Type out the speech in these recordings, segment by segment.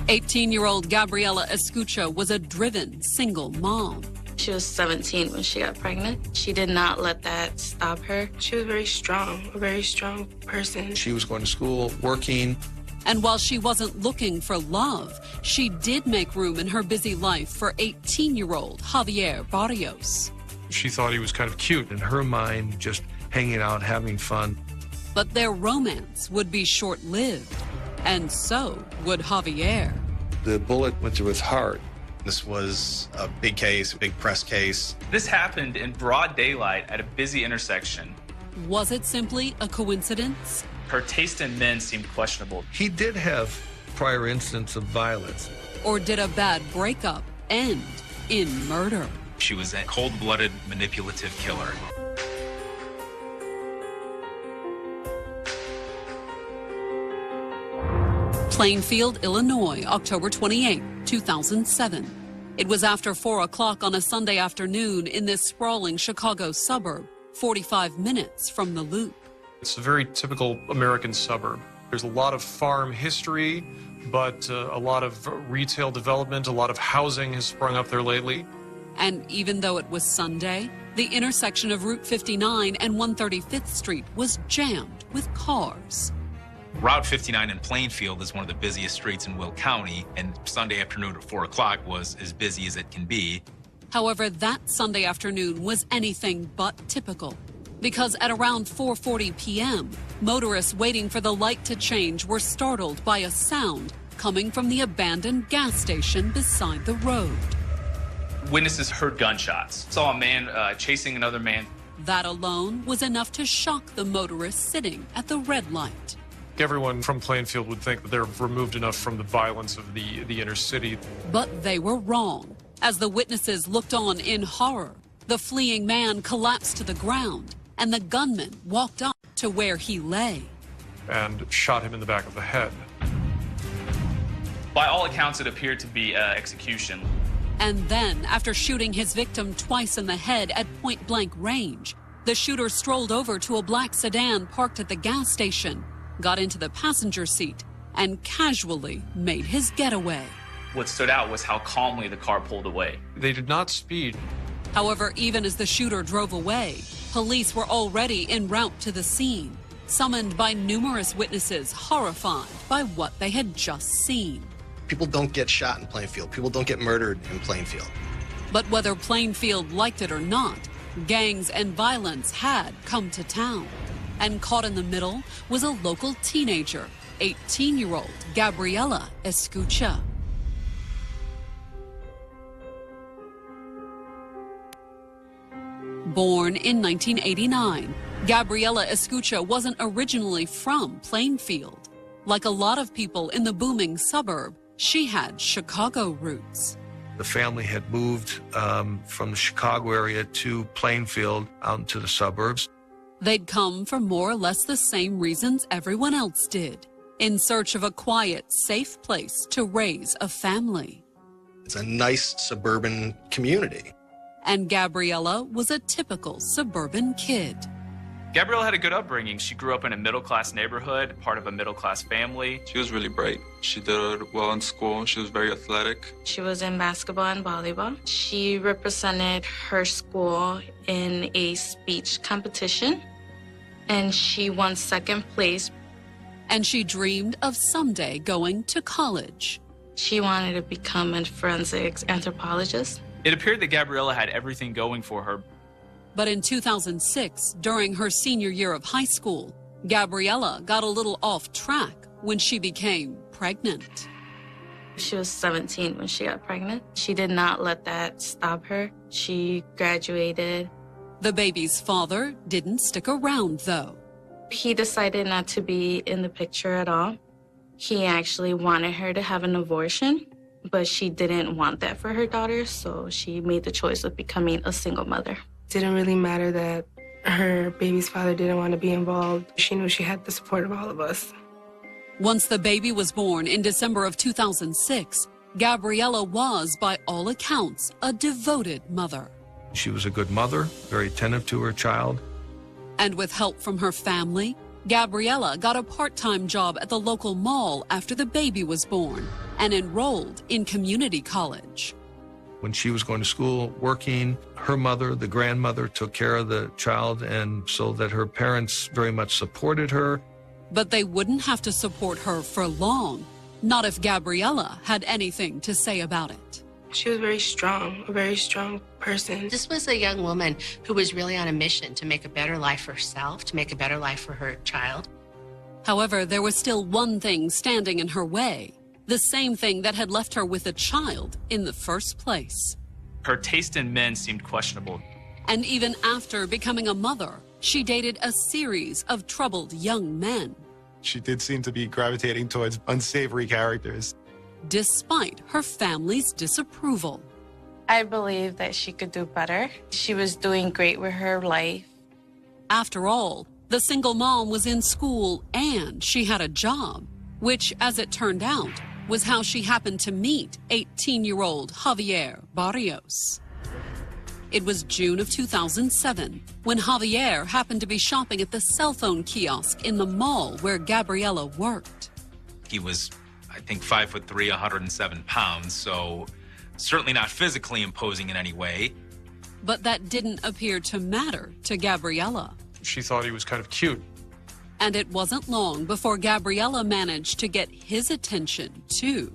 18-year-old Gabriela Escutia was a driven single mom. She was 17 when she got pregnant. She did not let that stop her. She was very strong, a very strong person. She was going to school, working. And while she wasn't looking for love, she did make room in her busy life for 18-year-old Javier Barrios. She thought he was kind of cute. In her mind, just hanging out, having fun. But their romance would be short-lived, and so would Javier. The bullet went through his heart. This was a big case, a big press case. This happened in broad daylight at a busy intersection. Was it simply a coincidence? Her taste in men seemed questionable. He did have prior instances of violence. Or did a bad breakup end in murder? She was a cold-blooded, manipulative killer. Plainfield, Illinois, October 28, 2007. It was after 4 o'clock on a Sunday afternoon in this sprawling Chicago suburb, 45 minutes from the Loop. It's a very typical American suburb. There's a lot of farm history, but a lot of retail development, a lot of housing has sprung up there lately. And even though it was Sunday, the intersection of Route 59 and 135th Street was jammed with cars. Route 59 in Plainfield is one of the busiest streets in Will County, and Sunday afternoon at 4 o'clock was as busy as it can be. However, that Sunday afternoon was anything but typical, because at around 4:40 p.m., motorists waiting for the light to change were startled by a sound coming from the abandoned gas station beside the road. Witnesses heard gunshots, saw a man chasing another man. That alone was enough to shock the motorists sitting at the red light. Everyone from Plainfield would think that they're removed enough from the violence of the inner city. But they were wrong. As the witnesses looked on in horror, the fleeing man collapsed to the ground, and the gunman walked up to where he lay. And shot him in the back of the head. By all accounts, it appeared to be execution. And then, after shooting his victim twice in the head at point-blank range, the shooter strolled over to a black sedan parked at the gas station, got into the passenger seat, and casually made his getaway. What stood out was how calmly the car pulled away. They did not speed. However, even as the shooter drove away, police were already en route to the scene, summoned by numerous witnesses horrified by what they had just seen. People don't get shot in Plainfield. People don't get murdered in Plainfield. But whether Plainfield liked it or not, gangs and violence had come to town. And caught in the middle was a local teenager, 18-year-old Gabriela Escutia. Born in 1989, Gabriela Escutia wasn't originally from Plainfield. Like a lot of people in the booming suburb, she had Chicago roots. The family had moved from the Chicago area to Plainfield, out into the suburbs. They'd come for more or less the same reasons everyone else did, in search of a quiet, safe place to raise a family. It's a nice suburban community. And Gabriela was a typical suburban kid. Gabriela had a good upbringing. She grew up in a middle-class neighborhood, part of a middle-class family. She was really bright. She did well in school. She was very athletic. She was in basketball and volleyball. She represented her school in a speech competition, and she won second place. And she dreamed of someday going to college. She wanted to become a forensics anthropologist. It appeared that Gabriela had everything going for her. But in 2006, during her senior year of high school, Gabriela got a little off track when she became pregnant. She was 17 when she got pregnant. She did not let that stop her. She graduated. The baby's father didn't stick around, though. He decided not to be in the picture at all. He actually wanted her to have an abortion, but she didn't want that for her daughter, so she made the choice of becoming a single mother. Didn't really matter that her baby's father didn't want to be involved. She knew she had the support of all of us. Once the baby was born in December of 2006, Gabriela was, by all accounts, a devoted mother. She was a good mother, very attentive to her child. And with help from her family, Gabriela got a part-time job at the local mall after the baby was born and enrolled in community college. When she was going to school, working, her mother, the grandmother, took care of the child, and so that her parents very much supported her. But they wouldn't have to support her for long, not if Gabriela had anything to say about it. She was very strong, a very strong person. This was a young woman who was really on a mission to make a better life for herself, to make a better life for her child. However, there was still one thing standing in her way, the same thing that had left her with a child in the first place. Her taste in men seemed questionable. And even after becoming a mother, she dated a series of troubled young men. She did seem to be gravitating towards unsavory characters. Despite her family's disapproval. I believe that she could do better. She was doing great with her life. After all, the single mom was in school and she had a job, which, as it turned out, was how she happened to meet 18-year-old Javier Barrios. It was June of 2007 when Javier happened to be shopping at the cell phone kiosk in the mall where Gabriela worked. He was, I think, 5'3", 107 pounds, so certainly not physically imposing in any way. But that didn't appear to matter to Gabriela. She thought he was kind of cute. And it wasn't long before Gabriela managed to get his attention, too.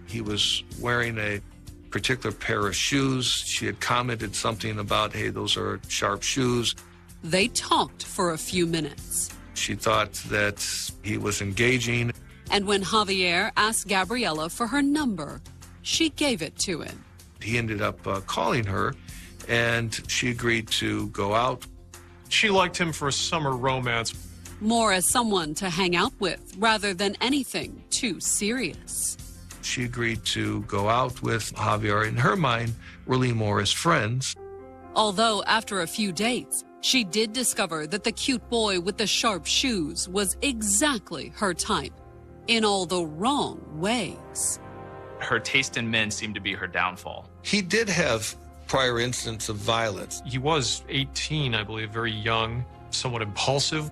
He was wearing a particular pair of shoes. She had commented something about, hey, those are sharp shoes. They talked for a few minutes. She thought that he was engaging. And when Javier asked Gabriela for her number, she gave it to him. He ended up calling her, and she agreed to go out. She liked him for a summer romance. More as someone to hang out with rather than anything too serious. She agreed to go out with Javier, in her mind, really more as friends. Although after a few dates, she did discover that the cute boy with the sharp shoes was exactly her type, in all the wrong ways. Her taste in men seemed to be her downfall. He did have prior incidents of violence. He was 18, I believe, very young, somewhat impulsive.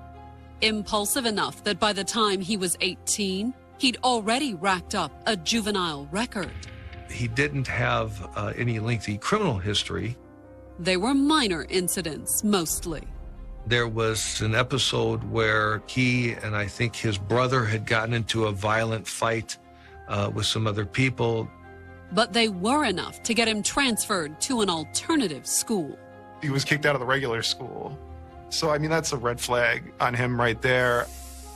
Impulsive enough that by the time he was 18, he'd already racked up a juvenile record. He didn't have any lengthy criminal history. They were minor incidents, mostly. There was an episode where he and I think his brother had gotten into a violent fight with some other people. But they were enough to get him transferred to an alternative school. He was kicked out of the regular school. So, I mean, that's a red flag on him right there.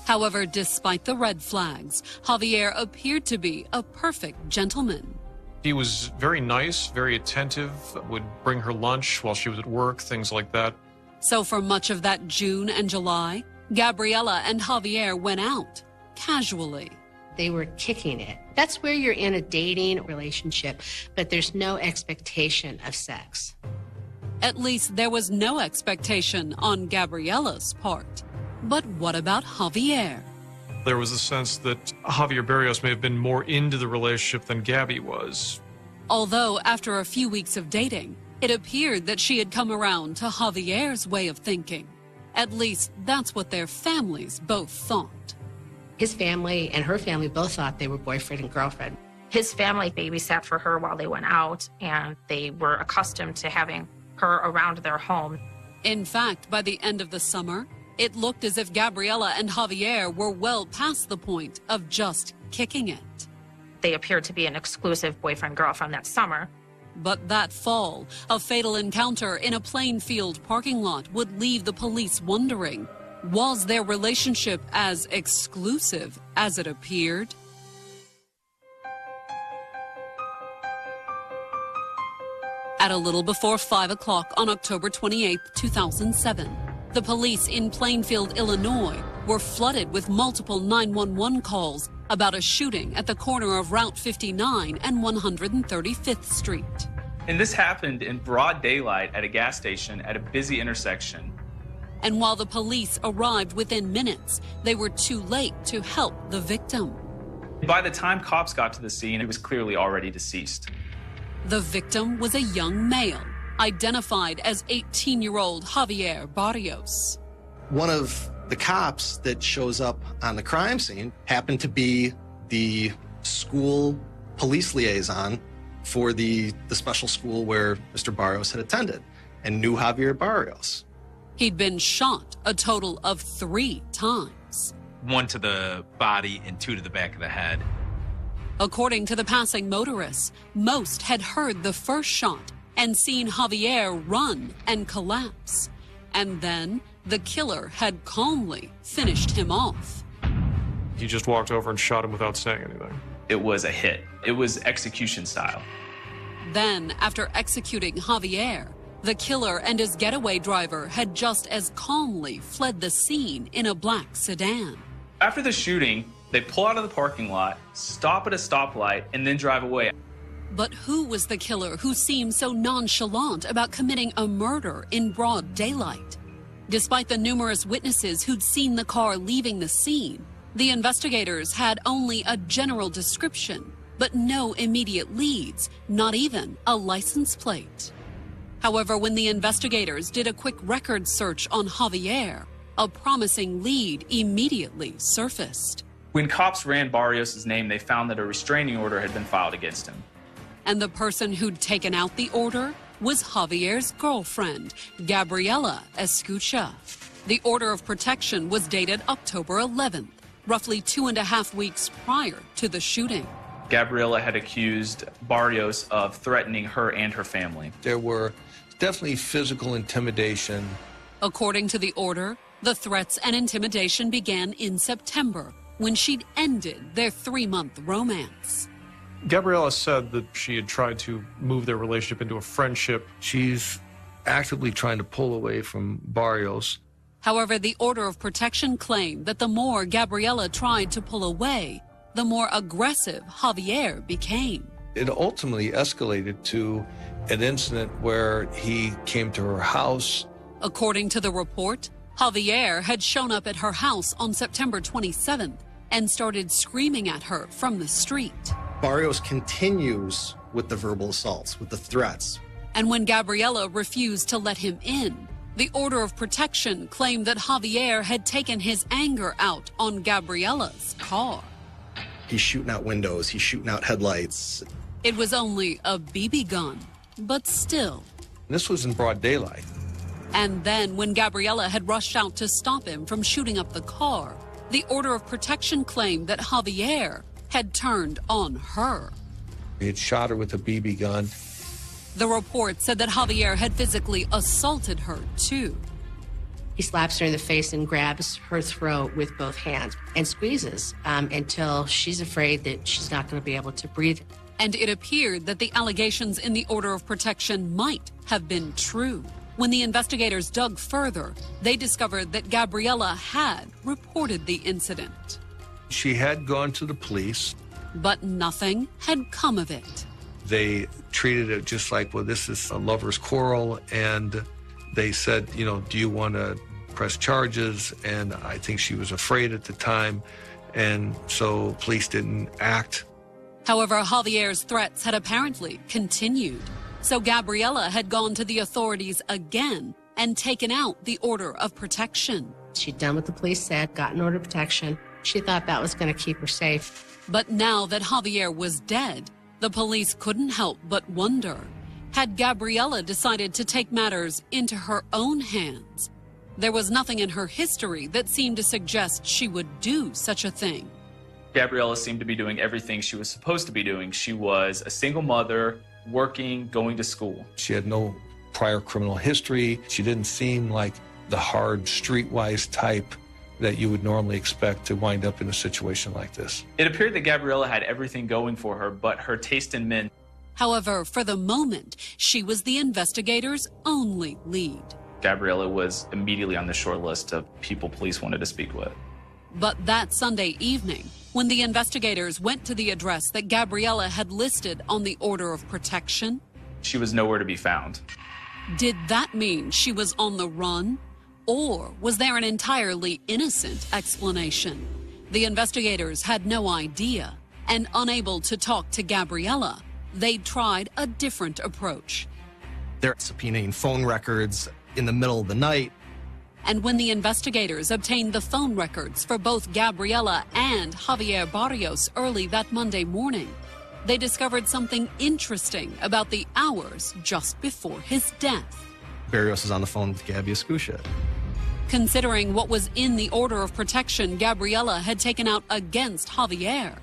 However, despite the red flags, Javier appeared to be a perfect gentleman. He was very nice, very attentive, would bring her lunch while she was at work, things like that. So for much of that June and July, Gabriela and Javier went out, casually. They were kicking it. That's where you're in a dating relationship, but there's no expectation of sex. At least there was no expectation on Gabriela's part. But what about Javier? There was a sense that Javier Barrios may have been more into the relationship than Gabby was. Although after a few weeks of dating, it appeared that she had come around to Javier's way of thinking. At least that's what their families both thought. His family and her family both thought they were boyfriend and girlfriend. His family babysat for her while they went out, and they were accustomed to having her around their home. In fact, by the end of the summer, it looked as if Gabriela and Javier were well past the point of just kicking it. They appeared to be an exclusive boyfriend-girlfriend that summer. But that fall, a fatal encounter in a Plainfield parking lot would leave the police wondering, was their relationship as exclusive as it appeared? At a little before 5 o'clock on October 28, 2007, the police in Plainfield, Illinois, were flooded with multiple 911 calls about a shooting at the corner of Route 59 and 135th Street. And this happened in broad daylight at a gas station at a busy intersection. And while the police arrived within minutes, they were too late to help the victim. By the time cops got to the scene, he was clearly already deceased. The victim was a young male, identified as 18-year-old Javier Barrios. One of The cops that shows up on the crime scene happen to be the school police liaison for the special school where Mr. Barrios had attended and knew Javier Barrios. He'd been shot a total of 3 times. 1 to the body and 2 to the back of the head. According to the passing motorists, most had heard the first shot and seen Javier run and collapse. And then the killer had calmly finished him off. He just walked over and shot him without saying anything. It was a hit. It was execution style. Then, after executing Javier, the killer and his getaway driver had just as calmly fled the scene in a black sedan. After the shooting, they pull out of the parking lot, stop at a stoplight, and then drive away. But who was the killer who seemed so nonchalant about committing a murder in broad daylight? Despite the numerous witnesses who'd seen the car leaving the scene, the investigators had only a general description, but no immediate leads, not even a license plate. However, when the investigators did a quick record search on Javier, a promising lead immediately surfaced. When cops ran Barrios' name, they found that a restraining order had been filed against him. And the person who'd taken out the order was Javier's girlfriend, Gabriela Escutia. The order of protection was dated October 11th, roughly 2.5 weeks prior to the shooting. Gabriela had accused Barrios of threatening her and her family. There were definitely physical intimidation. According to the order, the threats and intimidation began in September, when she'd ended their 3-month romance. Gabriela said that she had tried to move their relationship into a friendship. She's actively trying to pull away from Barrios. However, the order of protection claimed that the more Gabriela tried to pull away, the more aggressive Javier became. It ultimately escalated to an incident where he came to her house. According to the report, Javier had shown up at her house on September 27th and started screaming at her from the street. Barrios continues with the verbal assaults, with the threats. And when Gabriela refused to let him in, the order of protection claimed that Javier had taken his anger out on Gabriela's car. He's shooting out windows, he's shooting out headlights. It was only a BB gun, but still. This was in broad daylight. And then when Gabriela had rushed out to stop him from shooting up the car, the order of protection claimed that Javier had turned on her. He had shot her with a BB gun. The report said that Javier had physically assaulted her, too. He slaps her in the face and grabs her throat with both hands and squeezes until she's afraid that she's not going to be able to breathe. And it appeared that the allegations in the order of protection might have been true. When the investigators dug further, they discovered that Gabriela had reported the incident. She had gone to the police. But nothing had come of it. They treated it just like, well, this is a lover's quarrel. And they said, you know, do you want to press charges? And I think she was afraid at the time. And so police didn't act. However, Javier's threats had apparently continued. So Gabriela had gone to the authorities again and taken out the order of protection. She'd done what the police said, got an order of protection. She thought that was going to keep her safe. But now that Javier was dead, the police couldn't help but wonder, had Gabriela decided to take matters into her own hands? There was nothing in her history that seemed to suggest she would do such a thing. Gabriela seemed to be doing everything she was supposed to be doing. She was a single mother, working, going to school. She had no prior criminal history. She didn't seem like the hard, streetwise type that you would normally expect to wind up in a situation like this. It appeared that Gabriela had everything going for her, but her taste in men. However, for the moment, she was the investigators' only lead. Gabriela was immediately on the short list of people police wanted to speak with. But that Sunday evening, when the investigators went to the address that Gabriela had listed on the order of protection, she was nowhere to be found. Did that mean she was on the run? Or was there an entirely innocent explanation? The investigators had no idea, and unable to talk to Gabriela, they tried a different approach. They're subpoenaing phone records in the middle of the night. And when the investigators obtained the phone records for both Gabriela and Javier Barrios early that Monday morning, they discovered something interesting about the hours just before his death. Barrios is on the phone with Gabby Escutia. Considering what was in the order of protection Gabriela had taken out against Javier,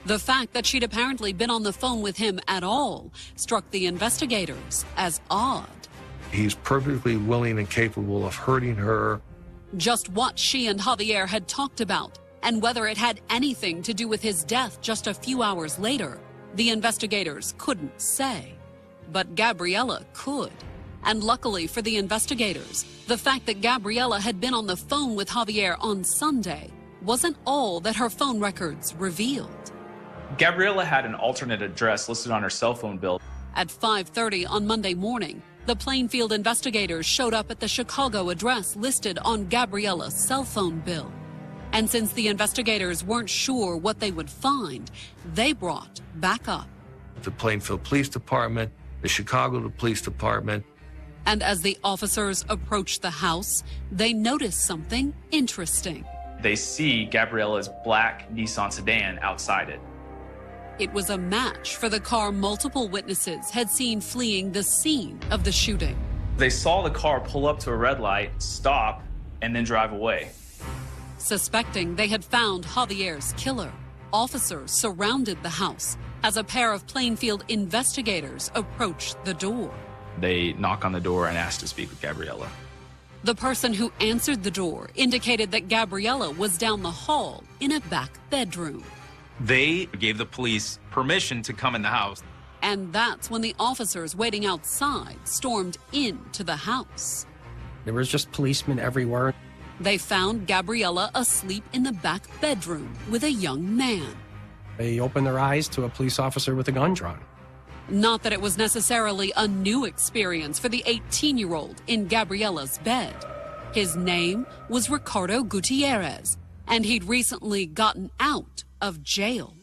the fact that she'd apparently been on the phone with him at all struck the investigators as odd. He's perfectly willing and capable of hurting her. Just what she and Javier had talked about and whether it had anything to do with his death just a few hours later, the investigators couldn't say. But Gabriela could. And luckily for the investigators, the fact that Gabriela had been on the phone with Javier on Sunday wasn't all that her phone records revealed. Gabriela had an alternate address listed on her cell phone bill. At 5:30 on Monday morning, the Plainfield investigators showed up at the Chicago address listed on Gabriela's cell phone bill. And since the investigators weren't sure what they would find, they brought backup. The Plainfield Police Department, the Chicago Police Department. And as the officers approached the house, they noticed something interesting. They see Gabriela's black Nissan sedan outside it. It was a match for the car multiple witnesses had seen fleeing the scene of the shooting. They saw the car pull up to a red light, stop, and then drive away. Suspecting they had found Javier's killer, officers surrounded the house as a pair of Plainfield investigators approached the door. They knock on the door and ask to speak with Gabriela. The person who answered the door indicated that Gabriela was down the hall in a back bedroom. They gave the police permission to come in the house. And that's when the officers waiting outside stormed into the house. There was just policemen everywhere. They found Gabriela asleep in the back bedroom with a young man. They opened their eyes to a police officer with a gun drawn. Not that it was necessarily a new experience for the 18-year-old in Gabriela's bed. His name was Ricardo Gutierrez, and he'd recently gotten out of jail.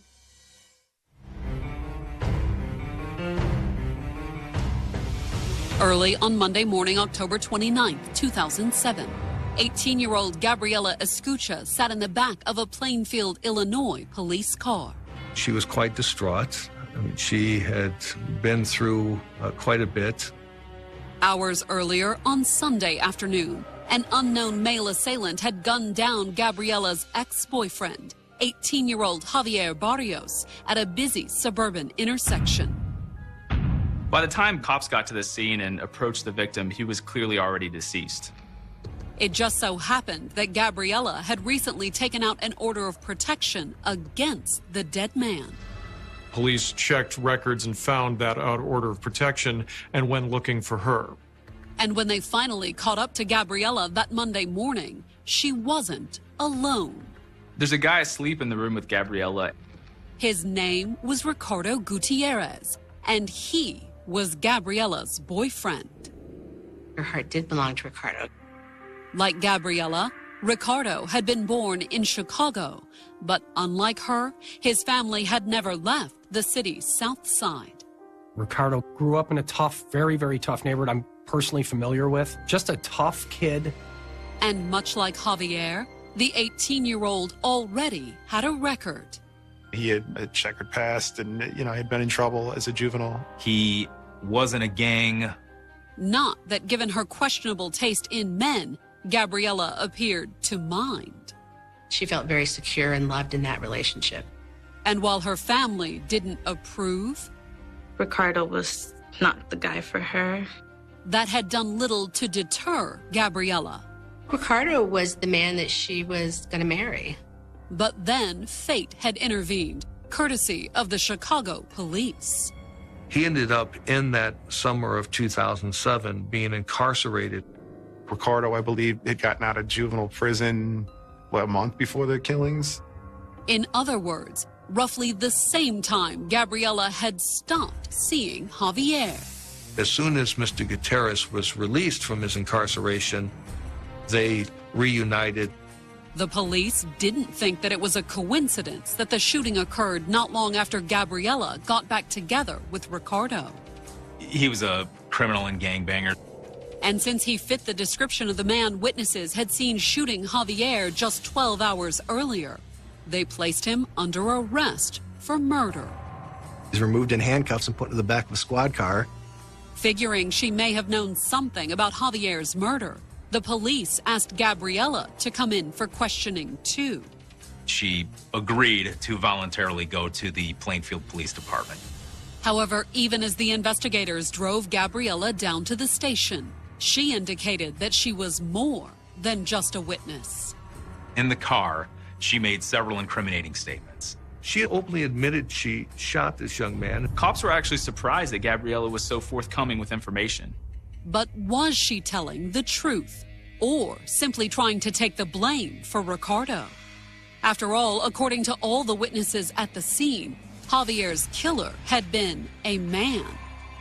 Early on Monday morning, October 29, 2007, 18-year-old Gabriela Escutia sat in the back of a Plainfield, Illinois police car. She was quite distraught. I mean, she had been through quite a bit. Hours earlier, on Sunday afternoon, an unknown male assailant had gunned down Gabriela's ex-boyfriend, 18-year-old Javier Barrios, at a busy suburban intersection. By the time cops got to the scene and approached the victim, he was clearly already deceased. It just so happened that Gabriela had recently taken out an order of protection against the dead man. Police checked records and found that order of protection and went looking for her. And when they finally caught up to Gabriela that Monday morning, she wasn't alone. There's a guy asleep in the room with Gabriela. His name was Ricardo Gutierrez, and he was Gabriela's boyfriend. Her heart did belong to Ricardo. Like Gabriela, Ricardo had been born in Chicago, but unlike her, his family had never left the city's south side. Ricardo grew up in a tough, very, very tough neighborhood I'm personally familiar with. Just a tough kid. And much like Javier, the 18-year-old already had a record. He had a checkered past and, had been in trouble as a juvenile. He wasn't a gang. Not that given her questionable taste in men, Gabriela appeared to mind. She felt very secure and loved in that relationship. And while her family didn't approve, Ricardo was not the guy for her. That had done little to deter Gabriela. Ricardo was the man that she was going to marry. But then fate had intervened, courtesy of the Chicago police. He ended up in that summer of 2007 being incarcerated. Ricardo, I believe, had gotten out of juvenile prison, a month before the killings? In other words, roughly the same time Gabriela had stopped seeing Javier. As soon as Mr. Gutierrez was released from his incarceration, they reunited. The police didn't think that it was a coincidence that the shooting occurred not long after Gabriela got back together with Ricardo. He was a criminal and gangbanger. And since he fit the description of the man witnesses had seen shooting Javier just 12 hours earlier, they placed him under arrest for murder. He's removed in handcuffs and put in the back of a squad car. Figuring she may have known something about Javier's murder, the police asked Gabriela to come in for questioning too. She agreed to voluntarily go to the Plainfield Police Department. However, even as the investigators drove Gabriela down to the station, she indicated that she was more than just a witness. In the car, she made several incriminating statements. She openly admitted she shot this young man. Cops were actually surprised that Gabriela was so forthcoming with information. But was she telling the truth or simply trying to take the blame for Ricardo? After all, according to all the witnesses at the scene, Javier's killer had been a man.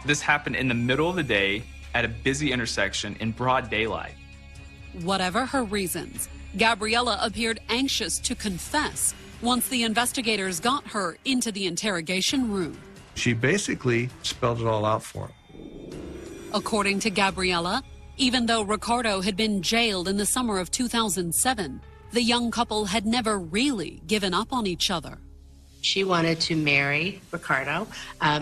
This happened in the middle of the day at a busy intersection in broad daylight. Whatever her reasons, Gabriela appeared anxious to confess once the investigators got her into the interrogation room. She basically spelled it all out for him. According to Gabriela, even though Ricardo had been jailed in the summer of 2007, the young couple had never really given up on each other. She wanted to marry Ricardo.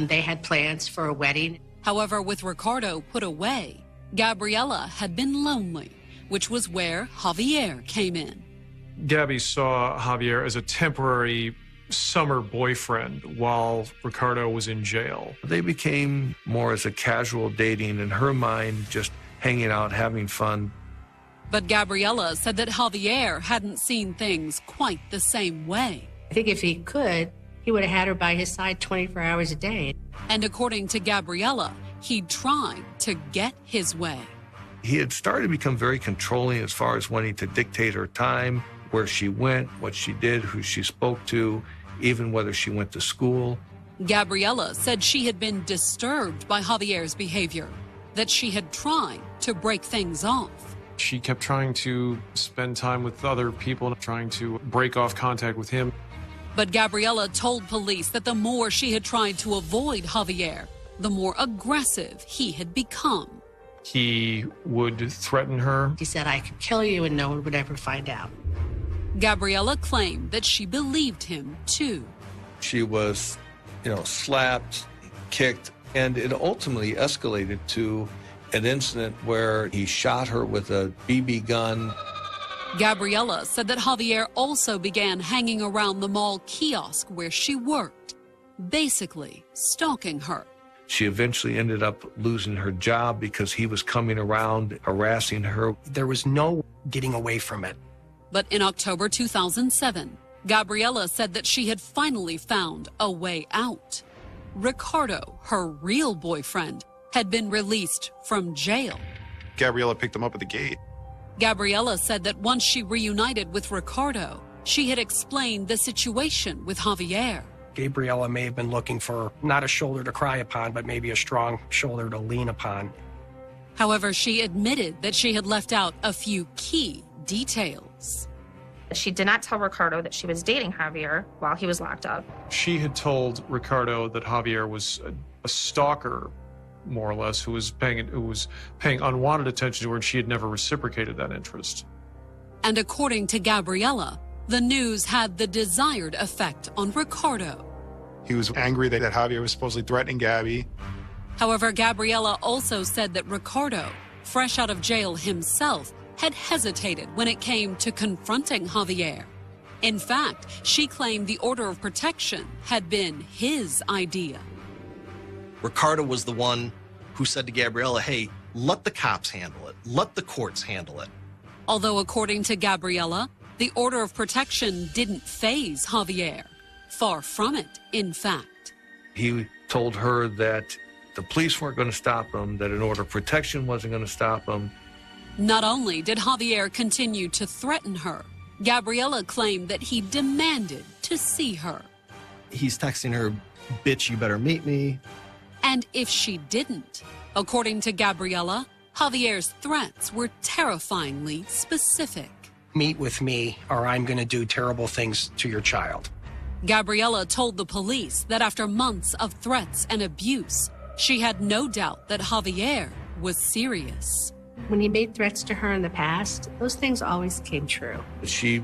They had plans for a wedding. However, with Ricardo put away, Gabriela had been lonely, which was where Javier came in. Gabby saw Javier as a temporary summer boyfriend while Ricardo was in jail. They became more as a casual dating, in her mind, just hanging out, having fun. But Gabriela said that Javier hadn't seen things quite the same way. I think if he could, he would have had her by his side 24 hours a day. And according to Gabriela, he'd tried to get his way. He had started to become very controlling as far as wanting to dictate her time, where she went, what she did, who she spoke to, even whether she went to school. Gabriela said she had been disturbed by Javier's behavior, that she had tried to break things off. She kept trying to spend time with other people, trying to break off contact with him. But Gabriela told police that the more she had tried to avoid Javier, the more aggressive he had become. He would threaten her. He said, "I could kill you and no one would ever find out." Gabriela claimed that she believed him, too. She was, slapped, kicked, and it ultimately escalated to an incident where he shot her with a BB gun. Gabriela said that Javier also began hanging around the mall kiosk where she worked, basically stalking her. She eventually ended up losing her job because he was coming around harassing her. There was no getting away from it. But in October 2007, Gabriela said that she had finally found a way out. Ricardo, her real boyfriend, had been released from jail. Gabriela picked him up at the gate. Gabriela said that once she reunited with Ricardo, she had explained the situation with Javier. Gabriela may have been looking for not a shoulder to cry upon, but maybe a strong shoulder to lean upon. However, she admitted that she had left out a few key details. She did not tell Ricardo that she was dating Javier while he was locked up. She had told Ricardo that Javier was a stalker, more or less, who was paying unwanted attention to her, and she had never reciprocated that interest. And according to Gabriela, the news had the desired effect on Ricardo. He was angry that Javier was supposedly threatening Gabby. However, Gabriela also said that Ricardo, fresh out of jail himself, had hesitated when it came to confronting Javier. In fact, she claimed the order of protection had been his idea. Ricardo was the one who said to Gabriela, "Hey, let the cops handle it. Let the courts handle it." Although according to Gabriela, the order of protection didn't faze Javier. Far from it, in fact. He told her that the police weren't going to stop him, that an order of protection wasn't going to stop him. Not only did Javier continue to threaten her, Gabriela claimed that he demanded to see her. He's texting her, "Bitch, you better meet me." And if she didn't, according to Gabriela, Javier's threats were terrifyingly specific. Meet with me or I'm going to do terrible things to your child. Gabriela told the police that after months of threats and abuse, she had no doubt that Javier was serious. When he made threats to her in the past, those things always came true. She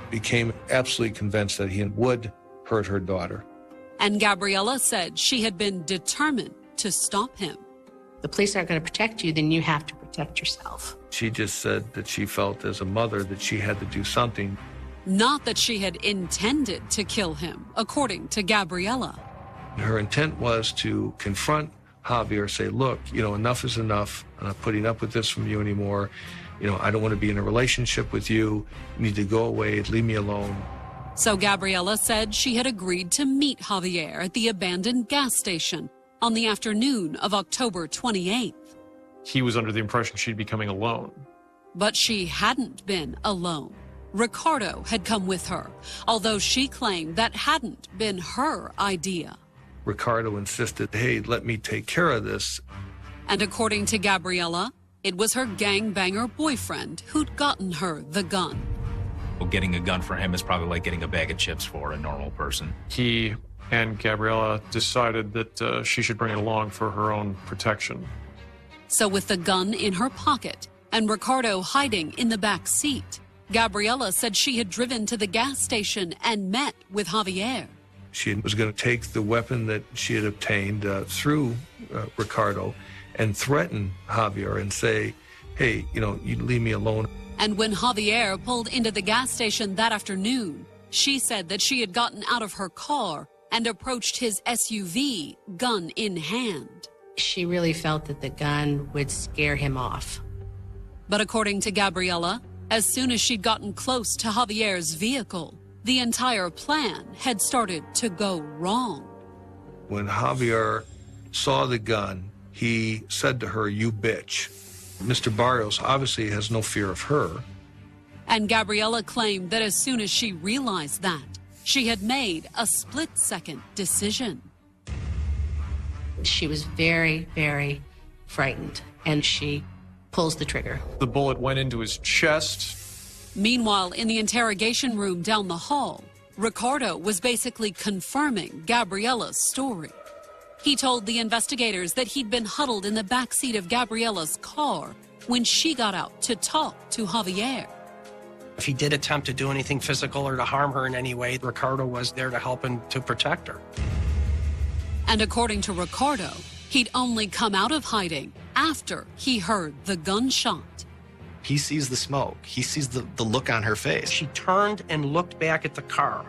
became absolutely convinced that he would hurt her daughter. And Gabriela said she had been determined to stop him. The police aren't going to protect you, then you have to protect yourself. She just said that she felt as a mother that she had to do something. Not that she had intended to kill him, according to Gabriela. Her intent was to confront Javier, say, look, enough is enough. I'm not putting up with this from you anymore. I don't want to be in a relationship with you. You need to go away, leave me alone. So Gabriela said she had agreed to meet Javier at the abandoned gas station on the afternoon of October 28th. He was under the impression she'd be coming alone. But she hadn't been alone. Ricardo had come with her, although she claimed that hadn't been her idea. Ricardo insisted, hey, let me take care of this. And according to Gabriela, it was her gangbanger boyfriend who'd gotten her the gun. Well, getting a gun for him is probably like getting a bag of chips for a normal person. He and Gabriela decided that she should bring it along for her own protection. So with the gun in her pocket and Ricardo hiding in the back seat, Gabriela said she had driven to the gas station and met with Javier. She was going to take the weapon that she had obtained through Ricardo and threaten Javier and say, hey, you leave me alone. And when Javier pulled into the gas station that afternoon, she said that she had gotten out of her car and approached his SUV, gun in hand. She really felt that the gun would scare him off. But according to Gabriela, as soon as she'd gotten close to Javier's vehicle, the entire plan had started to go wrong. When Javier saw the gun, he said to her, you bitch. Mr. Barrios obviously has no fear of her. And Gabriela claimed that as soon as she realized that, she had made a split-second decision. She was very, very frightened, and she pulls the trigger. The bullet went into his chest. Meanwhile, in the interrogation room down the hall, Ricardo was basically confirming Gabriela's story. He told the investigators that he'd been huddled in the backseat of Gabriela's car when she got out to talk to Javier. If he did attempt to do anything physical or to harm her in any way, Ricardo was there to help and to protect her. And according to Ricardo, he'd only come out of hiding after he heard the gunshot. He sees the smoke. He sees the look on her face. She turned and looked back at the car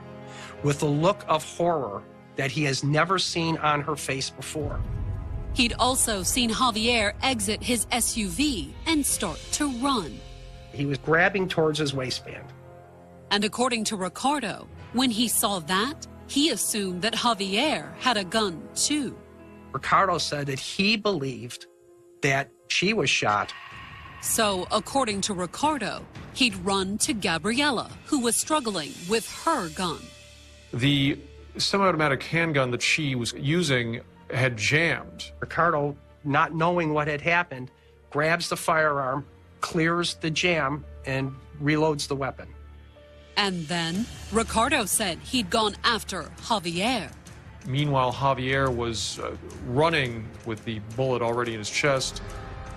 with a look of horror that he has never seen on her face before. He'd also seen Javier exit his SUV and start to run. He was grabbing towards his waistband. And according to Ricardo, when he saw that, he assumed that Javier had a gun too. Ricardo said that he believed that she was shot. So, according to Ricardo, he'd run to Gabriela, who was struggling with her gun. The semi-automatic handgun that she was using had jammed. Ricardo, not knowing what had happened, grabs the firearm, clears the jam, and reloads the weapon. And then Ricardo said he'd gone after Javier. Meanwhile, Javier was running with the bullet already in his chest.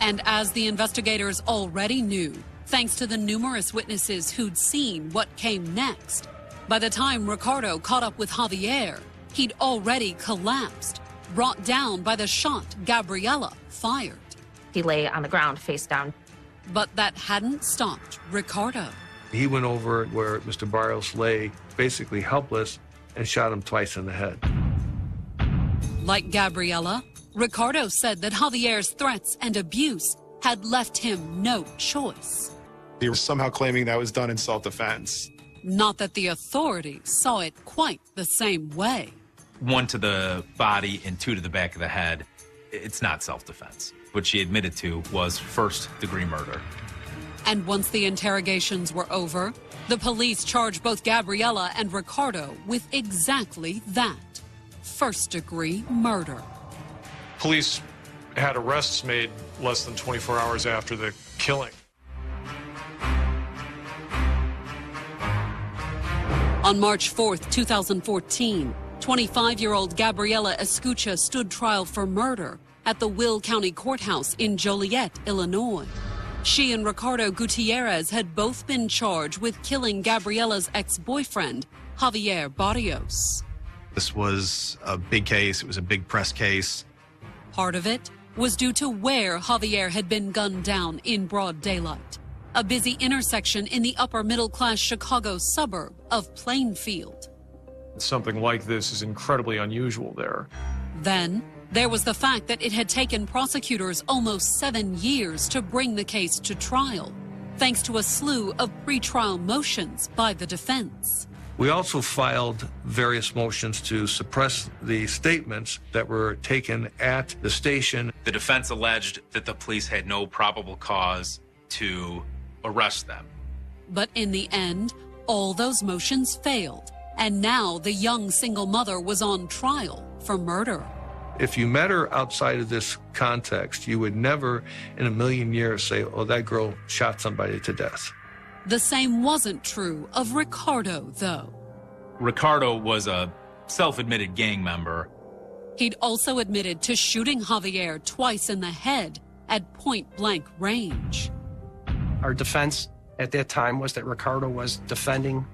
And as the investigators already knew, thanks to the numerous witnesses who'd seen what came next, by the time Ricardo caught up with Javier, he'd already collapsed, brought down by the shot Gabriela fired. He lay on the ground face down. But that hadn't stopped Ricardo. He went over where Mr. Barrios lay, basically helpless, and shot him twice in the head. Like Gabriela, Ricardo said that Javier's threats and abuse had left him no choice. He was somehow claiming that was done in self-defense. Not that the authorities saw it quite the same way. 1 to the body and 2 to the back of the head. It's not self-defense. What she admitted to was first-degree murder. And once the interrogations were over, the police charged both Gabriela and Ricardo with exactly that, first-degree murder. Police had arrests made less than 24 hours after the killing. On March 4th, 2014, 25-year-old Gabriela Escutia stood trial for murder at the Will County Courthouse in Joliet, Illinois. She and Ricardo Gutierrez had both been charged with killing Gabriela's ex-boyfriend, Javier Barrios. This was a big case. It was a big press case. Part of it was due to where Javier had been gunned down in broad daylight, a busy intersection in the upper middle-class Chicago suburb of Plainfield. Something like this is incredibly unusual there. Then there was the fact that it had taken prosecutors almost 7 years to bring the case to trial, thanks to a slew of pretrial motions by the defense. We also filed various motions to suppress the statements that were taken at the station. The defense alleged that the police had no probable cause to arrest them. But in the end, all those motions failed, and now the young single mother was on trial for murder. If you met her outside of this context, you would never in a million years say, oh, that girl shot somebody to death. The same wasn't true of Ricardo, though. Ricardo was a self-admitted gang member. He'd also admitted to shooting Javier twice in the head at point-blank range. Our defense at that time was that Ricardo was defending,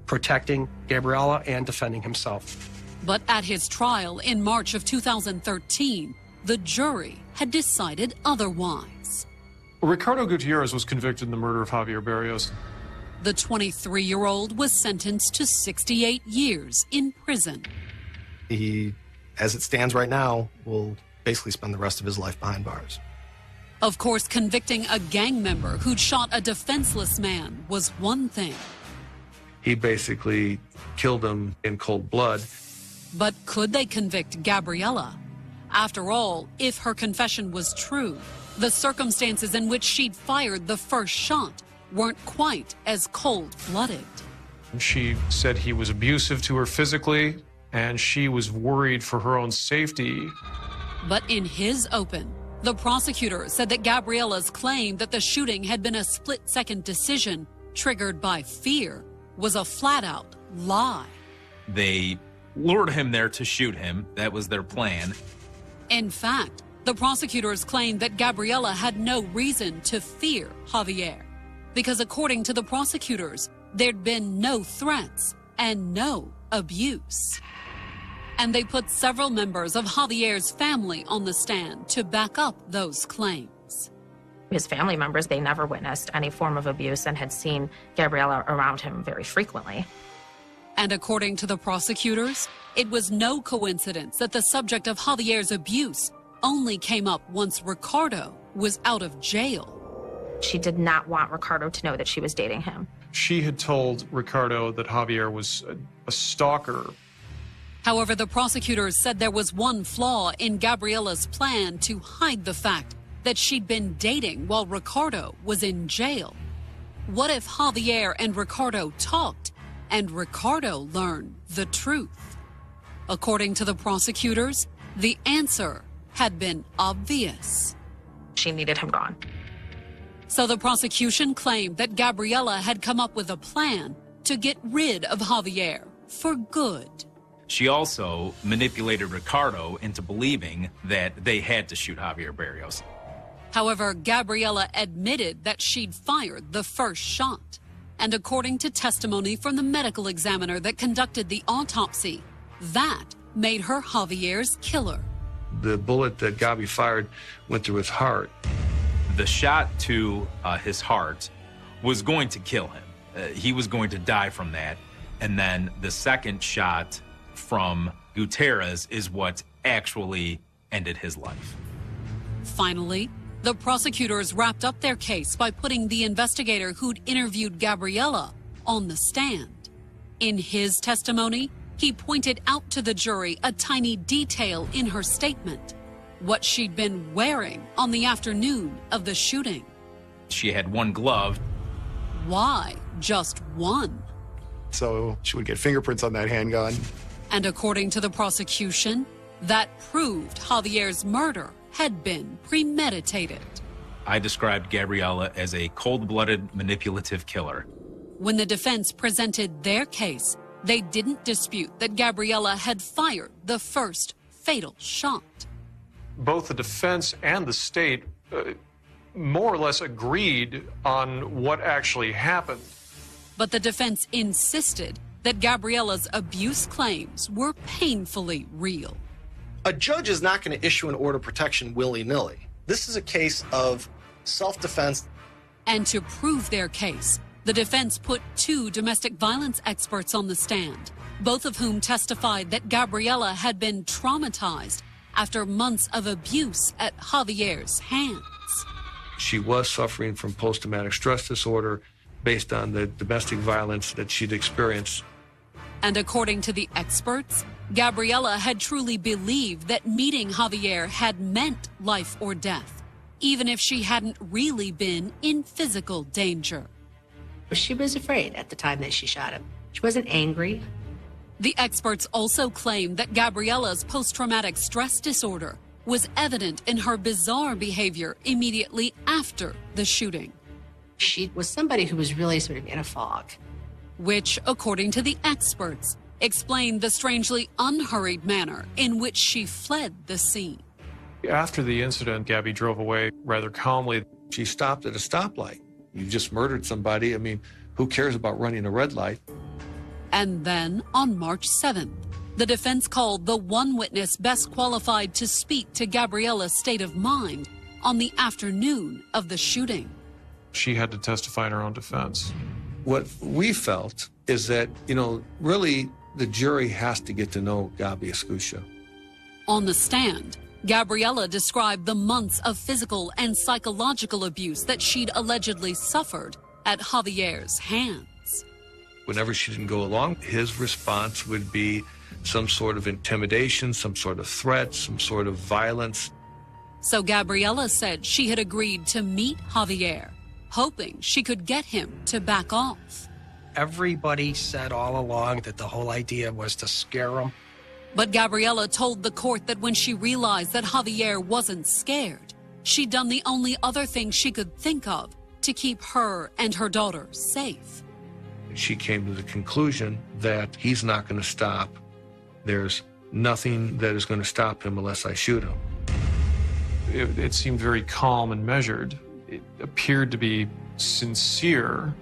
protecting Gabriela, and defending himself. But at his trial in March of 2013, the jury had decided otherwise. Ricardo Gutierrez was convicted in the murder of Javier Barrios. The 23-year-old was sentenced to 68 years in prison. He, as it stands right now, will basically spend the rest of his life behind bars. Of course, convicting a gang member who'd shot a defenseless man was one thing. He basically killed him in cold blood. But could they convict Gabriela? After all, if her confession was true, the circumstances in which she'd fired the first shot weren't quite as cold-blooded. She said he was abusive to her physically, and she was worried for her own safety. But in his open, the prosecutor said that Gabriela's claim that the shooting had been a split-second decision triggered by fear was a flat-out lie. They lured him there to shoot him. That was their plan. In fact, the prosecutors claimed that Gabriela had no reason to fear Javier, because according to the prosecutors, there'd been no threats and no abuse. And they put several members of Javier's family on the stand to back up those claims. His family members, they never witnessed any form of abuse and had seen Gabriela around him very frequently. And according to the prosecutors, it was no coincidence that the subject of Javier's abuse only came up once Ricardo was out of jail. She did not want Ricardo to know that she was dating him. She had told Ricardo that Javier was a stalker. However, the prosecutors said there was one flaw in Gabriela's plan to hide the fact that she'd been dating while Ricardo was in jail. What if Javier and Ricardo talked and Ricardo learned the truth? According to the prosecutors, the answer had been obvious. She needed him gone. So the prosecution claimed that Gabriela had come up with a plan to get rid of Javier for good. She also manipulated Ricardo into believing that they had to shoot Javier Barrios. However, Gabriela admitted that she'd fired the first shot. And according to testimony from the medical examiner that conducted the autopsy, that made her Javier's killer. The bullet that Gabi fired went through his heart. The shot to his heart was going to kill him. He was going to die from that. And then the second shot from Gutierrez is what actually ended his life. Finally, the prosecutors wrapped up their case by putting the investigator who'd interviewed Gabriela on the stand. In his testimony, he pointed out to the jury a tiny detail in her statement: what she'd been wearing on the afternoon of the shooting. She had one glove. Why just one? So she would get fingerprints on that handgun. And according to the prosecution, that proved Javier's murder had been premeditated. I described Gabriela as a cold-blooded, manipulative killer. When the defense presented their case, they didn't dispute that Gabriela had fired the first fatal shot. Both the defense and the state more or less agreed on what actually happened. But the defense insisted that Gabriela's abuse claims were painfully real. A judge is not going to issue an order of protection willy-nilly. This is a case of self-defense. And to prove their case, the defense put 2 domestic violence experts on the stand, both of whom testified that Gabriela had been traumatized after months of abuse at Javier's hands. She was suffering from post-traumatic stress disorder based on the domestic violence that she'd experienced. And according to the experts, Gabriela had truly believed that meeting Javier had meant life or death, even if she hadn't really been in physical danger. She was afraid at the time that she shot him. She wasn't angry. The experts also claim that Gabriela's post-traumatic stress disorder was evident in her bizarre behavior immediately after the shooting. She was somebody who was really sort of in a fog. Which, according to the experts, explained the strangely unhurried manner in which she fled the scene. After the incident, Gabby drove away rather calmly. She stopped at a stoplight. You just murdered somebody. I mean, who cares about running a red light? And then, on March 7th, the defense called the one witness best qualified to speak to Gabriela's state of mind on the afternoon of the shooting. She had to testify in her own defense. What we felt is that, really the jury has to get to know Gabi Escutia. On the stand, Gabriela described the months of physical and psychological abuse that she'd allegedly suffered at Javier's hands. Whenever she didn't go along, his response would be some sort of intimidation, some sort of threat, some sort of violence. So Gabriela said she had agreed to meet Javier, hoping she could get him to back off. Everybody said all along that the whole idea was to scare him. But Gabriela told the court that when she realized that Javier wasn't scared, she'd done the only other thing she could think of to keep her and her daughter safe. She came to the conclusion that he's not going to stop. There's nothing that is going to stop him unless I shoot him. It seemed very calm and measured. It appeared to be sincere.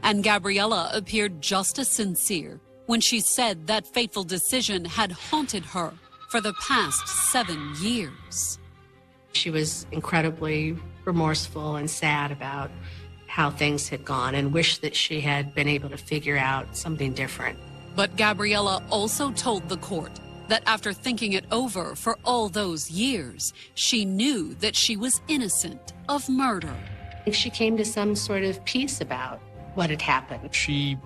And Gabriela appeared just as sincere when she said that fateful decision had haunted her for the past 7 years. She was incredibly remorseful and sad about how things had gone and wished that she had been able to figure out something different. But Gabriela also told the court that after thinking it over for all those years, she knew that she was innocent of murder. I think she came to some sort of peace about what had happened. She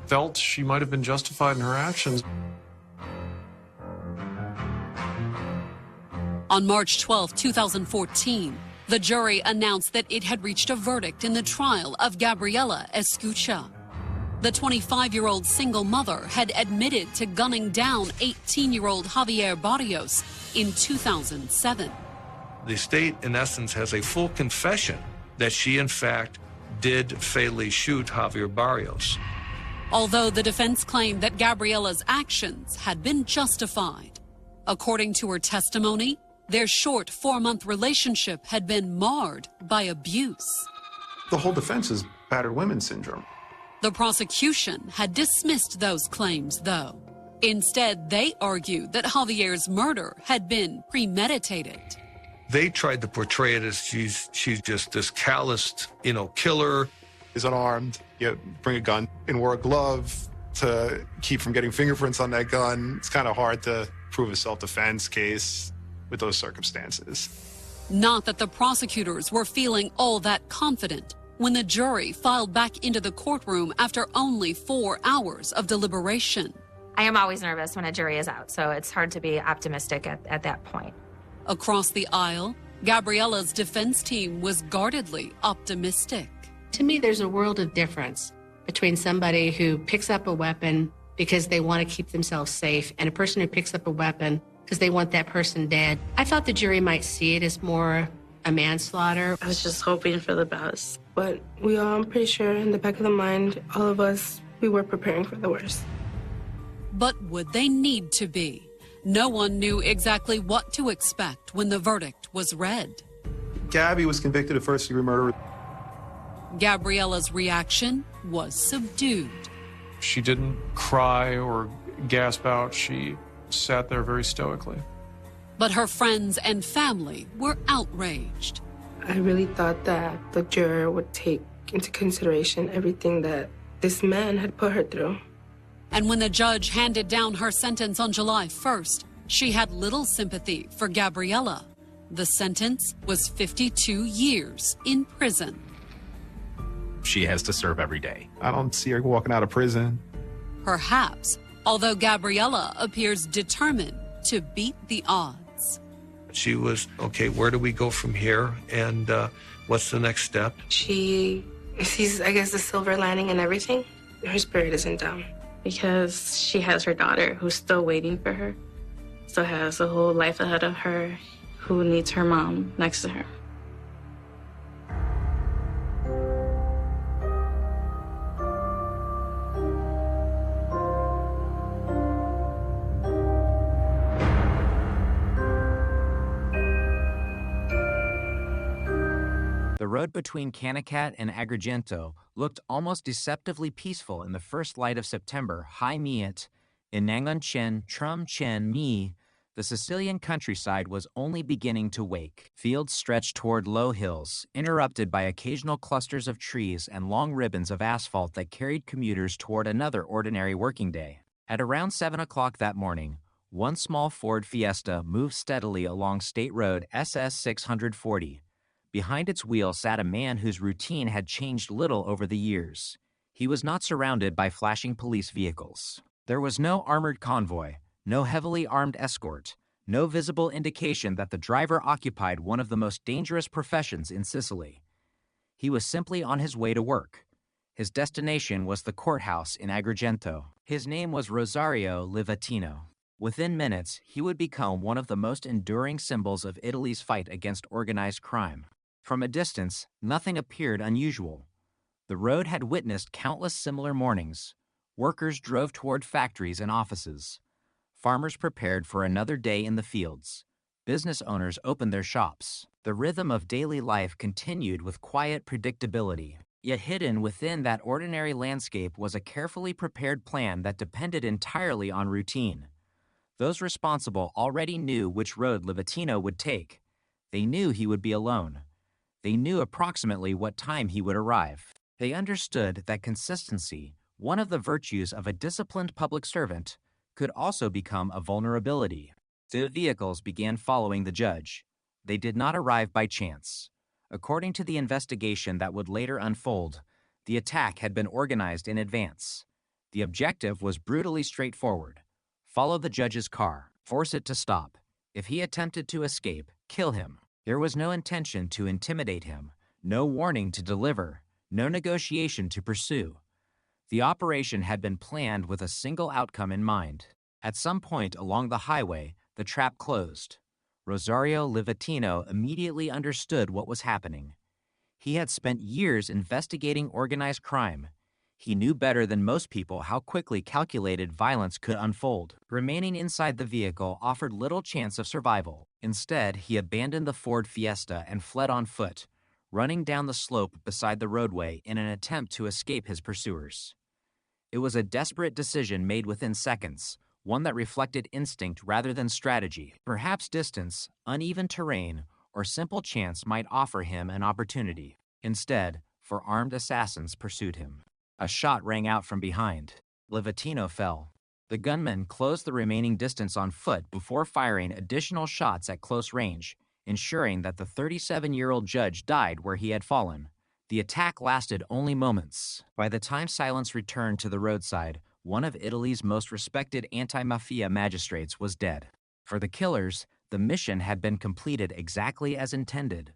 felt she might have been justified in her actions. On March 12, 2014, the jury announced that it had reached a verdict in the trial of Gabriela Escutia. The 25-year-old single mother had admitted to gunning down 18-year-old Javier Barrios in 2007. The state, in essence, has a full confession that she, in fact, did fatally shoot Javier Barrios. Although the defense claimed that Gabriela's actions had been justified. According to her testimony, their short 4-month relationship had been marred by abuse. The whole defense is battered women syndrome. The prosecution had dismissed those claims, though. Instead, they argued that Javier's murder had been premeditated. They tried to portray it as she's just this calloused, killer. Is unarmed, bring a gun and wear a glove to keep from getting fingerprints on that gun. It's kind of hard to prove a self-defense case with those circumstances. Not that the prosecutors were feeling all that confident when the jury filed back into the courtroom after only 4 hours of deliberation. I am always nervous when a jury is out, so it's hard to be optimistic at that point. Across the aisle, Gabriela's defense team was guardedly optimistic. To me, there's a world of difference between somebody who picks up a weapon because they want to keep themselves safe and a person who picks up a weapon because they want that person dead. I thought the jury might see it as more a manslaughter. I was just hoping for the best. But I'm pretty sure in the back of the mind, all of us, we were preparing for the worst. But would they need to be? No one knew exactly what to expect when the verdict was read. Gabby was convicted of first-degree murder. Gabriela's reaction was subdued. She didn't cry or gasp out. She sat there very stoically. But her friends and family were outraged. I really thought that the juror would take into consideration everything that this man had put her through. And when the judge handed down her sentence on July 1st, she had little sympathy for Gabriela. The sentence was 52 years in prison. She has to serve every day. I don't see her walking out of prison. Perhaps, although Gabriela appears determined to beat the odds. She was, okay, where do we go from here? And what's the next step? She sees, I guess, the silver lining in everything. Her spirit isn't down. Because she has her daughter who's still waiting for her. Still has a whole life ahead of her, who needs her mom next to her. The road between Canicat and Agrigento looked almost deceptively peaceful in the first light of September. High Miet, in Nangon Chen, Trum Chen Mi, the Sicilian countryside was only beginning to wake. Fields stretched toward low hills, interrupted by occasional clusters of trees and long ribbons of asphalt that carried commuters toward another ordinary working day. At around 7 o'clock that morning, one small Ford Fiesta moved steadily along State Road SS 640. Behind its wheel sat a man whose routine had changed little over the years. He was not surrounded by flashing police vehicles. There was no armored convoy, no heavily armed escort, no visible indication that the driver occupied one of the most dangerous professions in Sicily. He was simply on his way to work. His destination was the courthouse in Agrigento. His name was Rosario Livatino. Within minutes, he would become one of the most enduring symbols of Italy's fight against organized crime. From a distance, nothing appeared unusual. The road had witnessed countless similar mornings. Workers drove toward factories and offices. Farmers prepared for another day in the fields. Business owners opened their shops. The rhythm of daily life continued with quiet predictability. Yet hidden within that ordinary landscape was a carefully prepared plan that depended entirely on routine. Those responsible already knew which road Livatino would take. They knew he would be alone. They knew approximately what time he would arrive. They understood that consistency, one of the virtues of a disciplined public servant, could also become a vulnerability. The vehicles began following the judge. They did not arrive by chance. According to the investigation that would later unfold, the attack had been organized in advance. The objective was brutally straightforward. Follow the judge's car, force it to stop. If he attempted to escape, kill him. There was no intention to intimidate him, no warning to deliver, no negotiation to pursue. The operation had been planned with a single outcome in mind. At some point along the highway, the trap closed. Rosario Livatino immediately understood what was happening. He had spent years investigating organized crime. He knew better than most people how quickly calculated violence could unfold. Remaining inside the vehicle offered little chance of survival. Instead, he abandoned the Ford Fiesta and fled on foot, running down the slope beside the roadway in an attempt to escape his pursuers. It was a desperate decision made within seconds, one that reflected instinct rather than strategy. Perhaps distance, uneven terrain, or simple chance might offer him an opportunity. Instead, four armed assassins pursued him. A shot rang out from behind. Livatino fell. The gunman closed the remaining distance on foot before firing additional shots at close range, ensuring that the 37-year-old judge died where he had fallen. The attack lasted only moments. By the time silence returned to the roadside, one of Italy's most respected anti-mafia magistrates was dead. For the killers, the mission had been completed exactly as intended.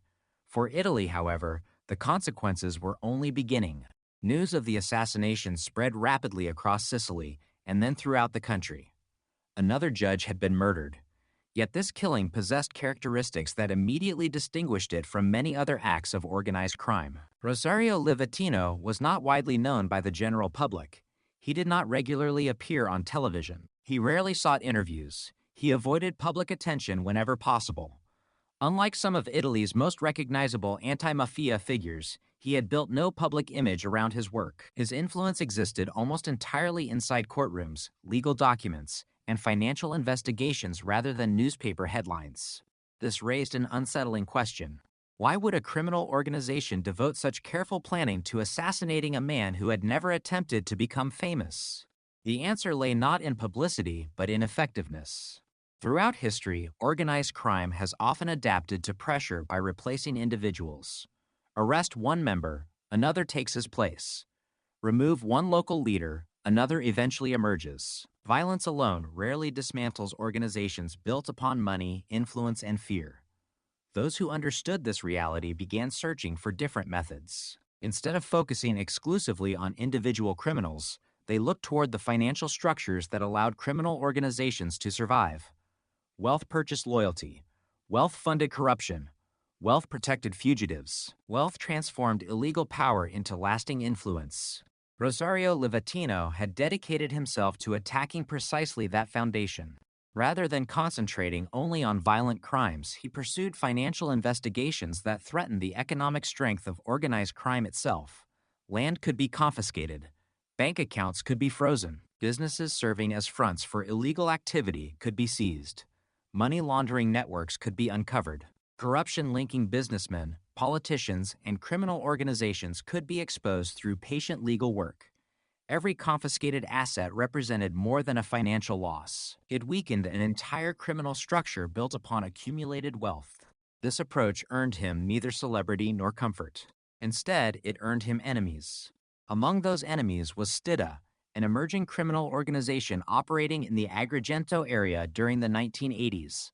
For Italy, however, the consequences were only beginning. News of the assassination spread rapidly across Sicily and then throughout the country. Another judge had been murdered. Yet this killing possessed characteristics that immediately distinguished it from many other acts of organized crime. Rosario Livatino was not widely known by the general public. He did not regularly appear on television. He rarely sought interviews. He avoided public attention whenever possible. Unlike some of Italy's most recognizable anti-mafia figures, he had built no public image around his work. His influence existed almost entirely inside courtrooms, legal documents, and financial investigations rather than newspaper headlines. This raised an unsettling question. Why would a criminal organization devote such careful planning to assassinating a man who had never attempted to become famous? The answer lay not in publicity, but in effectiveness. Throughout history, organized crime has often adapted to pressure by replacing individuals. Arrest one member, another takes his place. Remove one local leader, another eventually emerges. Violence alone rarely dismantles organizations built upon money, influence, and fear. Those who understood this reality began searching for different methods. Instead of focusing exclusively on individual criminals, they looked toward the financial structures that allowed criminal organizations to survive. Wealth purchased loyalty. Wealth funded corruption. Wealth protected fugitives. Wealth transformed illegal power into lasting influence. Rosario Livatino had dedicated himself to attacking precisely that foundation. Rather than concentrating only on violent crimes, he pursued financial investigations that threatened the economic strength of organized crime itself. Land could be confiscated. Bank accounts could be frozen. Businesses serving as fronts for illegal activity could be seized. Money laundering networks could be uncovered. Corruption linking businessmen, politicians, and criminal organizations could be exposed through patient legal work. Every confiscated asset represented more than a financial loss. It weakened an entire criminal structure built upon accumulated wealth. This approach earned him neither celebrity nor comfort. Instead, it earned him enemies. Among those enemies was Stida, an emerging criminal organization operating in the Agrigento area during the 1980s.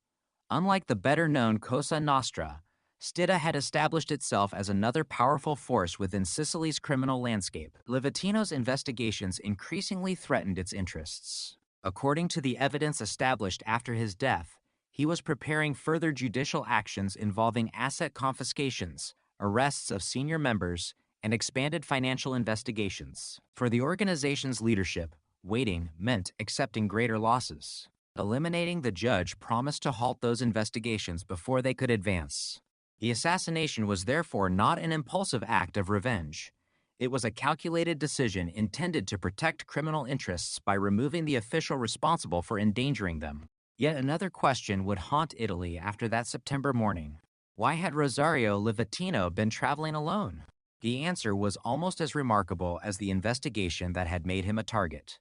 Unlike the better-known Cosa Nostra, Stida had established itself as another powerful force within Sicily's criminal landscape. Livatino's investigations increasingly threatened its interests. According to the evidence established after his death, he was preparing further judicial actions involving asset confiscations, arrests of senior members, and expanded financial investigations. For the organization's leadership, waiting meant accepting greater losses. Eliminating the judge promised to halt those investigations before they could advance. The assassination was therefore not an impulsive act of revenge. It was a calculated decision intended to protect criminal interests by removing the official responsible for endangering them. Yet another question would haunt Italy after that September morning. Why had Rosario Livatino been traveling alone? The answer was almost as remarkable as the investigation that had made him a target.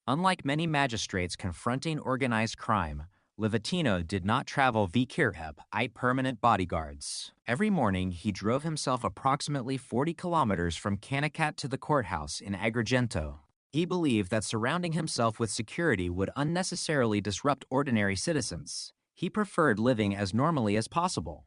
Unlike many magistrates confronting organized crime, Livatino did not travel vicireb, permanent bodyguards. Every morning, he drove himself approximately 40 kilometers from Canicat to the courthouse in Agrigento. He believed that surrounding himself with security would unnecessarily disrupt ordinary citizens. He preferred living as normally as possible.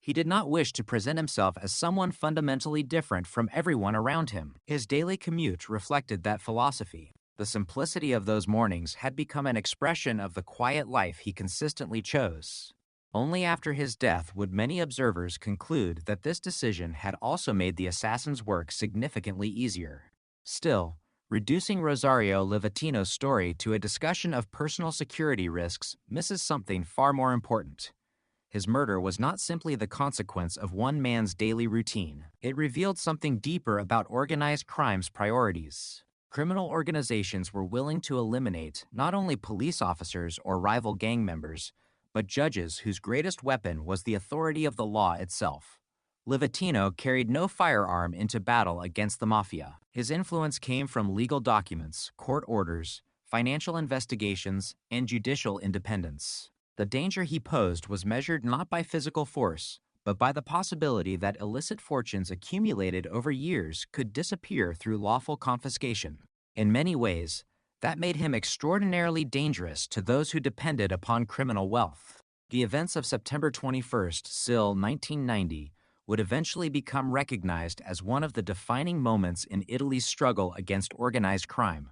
He did not wish to present himself as someone fundamentally different from everyone around him. His daily commute reflected that philosophy. The simplicity of those mornings had become an expression of the quiet life he consistently chose. Only after his death would many observers conclude that this decision had also made the assassin's work significantly easier. Still, reducing Rosario Livatino's story to a discussion of personal security risks misses something far more important. His murder was not simply the consequence of one man's daily routine. It revealed something deeper about organized crime's priorities. Criminal organizations were willing to eliminate not only police officers or rival gang members, but judges whose greatest weapon was the authority of the law itself. Livatino carried no firearm into battle against the mafia. His influence came from legal documents, court orders, financial investigations, and judicial independence. The danger he posed was measured not by physical force, but by the possibility that illicit fortunes accumulated over years could disappear through lawful confiscation. In many ways, that made him extraordinarily dangerous to those who depended upon criminal wealth. The events of September 21st, SIL 1990, would eventually become recognized as one of the defining moments in Italy's struggle against organized crime.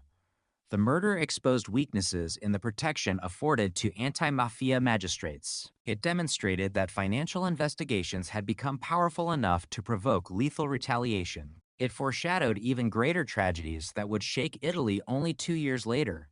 The murder exposed weaknesses in the protection afforded to anti-mafia magistrates. It demonstrated that financial investigations had become powerful enough to provoke lethal retaliation. It foreshadowed even greater tragedies that would shake Italy only 2 years later.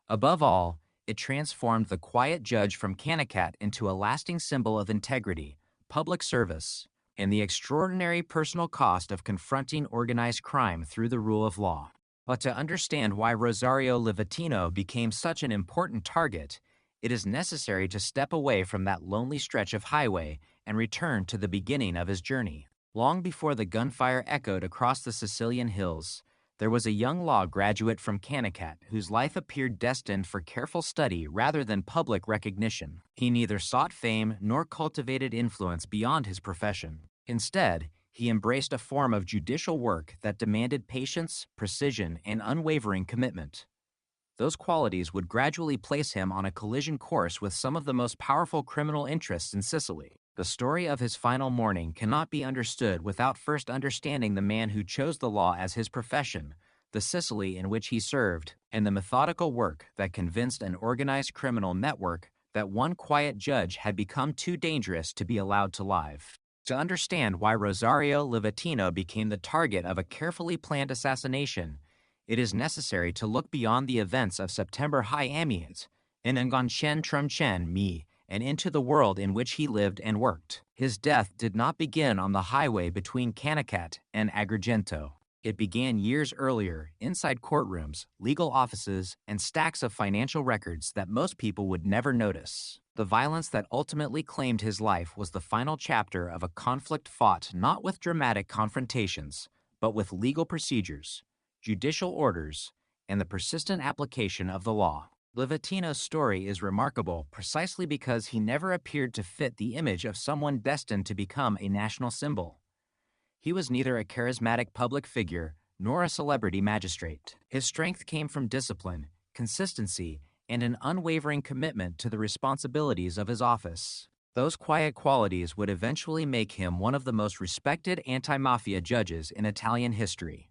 Above all, It transformed the quiet judge from Canacat into a lasting symbol of integrity, public service, and the extraordinary personal cost of confronting organized crime through the rule of law. But to understand why Rosario Livatino became such an important target, it is necessary to step away from that lonely stretch of highway and return to the beginning of his journey. Long before the gunfire echoed across the Sicilian hills, there was a young law graduate from Canacat whose life appeared destined for careful study rather than public recognition. He neither sought fame nor cultivated influence beyond his profession. Instead, he embraced a form of judicial work that demanded patience, precision, and unwavering commitment. Those qualities would gradually place him on a collision course with some of the most powerful criminal interests in Sicily. The story of his final morning cannot be understood without first understanding the man who chose the law as his profession, the Sicily in which he served, and the methodical work that convinced an organized criminal network that one quiet judge had become too dangerous to be allowed to live. To understand why Rosario Livatino became the target of a carefully planned assassination, it is necessary to look beyond the events of September High Amiens in Nganchen Trumchen Mi and into the world in which he lived and worked. His death did not begin on the highway between Canacat and Agrigento. It began years earlier, inside courtrooms, legal offices, and stacks of financial records that most people would never notice. The violence that ultimately claimed his life was the final chapter of a conflict fought not with dramatic confrontations, but with legal procedures, judicial orders, and the persistent application of the law. Livatino's story is remarkable precisely because he never appeared to fit the image of someone destined to become a national symbol. He was neither a charismatic public figure nor a celebrity magistrate. His strength came from discipline, consistency, and an unwavering commitment to the responsibilities of his office. Those quiet qualities would eventually make him one of the most respected anti-mafia judges in Italian history.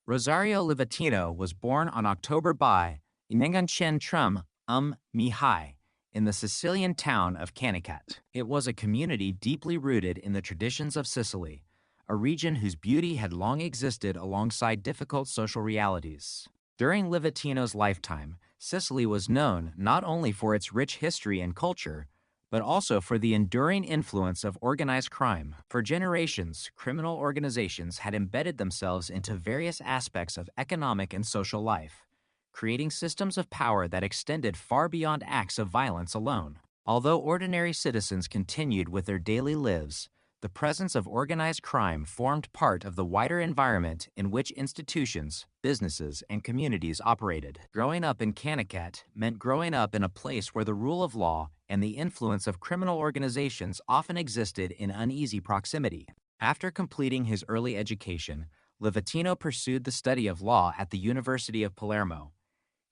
Rosario Livatino was born on October by Nganchen Trum Mihai in the Sicilian town of Canacat. It was a community deeply rooted in the traditions of Sicily, a region whose beauty had long existed alongside difficult social realities. During Livatino's lifetime, Sicily was known not only for its rich history and culture, but also for the enduring influence of organized crime. For generations, criminal organizations had embedded themselves into various aspects of economic and social life, creating systems of power that extended far beyond acts of violence alone. Although ordinary citizens continued with their daily lives, the presence of organized crime formed part of the wider environment in which institutions, businesses, and communities operated. Growing up in Canacat meant growing up in a place where the rule of law and the influence of criminal organizations often existed in uneasy proximity. After completing his early education, Livatino pursued the study of law at the University of Palermo.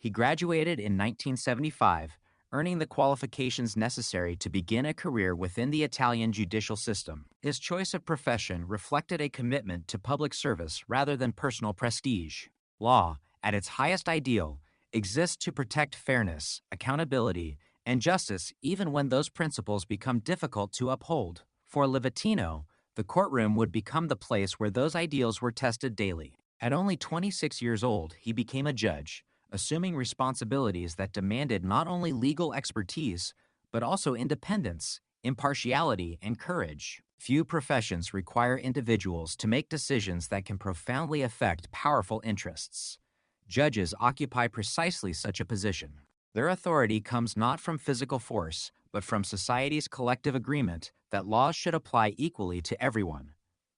He graduated in 1975, earning the qualifications necessary to begin a career within the Italian judicial system. His choice of profession reflected a commitment to public service rather than personal prestige. Law, at its highest ideal, exists to protect fairness, accountability, and justice even when those principles become difficult to uphold. For Livatino, the courtroom would become the place where those ideals were tested daily. At only 26 years old, he became a judge, assuming responsibilities that demanded not only legal expertise, but also independence, impartiality, and courage. Few professions require individuals to make decisions that can profoundly affect powerful interests. Judges occupy precisely such a position. Their authority comes not from physical force, but from society's collective agreement that laws should apply equally to everyone.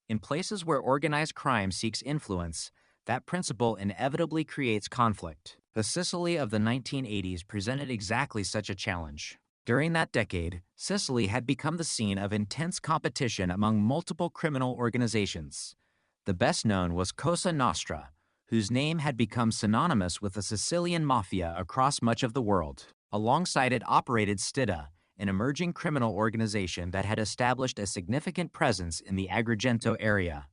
In places where organized crime seeks influence, that principle inevitably creates conflict. The Sicily of the 1980s presented exactly such a challenge. During that decade, Sicily had become the scene of intense competition among multiple criminal organizations. The best known was Cosa Nostra, whose name had become synonymous with the Sicilian mafia across much of the world. Alongside it operated Stida, an emerging criminal organization that had established a significant presence in the Agrigento area.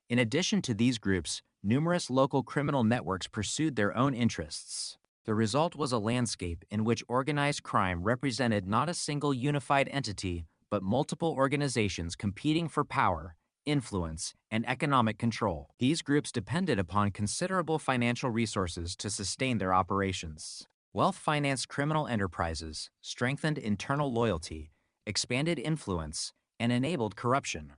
In addition to these groups, numerous local criminal networks pursued their own interests. The result was a landscape in which organized crime represented not a single unified entity, but multiple organizations competing for power, influence, and economic control. These groups depended upon considerable financial resources to sustain their operations. Wealth-financed criminal enterprises strengthened internal loyalty, expanded influence, and enabled corruption.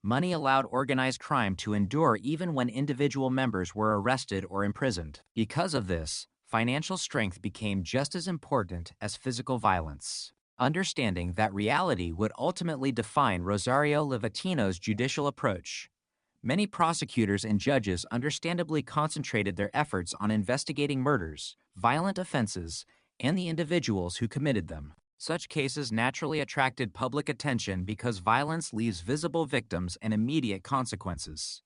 Money allowed organized crime to endure even when individual members were arrested or imprisoned. Because of this, financial strength became just as important as physical violence. Understanding that reality would ultimately define Rosario Livatino's judicial approach, many prosecutors and judges understandably concentrated their efforts on investigating murders, violent offenses, and the individuals who committed them. Such cases naturally attracted public attention because violence leaves visible victims and immediate consequences.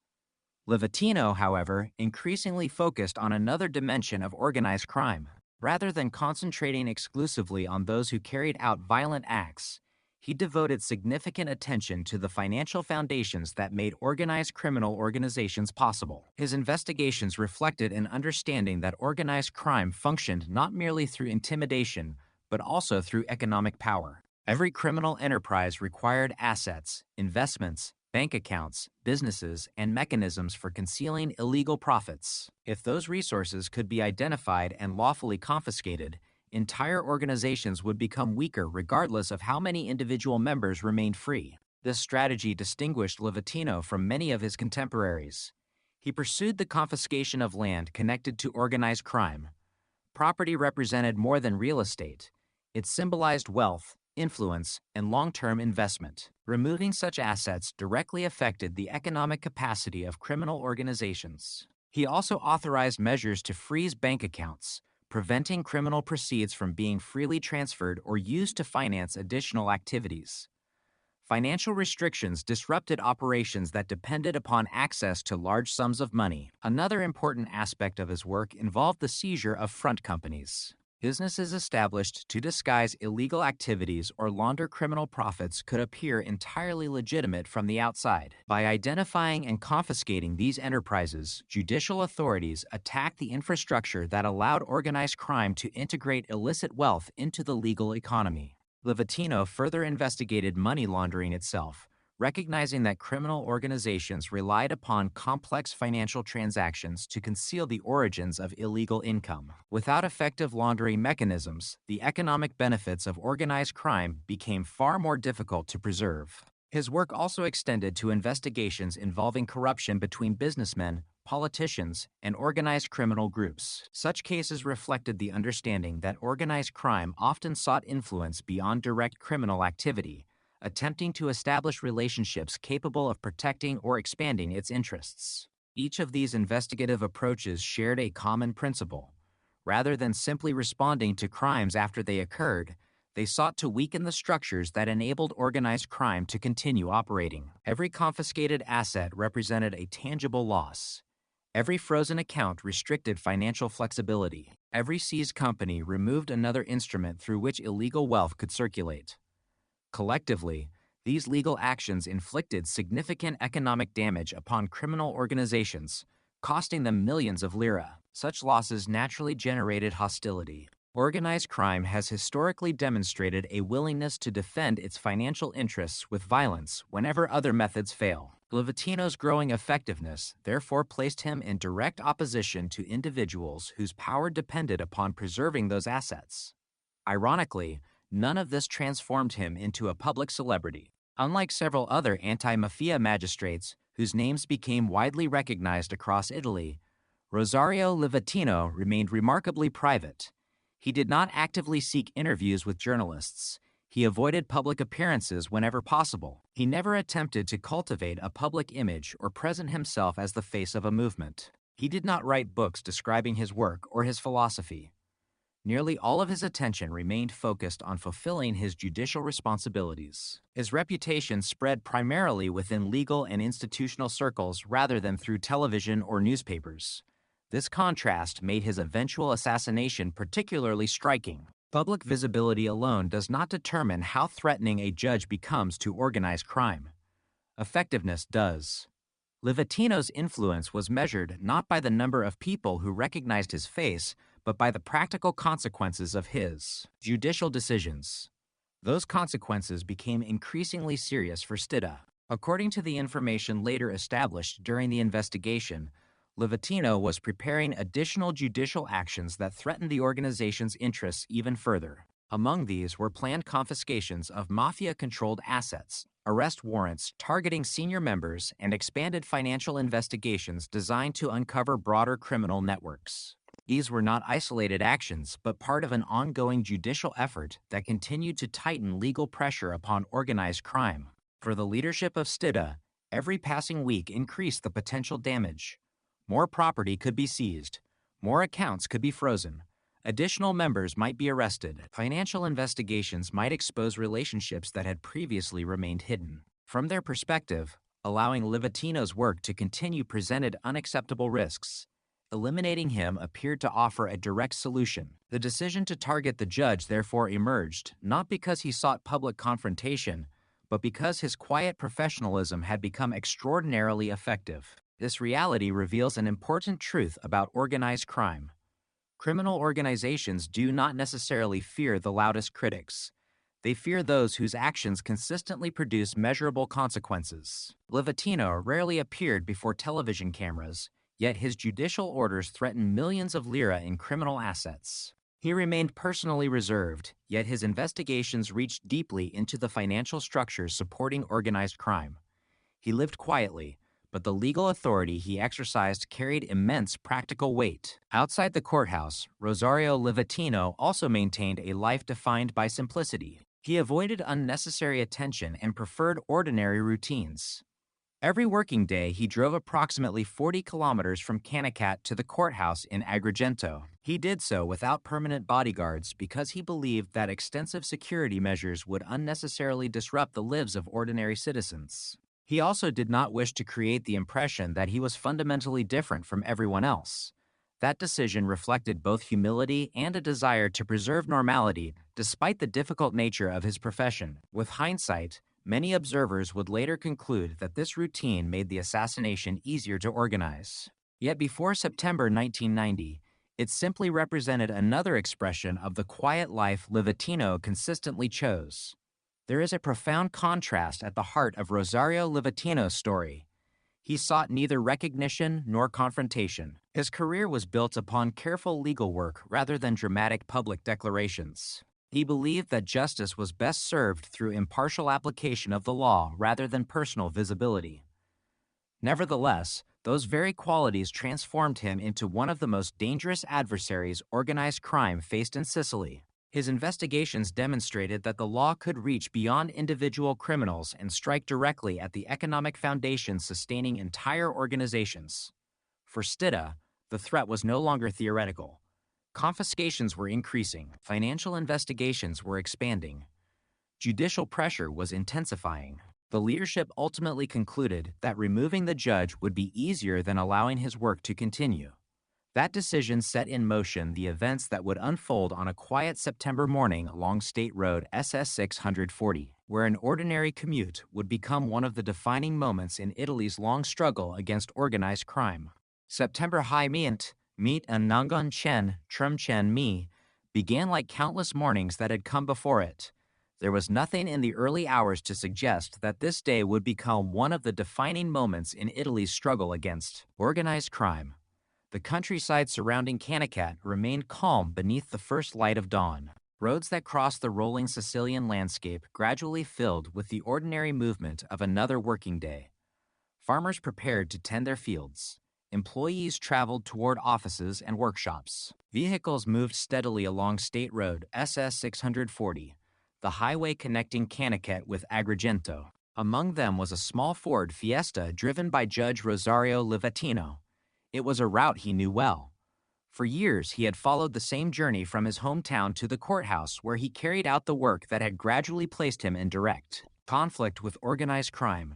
Livatino, however, increasingly focused on another dimension of organized crime. Rather than concentrating exclusively on those who carried out violent acts, he devoted significant attention to the financial foundations that made organized criminal organizations possible. His investigations reflected an understanding that organized crime functioned not merely through intimidation, but also through economic power. Every criminal enterprise required assets, investments, bank accounts, businesses, and mechanisms for concealing illegal profits. If those resources could be identified and lawfully confiscated, entire organizations would become weaker regardless of how many individual members remained free. This strategy distinguished Livatino from many of his contemporaries. He pursued the confiscation of land connected to organized crime. Property represented more than real estate. It symbolized wealth, influence, and long-term investment. Removing such assets directly affected the economic capacity of criminal organizations. He also authorized measures to freeze bank accounts, preventing criminal proceeds from being freely transferred or used to finance additional activities. Financial restrictions disrupted operations that depended upon access to large sums of money. Another important aspect of his work involved the seizure of front companies. Businesses established to disguise illegal activities or launder criminal profits could appear entirely legitimate from the outside. By identifying and confiscating these enterprises, judicial authorities attacked the infrastructure that allowed organized crime to integrate illicit wealth into the legal economy. Livatino further investigated money laundering itself, recognizing that criminal organizations relied upon complex financial transactions to conceal the origins of illegal income. Without effective laundering mechanisms, the economic benefits of organized crime became far more difficult to preserve. His work also extended to investigations involving corruption between businessmen, politicians, and organized criminal groups. Such cases reflected the understanding that organized crime often sought influence beyond direct criminal activity, attempting to establish relationships capable of protecting or expanding its interests. Each of these investigative approaches shared a common principle. Rather than simply responding to crimes after they occurred, they sought to weaken the structures that enabled organized crime to continue operating. Every confiscated asset represented a tangible loss. Every frozen account restricted financial flexibility. Every seized company removed another instrument through which illegal wealth could circulate. Collectively, these legal actions inflicted significant economic damage upon criminal organizations, costing them millions of lira. Such losses naturally generated hostility. Organized crime has historically demonstrated a willingness to defend its financial interests with violence whenever other methods fail. Livatino's growing effectiveness therefore placed him in direct opposition to individuals whose power depended upon preserving those assets. Ironically, none of this transformed him into a public celebrity. Unlike several other anti-mafia magistrates whose names became widely recognized across Italy, Rosario Livatino remained remarkably private. He did not actively seek interviews with journalists. He avoided public appearances whenever possible. He never attempted to cultivate a public image or present himself as the face of a movement. He did not write books describing his work or his philosophy. Nearly all of his attention remained focused on fulfilling his judicial responsibilities. His reputation spread primarily within legal and institutional circles rather than through television or newspapers. This contrast made his eventual assassination particularly striking. Public visibility alone does not determine how threatening a judge becomes to organized crime. Effectiveness does. Livatino's influence was measured not by the number of people who recognized his face, but by the practical consequences of his judicial decisions. Those consequences became increasingly serious for Stida. According to the information later established during the investigation, Livatino was preparing additional judicial actions that threatened the organization's interests even further. Among these were planned confiscations of mafia-controlled assets, arrest warrants targeting senior members, and expanded financial investigations designed to uncover broader criminal networks. These were not isolated actions, but part of an ongoing judicial effort that continued to tighten legal pressure upon organized crime. For the leadership of Stida, every passing week increased the potential damage. More property could be seized. More accounts could be frozen. Additional members might be arrested. Financial investigations might expose relationships that had previously remained hidden. From their perspective, allowing Livatino's work to continue presented unacceptable risks. Eliminating him appeared to offer a direct solution. The decision to target the judge therefore emerged, not because he sought public confrontation, but because his quiet professionalism had become extraordinarily effective. This reality reveals an important truth about organized crime. Criminal organizations do not necessarily fear the loudest critics. They fear those whose actions consistently produce measurable consequences. Livatino rarely appeared before television cameras, yet his judicial orders threatened millions of lira in criminal assets. He remained personally reserved, yet his investigations reached deeply into the financial structures supporting organized crime. He lived quietly, but the legal authority he exercised carried immense practical weight. Outside the courthouse, Rosario Livatino also maintained a life defined by simplicity. He avoided unnecessary attention and preferred ordinary routines. Every working day, he drove approximately 40 kilometers from Canicat to the courthouse in Agrigento. He did so without permanent bodyguards because he believed that extensive security measures would unnecessarily disrupt the lives of ordinary citizens. He also did not wish to create the impression that he was fundamentally different from everyone else. That decision reflected both humility and a desire to preserve normality despite the difficult nature of his profession. With hindsight, many observers would later conclude that this routine made the assassination easier to organize. Yet before September 1990, it simply represented another expression of the quiet life Livatino consistently chose. There is a profound contrast at the heart of Rosario Livatino's story. He sought neither recognition nor confrontation. His career was built upon careful legal work rather than dramatic public declarations. He believed that justice was best served through impartial application of the law rather than personal visibility. Nevertheless, those very qualities transformed him into one of the most dangerous adversaries organized crime faced in Sicily. His investigations demonstrated that the law could reach beyond individual criminals and strike directly at the economic foundation sustaining entire organizations. For Stida, the threat was no longer theoretical. Confiscations were increasing, financial investigations were expanding, judicial pressure was intensifying. The leadership ultimately concluded that removing the judge would be easier than allowing his work to continue. That decision set in motion the events that would unfold on a quiet September morning along State Road SS 640, where an ordinary commute would become one of the defining moments in Italy's long struggle against organized crime. September High Meet and Nangon Chen, Trum Chen Mi, began like countless mornings that had come before it. There was nothing in the early hours to suggest that this day would become one of the defining moments in Italy's struggle against organized crime. The countryside surrounding Canicat remained calm beneath the first light of dawn. Roads that crossed the rolling Sicilian landscape gradually filled with the ordinary movement of another working day. Farmers prepared to tend their fields. Employees traveled toward offices and workshops. Vehicles moved steadily along State Road SS 640, the highway connecting Canicat with Agrigento. Among them was a small Ford Fiesta driven by Judge Rosario Livatino. It was a route he knew well. For years, he had followed the same journey from his hometown to the courthouse where he carried out the work that had gradually placed him in direct conflict with organized crime.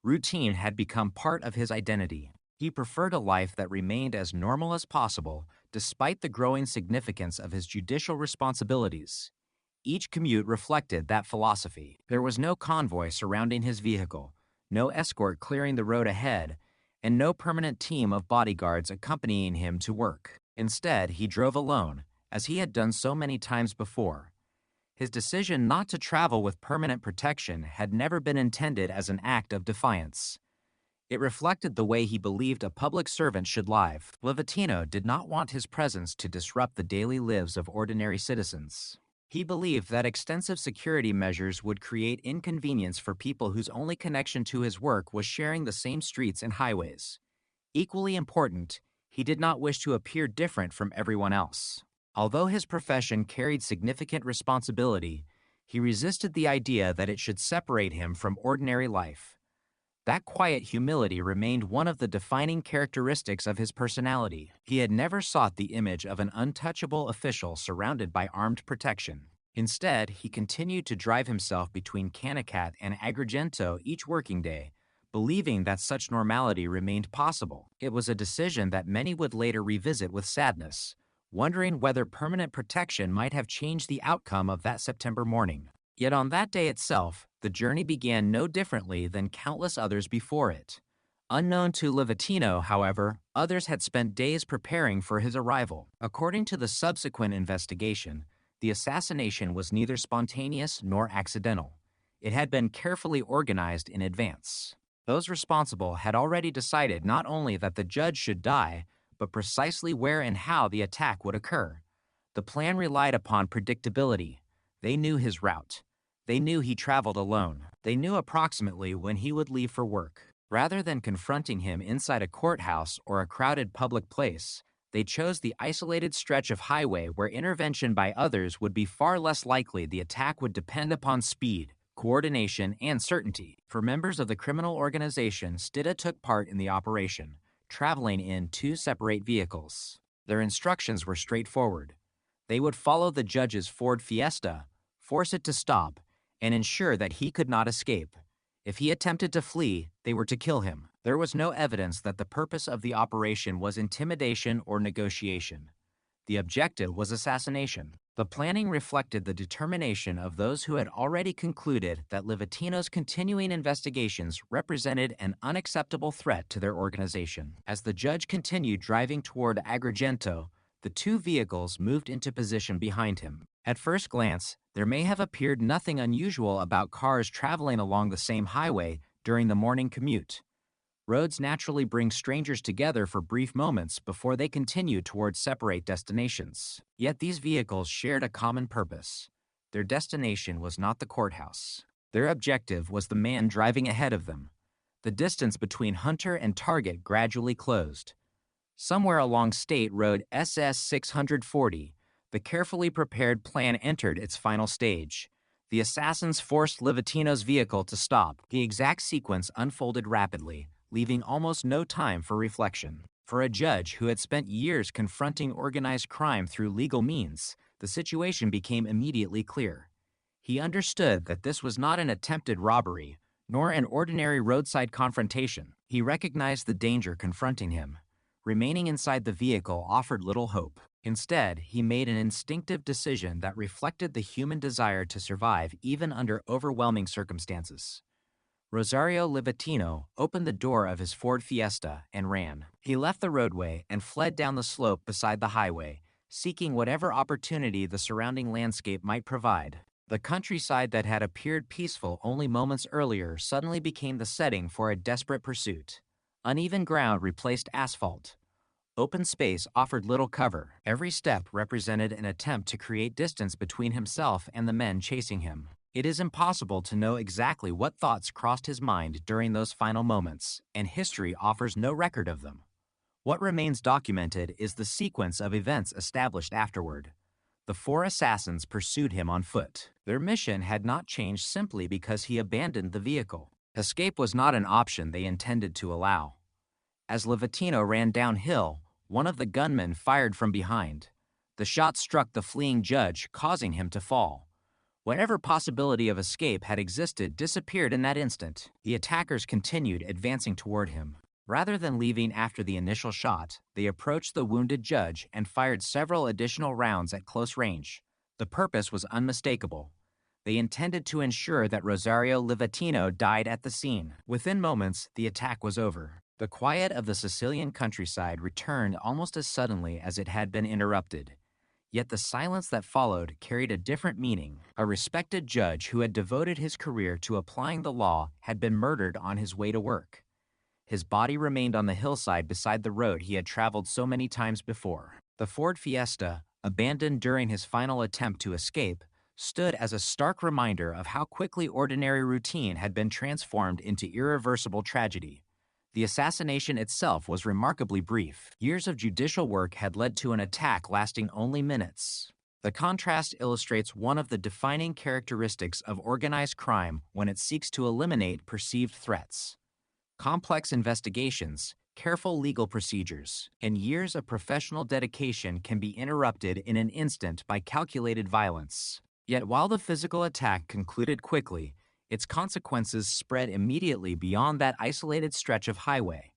Routine had become part of his identity. He preferred a life that remained as normal as possible, despite the growing significance of his judicial responsibilities. Each commute reflected that philosophy. There was no convoy surrounding his vehicle, no escort clearing the road ahead, and no permanent team of bodyguards accompanying him to work. Instead, he drove alone, as he had done so many times before. His decision not to travel with permanent protection had never been intended as an act of defiance. It reflected the way he believed a public servant should live. Livatino did not want his presence to disrupt the daily lives of ordinary citizens. He believed that extensive security measures would create inconvenience for people whose only connection to his work was sharing the same streets and highways. Equally important, he did not wish to appear different from everyone else. Although his profession carried significant responsibility, he resisted the idea that it should separate him from ordinary life. That quiet humility remained one of the defining characteristics of his personality. He had never sought the image of an untouchable official surrounded by armed protection. Instead, he continued to drive himself between Canicat and Agrigento each working day, believing that such normality remained possible. It was a decision that many would later revisit with sadness, wondering whether permanent protection might have changed the outcome of that September morning. Yet on that day itself, the journey began no differently than countless others before it. Unknown to Livatino, however, others had spent days preparing for his arrival. According to the subsequent investigation, the assassination was neither spontaneous nor accidental. It had been carefully organized in advance. Those responsible had already decided not only that the judge should die, but precisely where and how the attack would occur. The plan relied upon predictability. They knew his route. They knew he traveled alone. They knew approximately when he would leave for work. Rather than confronting him inside a courthouse or a crowded public place, they chose the isolated stretch of highway where intervention by others would be far less likely. The attack would depend upon speed, coordination, and certainty. For members of the criminal organization, Stida took part in the operation, traveling in 2 separate vehicles. Their instructions were straightforward. They would follow the judge's Ford Fiesta, force it to stop, and ensure that he could not escape. If he attempted to flee, they were to kill him. There was no evidence that the purpose of the operation was intimidation or negotiation. The objective was assassination. The planning reflected the determination of those who had already concluded that Livatino's continuing investigations represented an unacceptable threat to their organization. As the judge continued driving toward Agrigento, the 2 vehicles moved into position behind him. At first glance, there may have appeared nothing unusual about cars traveling along the same highway during the morning commute. Roads naturally bring strangers together for brief moments before they continue towards separate destinations. Yet these vehicles shared a common purpose. Their destination was not the courthouse. Their objective was the man driving ahead of them. The distance between hunter and target gradually closed. Somewhere along State Road SS 640, the carefully prepared plan entered its final stage. The assassins forced Livatino's vehicle to stop. The exact sequence unfolded rapidly, leaving almost no time for reflection. For a judge who had spent years confronting organized crime through legal means, the situation became immediately clear. He understood that this was not an attempted robbery, nor an ordinary roadside confrontation. He recognized the danger confronting him. Remaining inside the vehicle offered little hope. Instead, he made an instinctive decision that reflected the human desire to survive even under overwhelming circumstances. Rosario Livatino opened the door of his Ford Fiesta and ran. He left the roadway and fled down the slope beside the highway, seeking whatever opportunity the surrounding landscape might provide. The countryside that had appeared peaceful only moments earlier suddenly became the setting for a desperate pursuit. Uneven ground replaced asphalt. Open space offered little cover. Every step represented an attempt to create distance between himself and the men chasing him. It is impossible to know exactly what thoughts crossed his mind during those final moments, and history offers no record of them. What remains documented is the sequence of events established afterward. The 4 assassins pursued him on foot. Their mission had not changed simply because he abandoned the vehicle. Escape was not an option they intended to allow. As Livatino ran downhill, one of the gunmen fired from behind. The shot struck the fleeing judge, causing him to fall. Whatever possibility of escape had existed disappeared in that instant. The attackers continued advancing toward him. Rather than leaving after the initial shot, they approached the wounded judge and fired several additional rounds at close range. The purpose was unmistakable. They intended to ensure that Rosario Livatino died at the scene. Within moments, the attack was over. The quiet of the Sicilian countryside returned almost as suddenly as it had been interrupted. Yet the silence that followed carried a different meaning. A respected judge who had devoted his career to applying the law had been murdered on his way to work. His body remained on the hillside beside the road he had traveled so many times before. The Ford Fiesta, abandoned during his final attempt to escape, stood as a stark reminder of how quickly ordinary routine had been transformed into irreversible tragedy. The assassination itself was remarkably brief. Years of judicial work had led to an attack lasting only minutes. The contrast illustrates one of the defining characteristics of organized crime when it seeks to eliminate perceived threats. Complex investigations, careful legal procedures, and years of professional dedication can be interrupted in an instant by calculated violence. Yet while the physical attack concluded quickly, its consequences spread immediately beyond that isolated stretch of highway.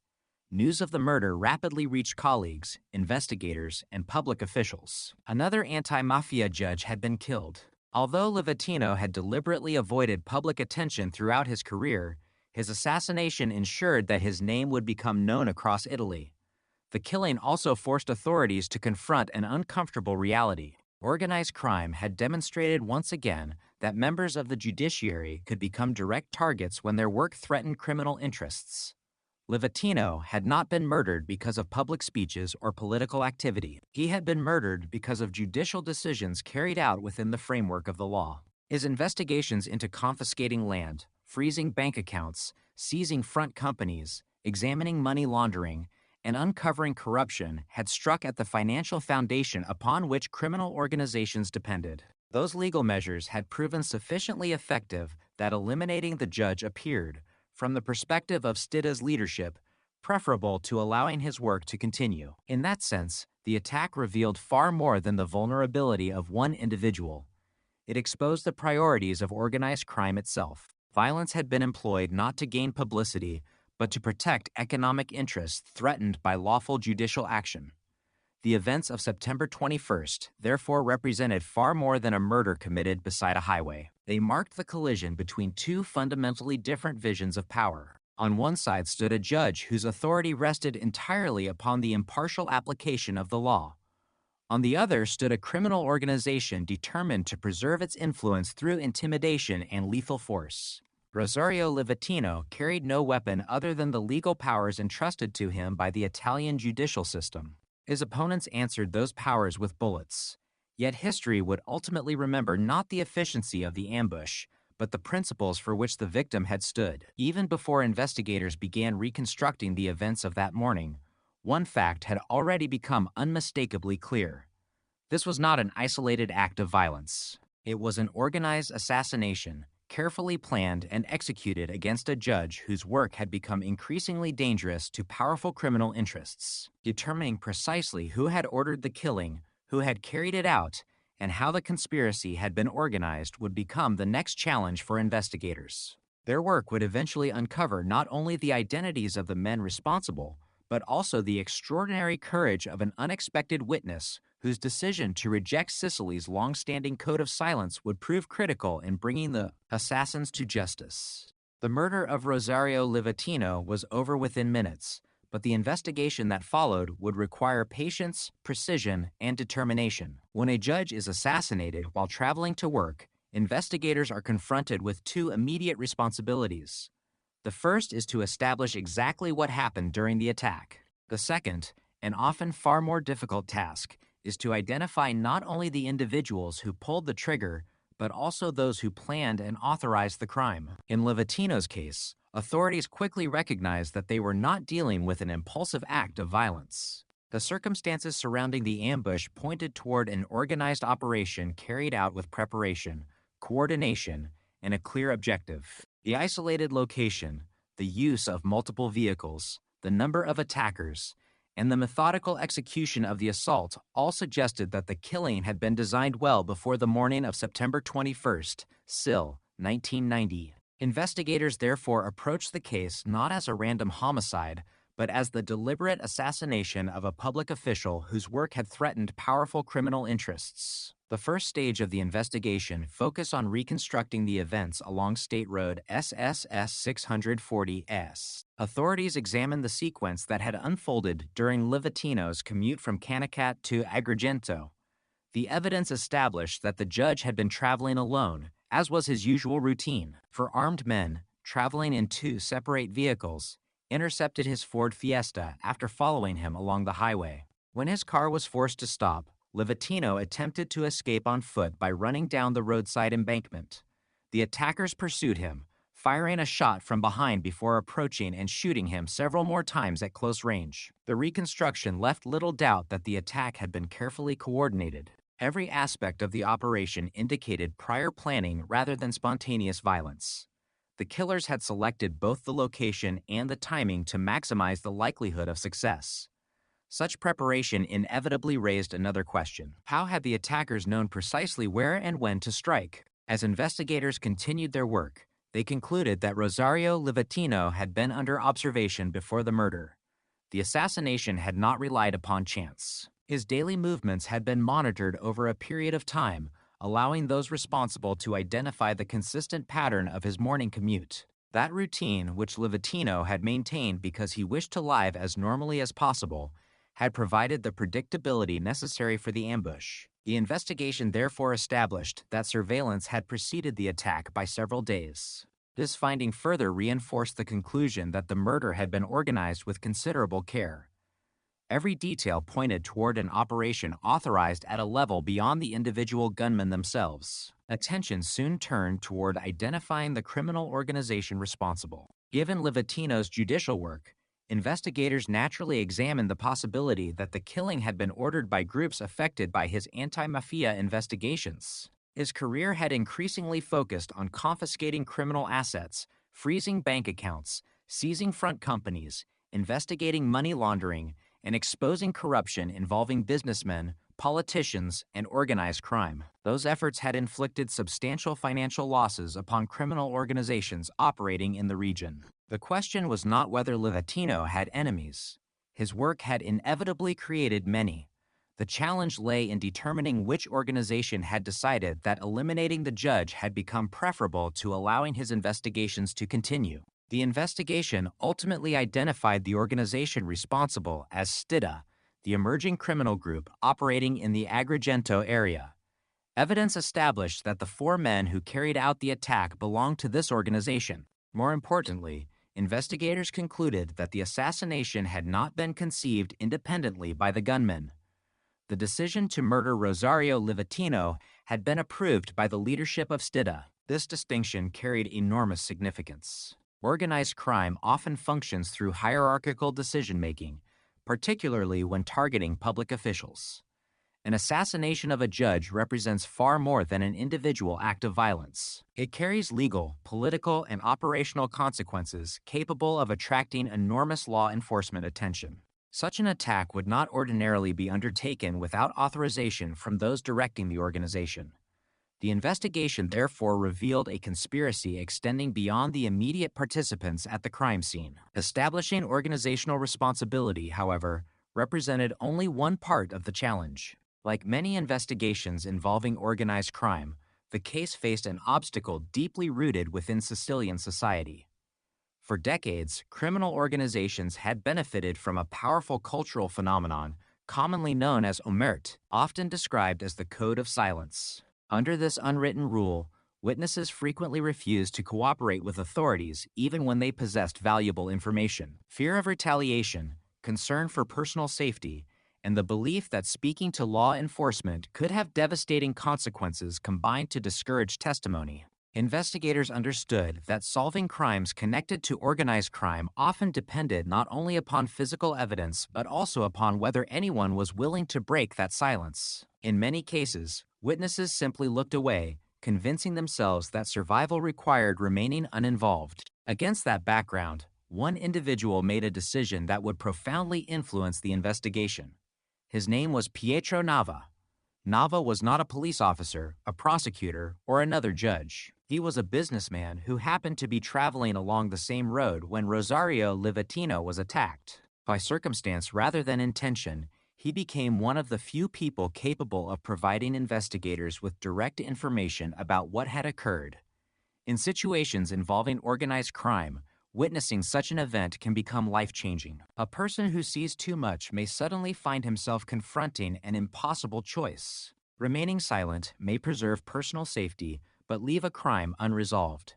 News of the murder rapidly reached colleagues, investigators, and public officials. Another anti-mafia judge had been killed. Although Livatino had deliberately avoided public attention throughout his career, his assassination ensured that his name would become known across Italy. The killing also forced authorities to confront an uncomfortable reality. Organized crime had demonstrated once again that members of the judiciary could become direct targets when their work threatened criminal interests. Livatino had not been murdered because of public speeches or political activity. He had been murdered because of judicial decisions carried out within the framework of the law. His investigations into confiscating land, freezing bank accounts, seizing front companies, examining money laundering, and uncovering corruption had struck at the financial foundation upon which criminal organizations depended. Those legal measures had proven sufficiently effective that eliminating the judge appeared, from the perspective of Stida's leadership, preferable to allowing his work to continue. In that sense, the attack revealed far more than the vulnerability of one individual. It exposed the priorities of organized crime itself. Violence had been employed not to gain publicity, but to protect economic interests threatened by lawful judicial action. The events of September 21st therefore represented far more than a murder committed beside a highway. They marked the collision between two fundamentally different visions of power. On one side stood a judge whose authority rested entirely upon the impartial application of the law. On the other stood a criminal organization determined to preserve its influence through intimidation and lethal force. Rosario Livatino carried no weapon other than the legal powers entrusted to him by the Italian judicial system. His opponents answered those powers with bullets. Yet history would ultimately remember not the efficiency of the ambush, but the principles for which the victim had stood. Even before investigators began reconstructing the events of that morning, one fact had already become unmistakably clear. This was not an isolated act of violence. It was an organized assassination, carefully planned and executed against a judge whose work had become increasingly dangerous to powerful criminal interests. Determining precisely who had ordered the killing, who had carried it out, and how the conspiracy had been organized would become the next challenge for investigators. Their work would eventually uncover not only the identities of the men responsible, but also the extraordinary courage of an unexpected witness whose decision to reject Sicily's long-standing code of silence would prove critical in bringing the assassins to justice. The murder of Rosario Livatino was over within minutes, but the investigation that followed would require patience, precision, and determination. When a judge is assassinated while traveling to work, investigators are confronted with two immediate responsibilities. The first is to establish exactly what happened during the attack. The second, and often far more difficult task, is to identify not only the individuals who pulled the trigger, but also those who planned and authorized the crime. In Livatino's case, authorities quickly recognized that they were not dealing with an impulsive act of violence. The circumstances surrounding the ambush pointed toward an organized operation carried out with preparation, coordination, and a clear objective. The isolated location, the use of multiple vehicles, the number of attackers, and the methodical execution of the assault all suggested that the killing had been designed well before the morning of September 21st, SIL, 1990. Investigators therefore approached the case not as a random homicide, but as the deliberate assassination of a public official whose work had threatened powerful criminal interests. The first stage of the investigation focused on reconstructing the events along State Road SSS 640S. Authorities examined the sequence that had unfolded during Livatino's commute from Canicat to Agrigento. The evidence established that the judge had been traveling alone, as was his usual routine. For armed men, traveling in two separate vehicles, intercepted his Ford Fiesta after following him along the highway. When his car was forced to stop, Livatino attempted to escape on foot by running down the roadside embankment. The attackers pursued him, firing a shot from behind before approaching and shooting him several more times at close range. The reconstruction left little doubt that the attack had been carefully coordinated. Every aspect of the operation indicated prior planning rather than spontaneous violence. The killers had selected both the location and the timing to maximize the likelihood of success. Such preparation inevitably raised another question. How had the attackers known precisely where and when to strike? As investigators continued their work, they concluded that Rosario Livatino had been under observation before the murder. The assassination had not relied upon chance. His daily movements had been monitored over a period of time, allowing those responsible to identify the consistent pattern of his morning commute. That routine, which Livatino had maintained because he wished to live as normally as possible, had provided the predictability necessary for the ambush. The investigation therefore established that surveillance had preceded the attack by several days. This finding further reinforced the conclusion that the murder had been organized with considerable care. Every detail pointed toward an operation authorized at a level beyond the individual gunmen themselves. Attention soon turned toward identifying the criminal organization responsible. Given Livatino's judicial work, investigators naturally examined the possibility that the killing had been ordered by groups affected by his anti-mafia investigations. His career had increasingly focused on confiscating criminal assets, freezing bank accounts, seizing front companies, investigating money laundering, and exposing corruption involving businessmen, politicians, and organized crime. Those efforts had inflicted substantial financial losses upon criminal organizations operating in the region. The question was not whether Livatino had enemies. His work had inevitably created many. The challenge lay in determining which organization had decided that eliminating the judge had become preferable to allowing his investigations to continue. The investigation ultimately identified the organization responsible as Stida, the emerging criminal group operating in the Agrigento area. Evidence established that the 4 men who carried out the attack belonged to this organization. More importantly, investigators concluded that the assassination had not been conceived independently by the gunmen. The decision to murder Rosario Livatino had been approved by the leadership of Stida. This distinction carried enormous significance. Organized crime often functions through hierarchical decision-making, particularly when targeting public officials. An assassination of a judge represents far more than an individual act of violence. It carries legal, political, and operational consequences capable of attracting enormous law enforcement attention. Such an attack would not ordinarily be undertaken without authorization from those directing the organization. The investigation therefore revealed a conspiracy extending beyond the immediate participants at the crime scene. Establishing organizational responsibility, however, represented only one part of the challenge. Like many investigations involving organized crime, the case faced an obstacle deeply rooted within Sicilian society. For decades, criminal organizations had benefited from a powerful cultural phenomenon commonly known as omerta, often described as the code of silence. Under this unwritten rule, witnesses frequently refused to cooperate with authorities even when they possessed valuable information. Fear of retaliation, concern for personal safety, and the belief that speaking to law enforcement could have devastating consequences combined to discourage testimony. Investigators understood that solving crimes connected to organized crime often depended not only upon physical evidence but also upon whether anyone was willing to break that silence. In many cases, witnesses simply looked away, convincing themselves that survival required remaining uninvolved. Against that background, one individual made a decision that would profoundly influence the investigation. His name was Pietro Nava. Nava was not a police officer, a prosecutor, or another judge. He was a businessman who happened to be traveling along the same road when Rosario Livatino was attacked. By circumstance rather than intention, he became one of the few people capable of providing investigators with direct information about what had occurred. In situations involving organized crime, witnessing such an event can become life-changing. A person who sees too much may suddenly find himself confronting an impossible choice. Remaining silent may preserve personal safety, but leave a crime unresolved.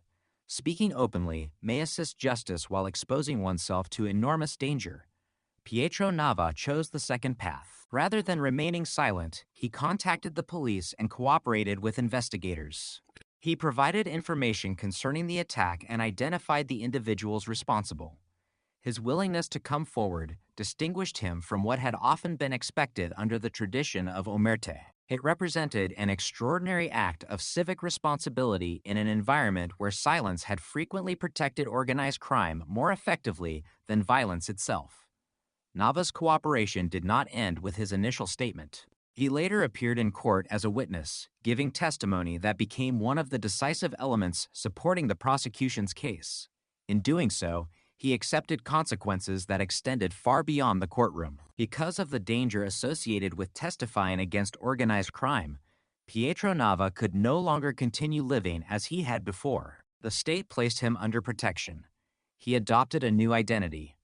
Speaking openly may assist justice while exposing oneself to enormous danger. Pietro Nava chose the second path. Rather than remaining silent, he contacted the police and cooperated with investigators. He provided information concerning the attack and identified the individuals responsible. His willingness to come forward distinguished him from what had often been expected under the tradition of omerta. It represented an extraordinary act of civic responsibility in an environment where silence had frequently protected organized crime more effectively than violence itself. Nava's cooperation did not end with his initial statement. He later appeared in court as a witness, giving testimony that became one of the decisive elements supporting the prosecution's case. In doing so, he accepted consequences that extended far beyond the courtroom. Because of the danger associated with testifying against organized crime, Pietro Nava could no longer continue living as he had before. The state placed him under protection. He adopted a new identity.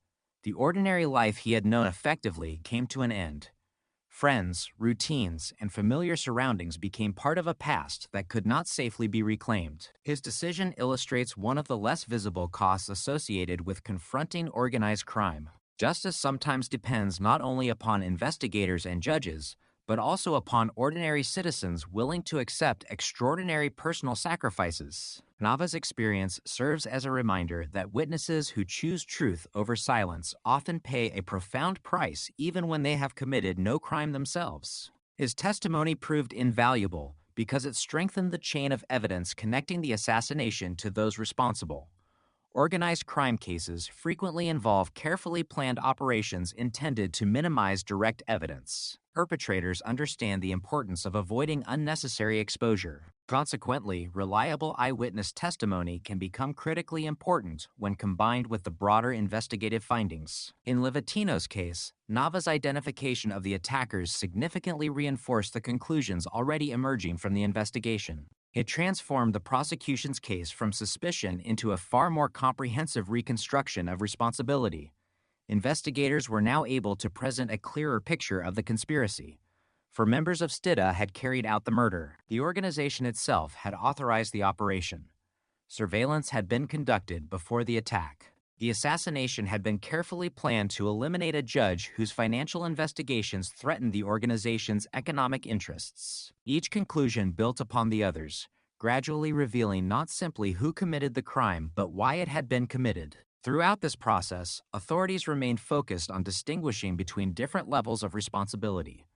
The ordinary life he had known effectively came to an end. Friends, routines, and familiar surroundings became part of a past that could not safely be reclaimed. His decision illustrates one of the less visible costs associated with confronting organized crime. Justice sometimes depends not only upon investigators and judges, but also upon ordinary citizens willing to accept extraordinary personal sacrifices. Nava's experience serves as a reminder that witnesses who choose truth over silence often pay a profound price even when they have committed no crime themselves. His testimony proved invaluable because it strengthened the chain of evidence connecting the assassination to those responsible. Organized crime cases frequently involve carefully planned operations intended to minimize direct evidence. Perpetrators understand the importance of avoiding unnecessary exposure. Consequently, reliable eyewitness testimony can become critically important when combined with the broader investigative findings. In Livatino's case, Nava's identification of the attackers significantly reinforced the conclusions already emerging from the investigation. It transformed the prosecution's case from suspicion into a far more comprehensive reconstruction of responsibility. Investigators were now able to present a clearer picture of the conspiracy. For members of Stida had carried out the murder. The organization itself had authorized the operation. Surveillance had been conducted before the attack. The assassination had been carefully planned to eliminate a judge whose financial investigations threatened the organization's economic interests. Each conclusion built upon the others, gradually revealing not simply who committed the crime, but why it had been committed. Throughout this process, authorities remained focused on distinguishing between different levels of responsibility.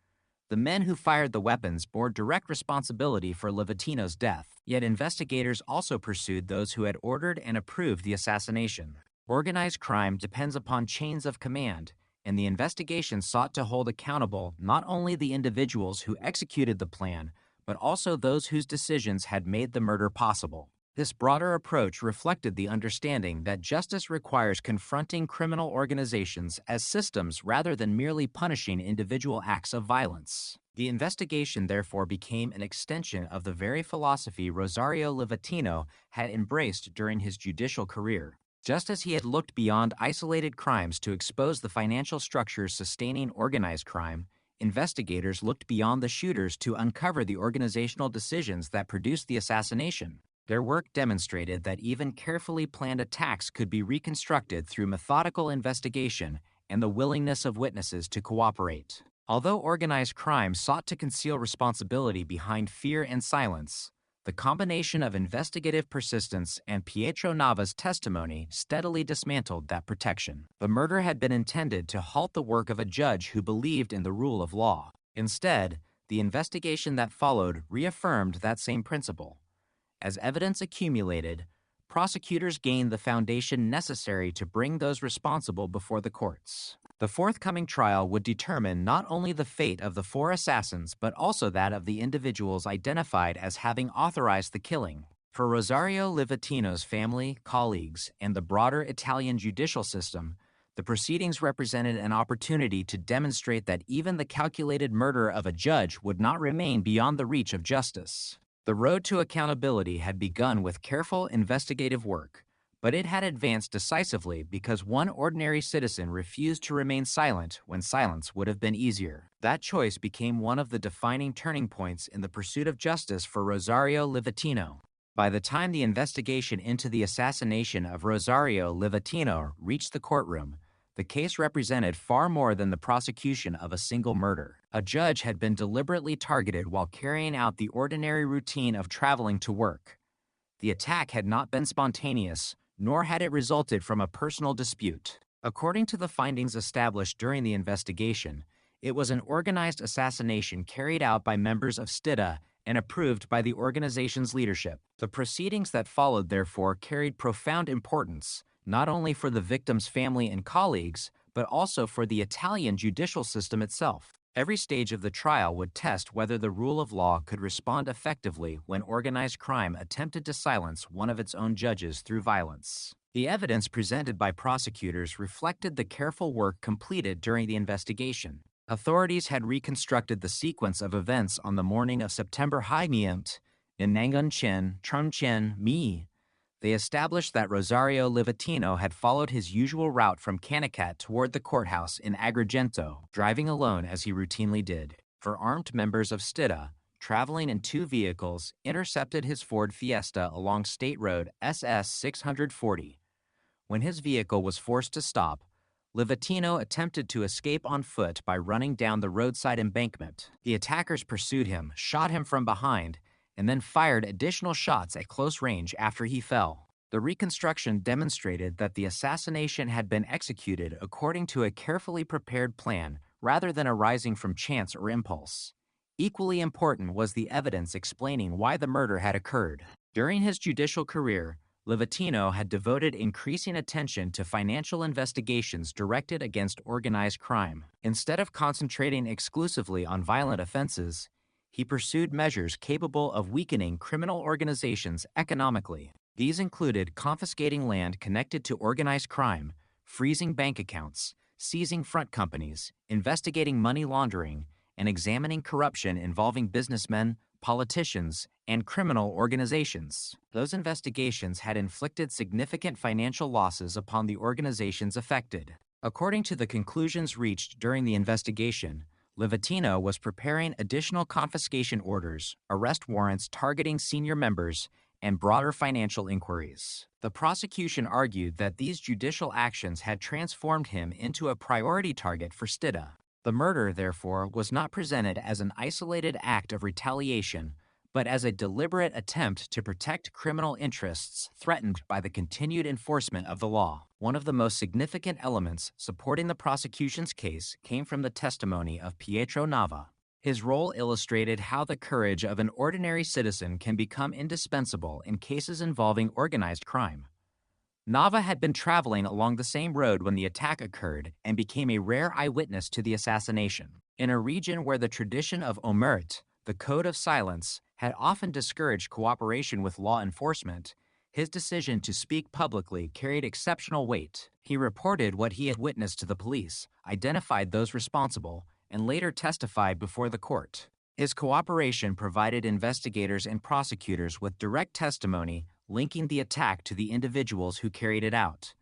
The men who fired the weapons bore direct responsibility for Livatino's death, yet investigators also pursued those who had ordered and approved the assassination. Organized crime depends upon chains of command, and the investigation sought to hold accountable not only the individuals who executed the plan, but also those whose decisions had made the murder possible. This broader approach reflected the understanding that justice requires confronting criminal organizations as systems rather than merely punishing individual acts of violence. The investigation therefore became an extension of the very philosophy Rosario Livatino had embraced during his judicial career. Just as he had looked beyond isolated crimes to expose the financial structures sustaining organized crime, investigators looked beyond the shooters to uncover the organizational decisions that produced the assassination. Their work demonstrated that even carefully planned attacks could be reconstructed through methodical investigation and the willingness of witnesses to cooperate. Although organized crime sought to conceal responsibility behind fear and silence, the combination of investigative persistence and Pietro Nava's testimony steadily dismantled that protection. The murder had been intended to halt the work of a judge who believed in the rule of law. Instead, the investigation that followed reaffirmed that same principle. As evidence accumulated, prosecutors gained the foundation necessary to bring those responsible before the courts. The forthcoming trial would determine not only the fate of the 4 assassins, but also that of the individuals identified as having authorized the killing. For Rosario Livatino's family, colleagues, and the broader Italian judicial system, the proceedings represented an opportunity to demonstrate that even the calculated murder of a judge would not remain beyond the reach of justice. The road to accountability had begun with careful investigative work, but it had advanced decisively because one ordinary citizen refused to remain silent when silence would have been easier. That choice became one of the defining turning points in the pursuit of justice for Rosario Livatino. By the time the investigation into the assassination of Rosario Livatino reached the courtroom, the case represented far more than the prosecution of a single murder. A judge had been deliberately targeted while carrying out the ordinary routine of traveling to work. The attack had not been spontaneous, nor had it resulted from a personal dispute. According to the findings established during the investigation, it was an organized assassination carried out by members of STIDA and approved by the organization's leadership. The proceedings that followed, therefore, carried profound importance, not only for the victim's family and colleagues, but also for the Italian judicial system itself. Every stage of the trial would test whether the rule of law could respond effectively when organized crime attempted to silence one of its own judges through violence. The evidence presented by prosecutors reflected the careful work completed during the investigation. Authorities had reconstructed the sequence of events on the morning of September 9th in Nangonchen, Trumchen, Mi. They established that Rosario Livatino had followed his usual route from Canicat toward the courthouse in Agrigento, driving alone as he routinely did. For armed members of STIDA, traveling in 2 vehicles, intercepted his Ford Fiesta along State Road SS 640. When his vehicle was forced to stop, Livatino attempted to escape on foot by running down the roadside embankment. The attackers pursued him, shot him from behind, and then fired additional shots at close range after he fell. The reconstruction demonstrated that the assassination had been executed according to a carefully prepared plan rather than arising from chance or impulse. Equally important was the evidence explaining why the murder had occurred. During his judicial career, Livatino had devoted increasing attention to financial investigations directed against organized crime. Instead of concentrating exclusively on violent offenses, he pursued measures capable of weakening criminal organizations economically. These included confiscating land connected to organized crime, freezing bank accounts, seizing front companies, investigating money laundering, and examining corruption involving businessmen, politicians, and criminal organizations. Those investigations had inflicted significant financial losses upon the organizations affected. According to the conclusions reached during the investigation, Livatino was preparing additional confiscation orders, arrest warrants targeting senior members, and broader financial inquiries. The prosecution argued that these judicial actions had transformed him into a priority target for STIDA. The murder, therefore, was not presented as an isolated act of retaliation, but as a deliberate attempt to protect criminal interests threatened by the continued enforcement of the law. One of the most significant elements supporting the prosecution's case came from the testimony of Pietro Nava. His role illustrated how the courage of an ordinary citizen can become indispensable in cases involving organized crime. Nava had been traveling along the same road when the attack occurred and became a rare eyewitness to the assassination. In a region where the tradition of omerta, the code of silence, had often discouraged cooperation with law enforcement, his decision to speak publicly carried exceptional weight. He reported what he had witnessed to the police, identified those responsible, and later testified before the court. His cooperation provided investigators and prosecutors with direct testimony linking the attack to the individuals who carried it out.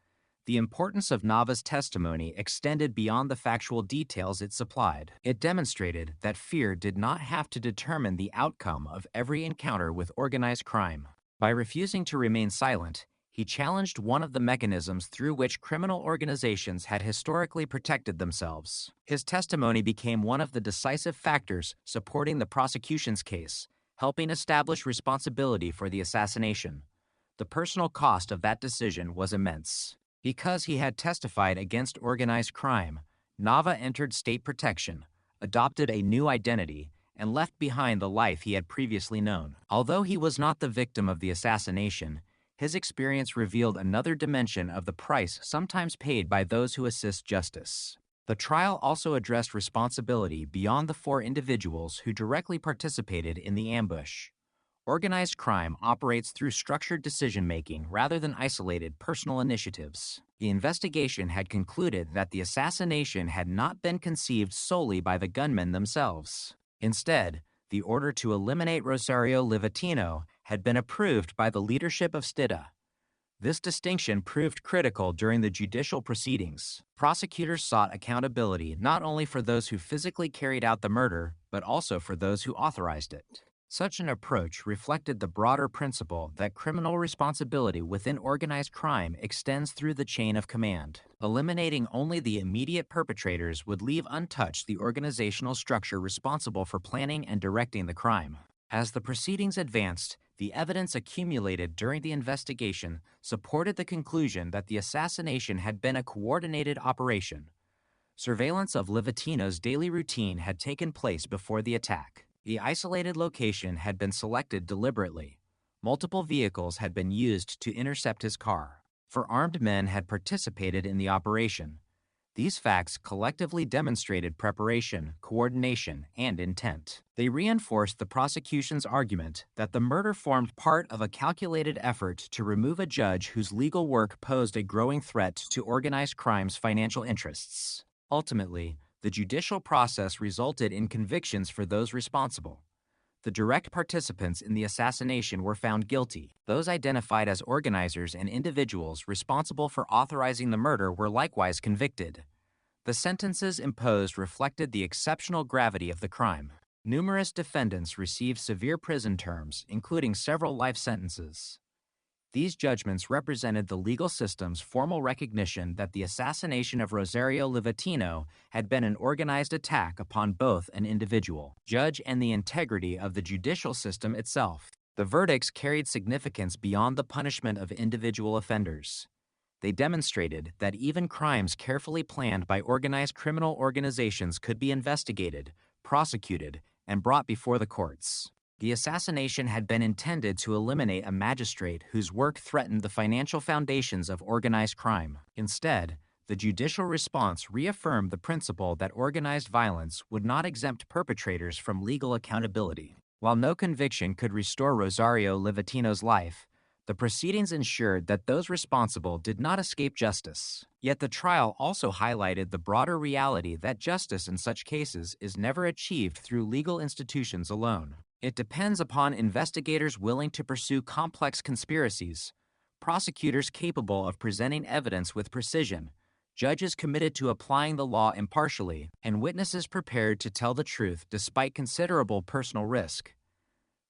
The importance of Nava's testimony extended beyond the factual details it supplied. It demonstrated that fear did not have to determine the outcome of every encounter with organized crime. By refusing to remain silent, he challenged one of the mechanisms through which criminal organizations had historically protected themselves. His testimony became one of the decisive factors supporting the prosecution's case, helping establish responsibility for the assassination. The personal cost of that decision was immense. Because he had testified against organized crime, Nava entered state protection, adopted a new identity, and left behind the life he had previously known. Although he was not the victim of the assassination, his experience revealed another dimension of the price sometimes paid by those who assist justice. The trial also addressed responsibility beyond the 4 individuals who directly participated in the ambush. Organized crime operates through structured decision-making rather than isolated personal initiatives. The investigation had concluded that the assassination had not been conceived solely by the gunmen themselves. Instead, the order to eliminate Rosario Livatino had been approved by the leadership of STIDA. This distinction proved critical during the judicial proceedings. Prosecutors sought accountability not only for those who physically carried out the murder, but also for those who authorized it. Such an approach reflected the broader principle that criminal responsibility within organized crime extends through the chain of command. Eliminating only the immediate perpetrators would leave untouched the organizational structure responsible for planning and directing the crime. As the proceedings advanced, the evidence accumulated during the investigation supported the conclusion that the assassination had been a coordinated operation. Surveillance of Livatino's daily routine had taken place before the attack. The isolated location had been selected deliberately. Multiple vehicles had been used to intercept his car, for armed men had participated in the operation. These facts collectively demonstrated preparation, coordination, and intent. They reinforced the prosecution's argument that the murder formed part of a calculated effort to remove a judge whose legal work posed a growing threat to organized crime's financial interests. Ultimately, the judicial process resulted in convictions for those responsible. The direct participants in the assassination were found guilty. Those identified as organizers and individuals responsible for authorizing the murder were likewise convicted. The sentences imposed reflected the exceptional gravity of the crime. Numerous defendants received severe prison terms, including several life sentences. These judgments represented the legal system's formal recognition that the assassination of Rosario Livatino had been an organized attack upon both an individual, judge, and the integrity of the judicial system itself. The verdicts carried significance beyond the punishment of individual offenders. They demonstrated that even crimes carefully planned by organized criminal organizations could be investigated, prosecuted, and brought before the courts. The assassination had been intended to eliminate a magistrate whose work threatened the financial foundations of organized crime. Instead, the judicial response reaffirmed the principle that organized violence would not exempt perpetrators from legal accountability. While no conviction could restore Rosario Livatino's life, the proceedings ensured that those responsible did not escape justice. Yet the trial also highlighted the broader reality that justice in such cases is never achieved through legal institutions alone. It depends upon investigators willing to pursue complex conspiracies, prosecutors capable of presenting evidence with precision, judges committed to applying the law impartially, and witnesses prepared to tell the truth despite considerable personal risk.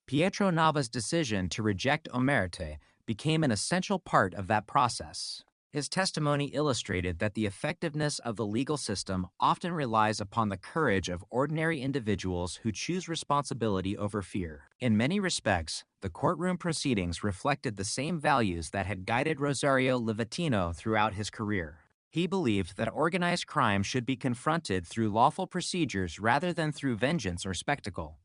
Pietro Nava's decision to reject omerta became an essential part of that process. His testimony illustrated that the effectiveness of the legal system often relies upon the courage of ordinary individuals who choose responsibility over fear. In many respects, the courtroom proceedings reflected the same values that had guided Rosario Livatino throughout his career. He believed that organized crime should be confronted through lawful procedures rather than through vengeance or spectacle.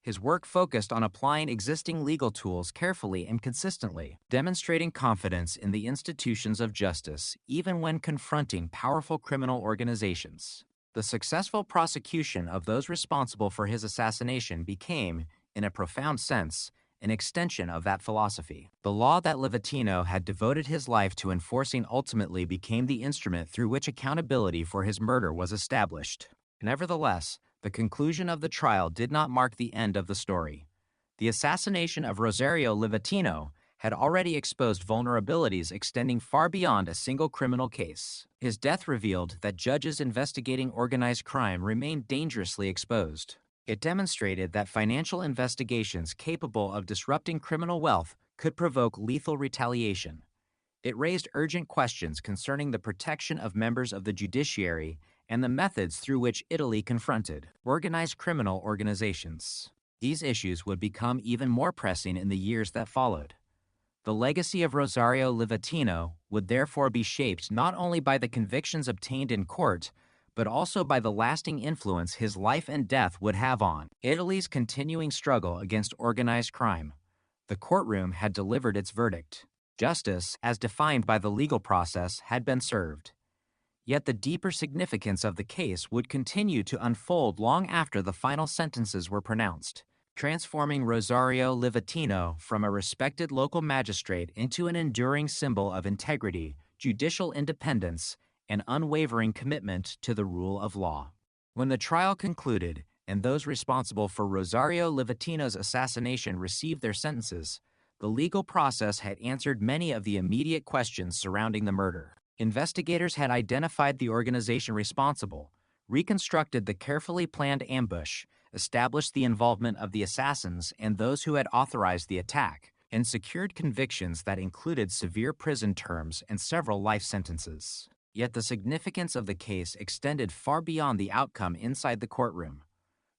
His work focused on applying existing legal tools carefully and consistently, demonstrating confidence in the institutions of justice even when confronting powerful criminal organizations. The successful prosecution of those responsible for his assassination became, in a profound sense, an extension of that philosophy. The law that Livatino had devoted his life to enforcing ultimately became the instrument through which accountability for his murder was established. Nevertheless, the conclusion of the trial did not mark the end of the story. The assassination of Rosario Livatino had already exposed vulnerabilities extending far beyond a single criminal case. His death revealed that judges investigating organized crime remained dangerously exposed. It demonstrated that financial investigations capable of disrupting criminal wealth could provoke lethal retaliation. It raised urgent questions concerning the protection of members of the judiciary and the methods through which Italy confronted organized criminal organizations. These issues would become even more pressing in the years that followed. The legacy of Rosario Livatino would therefore be shaped not only by the convictions obtained in court, but also by the lasting influence his life and death would have on Italy's continuing struggle against organized crime. The courtroom had delivered its verdict. Justice, as defined by the legal process, had been served. Yet the deeper significance of the case would continue to unfold long after the final sentences were pronounced, transforming Rosario Livatino from a respected local magistrate into an enduring symbol of integrity, judicial independence, and unwavering commitment to the rule of law. When the trial concluded and those responsible for Rosario Livatino's assassination received their sentences, the legal process had answered many of the immediate questions surrounding the murder. Investigators had identified the organization responsible, reconstructed the carefully planned ambush, established the involvement of the assassins and those who had authorized the attack, and secured convictions that included severe prison terms and several life sentences. Yet the significance of the case extended far beyond the outcome inside the courtroom.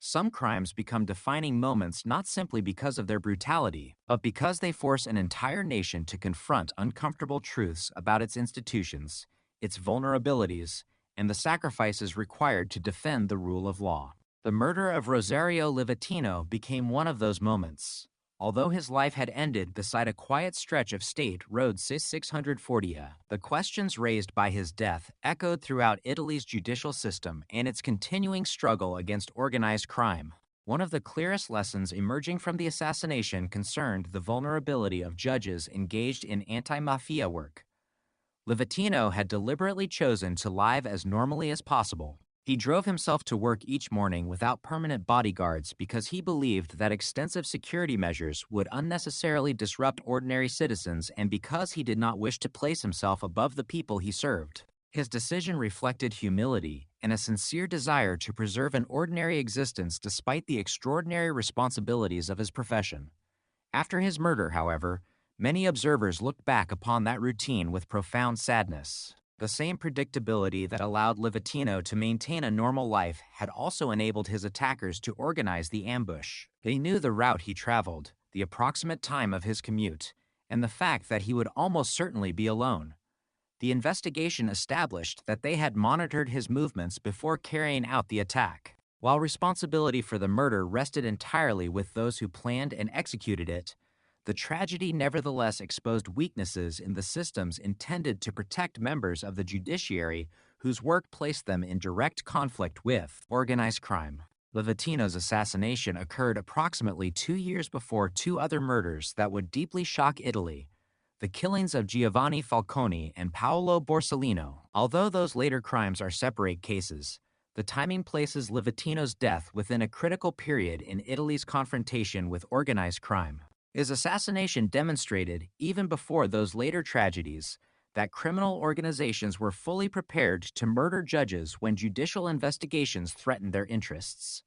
Some crimes become defining moments not simply because of their brutality, but because they force an entire nation to confront uncomfortable truths about its institutions, its vulnerabilities, and the sacrifices required to defend the rule of law. The murder of Rosario Livatino became one of those moments. Although his life had ended beside a quiet stretch of State Road 640, the questions raised by his death echoed throughout Italy's judicial system and its continuing struggle against organized crime. One of the clearest lessons emerging from the assassination concerned the vulnerability of judges engaged in anti-mafia work. Livatino had deliberately chosen to live as normally as possible. He drove himself to work each morning without permanent bodyguards because he believed that extensive security measures would unnecessarily disrupt ordinary citizens and because he did not wish to place himself above the people he served. His decision reflected humility and a sincere desire to preserve an ordinary existence despite the extraordinary responsibilities of his profession. After his murder, however, many observers looked back upon that routine with profound sadness. The same predictability that allowed Livatino to maintain a normal life had also enabled his attackers to organize the ambush. They knew the route he traveled, the approximate time of his commute, and the fact that he would almost certainly be alone. The investigation established that they had monitored his movements before carrying out the attack. While responsibility for the murder rested entirely with those who planned and executed it, the tragedy nevertheless exposed weaknesses in the systems intended to protect members of the judiciary whose work placed them in direct conflict with organized crime. Livatino's assassination occurred approximately 2 years before two other murders that would deeply shock Italy: the killings of Giovanni Falcone and Paolo Borsellino. Although those later crimes are separate cases, the timing places Livatino's death within a critical period in Italy's confrontation with organized crime. His assassination demonstrated, even before those later tragedies, that criminal organizations were fully prepared to murder judges when judicial investigations threatened their interests.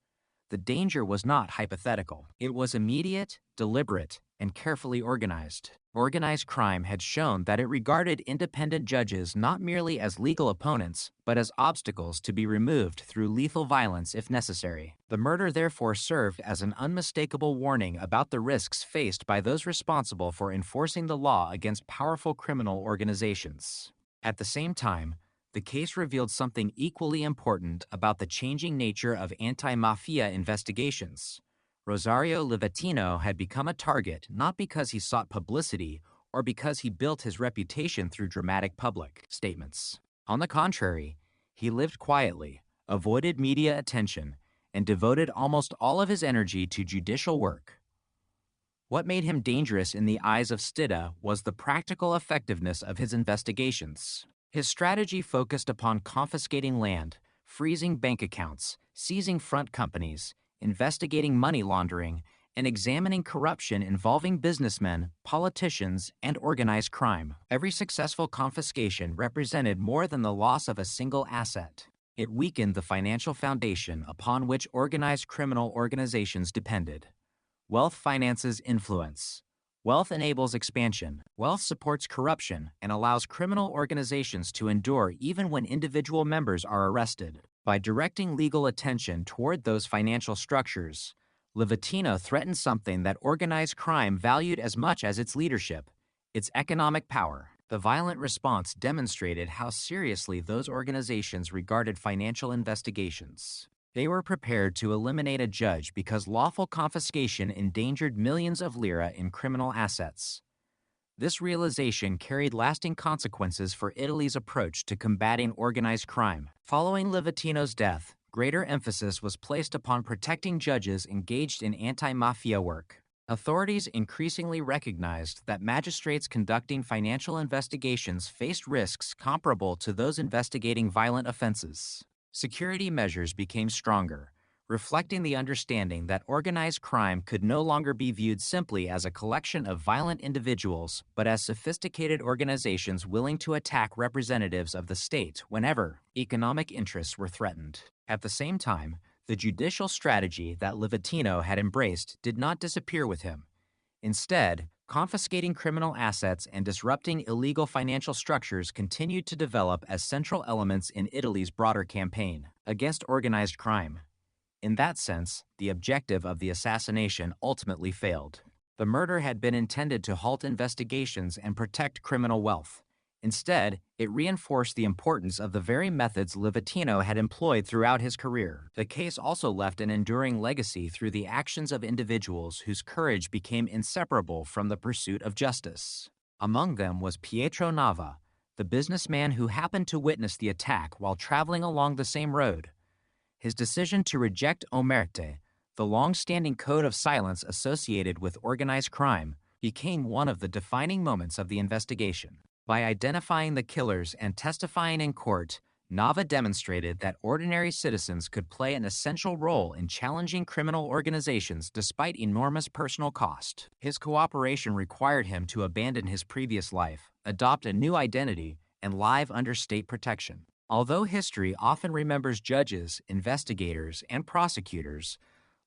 The danger was not hypothetical. It was immediate, deliberate, and carefully organized. Organized crime had shown that it regarded independent judges not merely as legal opponents, but as obstacles to be removed through lethal violence if necessary. The murder therefore served as an unmistakable warning about the risks faced by those responsible for enforcing the law against powerful criminal organizations. At the same time, the case revealed something equally important about the changing nature of anti-mafia investigations. Rosario Livatino had become a target not because he sought publicity or because he built his reputation through dramatic public statements. On the contrary, he lived quietly, avoided media attention, and devoted almost all of his energy to judicial work. What made him dangerous in the eyes of Stida was the practical effectiveness of his investigations. His strategy focused upon confiscating land, freezing bank accounts, seizing front companies, investigating money laundering, and examining corruption involving businessmen, politicians, and organized crime. Every successful confiscation represented more than the loss of a single asset. It weakened the financial foundation upon which organized criminal organizations depended. Wealth finances influence. Wealth enables expansion. Wealth supports corruption and allows criminal organizations to endure even when individual members are arrested. By directing legal attention toward those financial structures, Livatino threatened something that organized crime valued as much as its leadership: its economic power. The violent response demonstrated how seriously those organizations regarded financial investigations. They were prepared to eliminate a judge because lawful confiscation endangered millions of lira in criminal assets. This realization carried lasting consequences for Italy's approach to combating organized crime. Following Livatino's death, greater emphasis was placed upon protecting judges engaged in anti-mafia work. Authorities increasingly recognized that magistrates conducting financial investigations faced risks comparable to those investigating violent offenses. Security measures became stronger, reflecting the understanding that organized crime could no longer be viewed simply as a collection of violent individuals, but as sophisticated organizations willing to attack representatives of the state whenever economic interests were threatened. At the same time, The judicial strategy that Livatino had embraced did not disappear with him. Instead, confiscating criminal assets and disrupting illegal financial structures continued to develop as central elements in Italy's broader campaign against organized crime. In that sense, the objective of the assassination ultimately failed. The murder had been intended to halt investigations and protect criminal wealth. Instead, it reinforced the importance of the very methods Livatino had employed throughout his career. The case also left an enduring legacy through the actions of individuals whose courage became inseparable from the pursuit of justice. Among them was Pietro Nava, the businessman who happened to witness the attack while traveling along the same road. His decision to reject omerta, the long-standing code of silence associated with organized crime, became one of the defining moments of the investigation. By identifying the killers and testifying in court, Nava demonstrated that ordinary citizens could play an essential role in challenging criminal organizations despite enormous personal cost. His cooperation required him to abandon his previous life, adopt a new identity, and live under state protection. Although history often remembers judges, investigators, and prosecutors,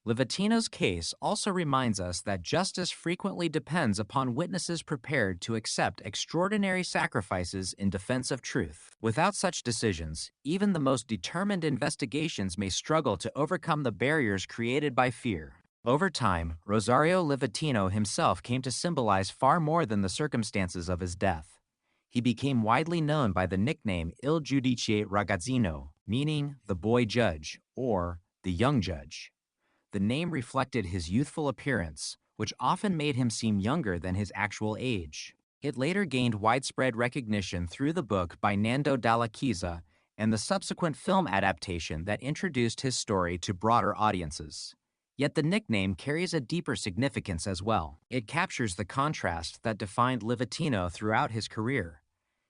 Livatino's case also reminds us that justice frequently depends upon witnesses prepared to accept extraordinary sacrifices in defense of truth. Without such decisions, even the most determined investigations may struggle to overcome the barriers created by fear. Over time, Rosario Livatino himself came to symbolize far more than the circumstances of his death. He became widely known by the nickname Il Giudice Ragazzino, meaning the boy judge or the young judge. The name reflected his youthful appearance, which often made him seem younger than his actual age. It later gained widespread recognition through the book by Nando Dalla Chiesa and the subsequent film adaptation that introduced his story to broader audiences. Yet the nickname carries a deeper significance as well. It captures the contrast that defined Livatino throughout his career.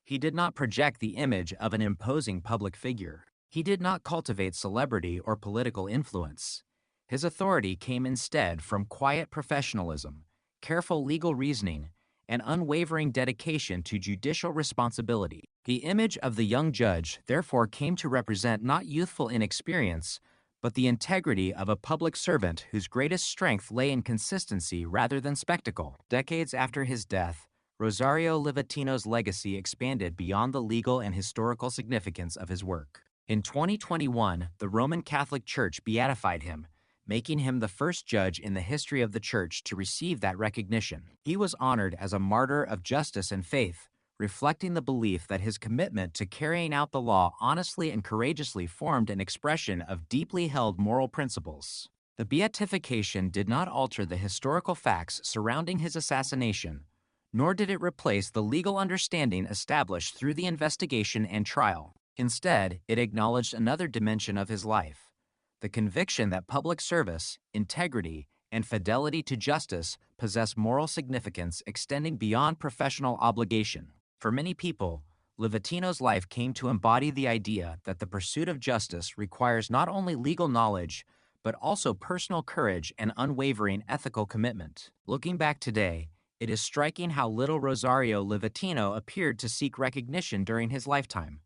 He did not project the image of an imposing public figure. He did not cultivate celebrity or political influence. His authority came instead from quiet professionalism, careful legal reasoning, and unwavering dedication to judicial responsibility. The image of the young judge therefore came to represent not youthful inexperience, but the integrity of a public servant whose greatest strength lay in consistency rather than spectacle. Decades after his death, Rosario Livatino's legacy expanded beyond the legal and historical significance of his work. In 2021, the Roman Catholic Church beatified him, making him the first judge in the history of the Church to receive that recognition. He was honored as a martyr of justice and faith, reflecting the belief that his commitment to carrying out the law honestly and courageously formed an expression of deeply held moral principles. The beatification did not alter the historical facts surrounding his assassination, nor did it replace the legal understanding established through the investigation and trial. Instead, it acknowledged another dimension of his life: the conviction that public service, integrity, and fidelity to justice possess moral significance extending beyond professional obligation. For many people, Livatino's life came to embody the idea that the pursuit of justice requires not only legal knowledge, but also personal courage and unwavering ethical commitment. Looking back today, it is striking how little Rosario Livatino appeared to seek recognition during his lifetime.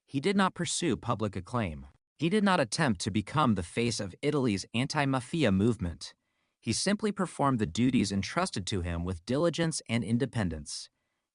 He did not pursue public acclaim. He did not attempt to become the face of Italy's anti-mafia movement. He simply performed the duties entrusted to him with diligence and independence.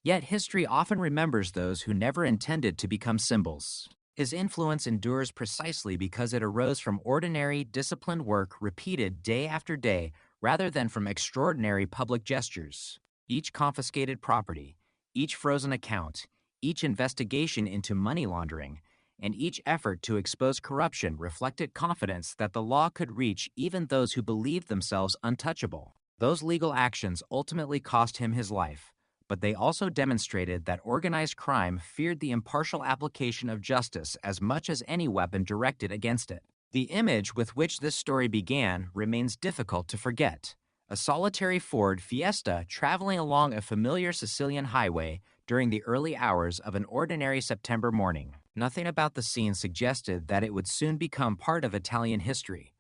Yet history often remembers those who never intended to become symbols. His influence endures precisely because it arose from ordinary, disciplined work repeated day after day rather than from extraordinary public gestures. Each confiscated property, each frozen account, each investigation into money laundering, and each effort to expose corruption reflected confidence that the law could reach even those who believed themselves untouchable. Those legal actions ultimately cost him his life, but they also demonstrated that organized crime feared the impartial application of justice as much as any weapon directed against it. The image with which this story began remains difficult to forget: a solitary Ford Fiesta traveling along a familiar Sicilian highway during the early hours of an ordinary September morning. Nothing about the scene suggested that it would soon become part of Italian history.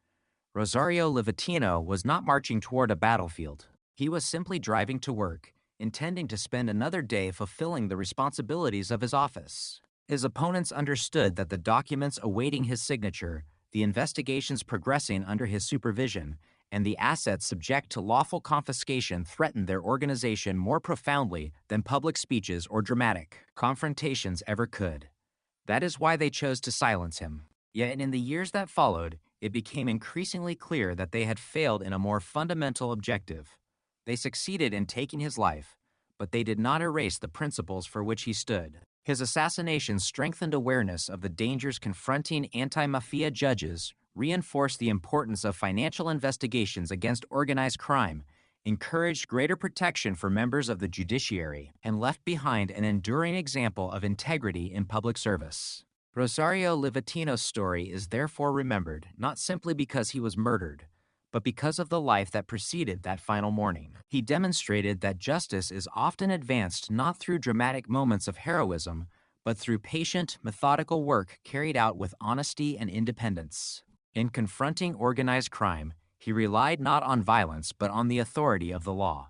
Rosario Livatino was not marching toward a battlefield. He was simply driving to work, intending to spend another day fulfilling the responsibilities of his office. His opponents understood that the documents awaiting his signature, the investigations progressing under his supervision, and the assets subject to lawful confiscation threatened their organization more profoundly than public speeches or dramatic confrontations ever could. That is why they chose to silence him. Yet in the years that followed, it became increasingly clear that they had failed in a more fundamental objective. They succeeded in taking his life, but they did not erase the principles for which he stood. His assassination strengthened awareness of the dangers confronting anti-mafia judges, reinforced the importance of financial investigations against organized crime, encouraged greater protection for members of the judiciary, and left behind an enduring example of integrity in public service. Rosario Livatino's story is therefore remembered not simply because he was murdered, but because of the life that preceded that final morning. He demonstrated that justice is often advanced not through dramatic moments of heroism, but through patient, methodical work carried out with honesty and independence. In confronting organized crime, he relied not on violence but on the authority of the law.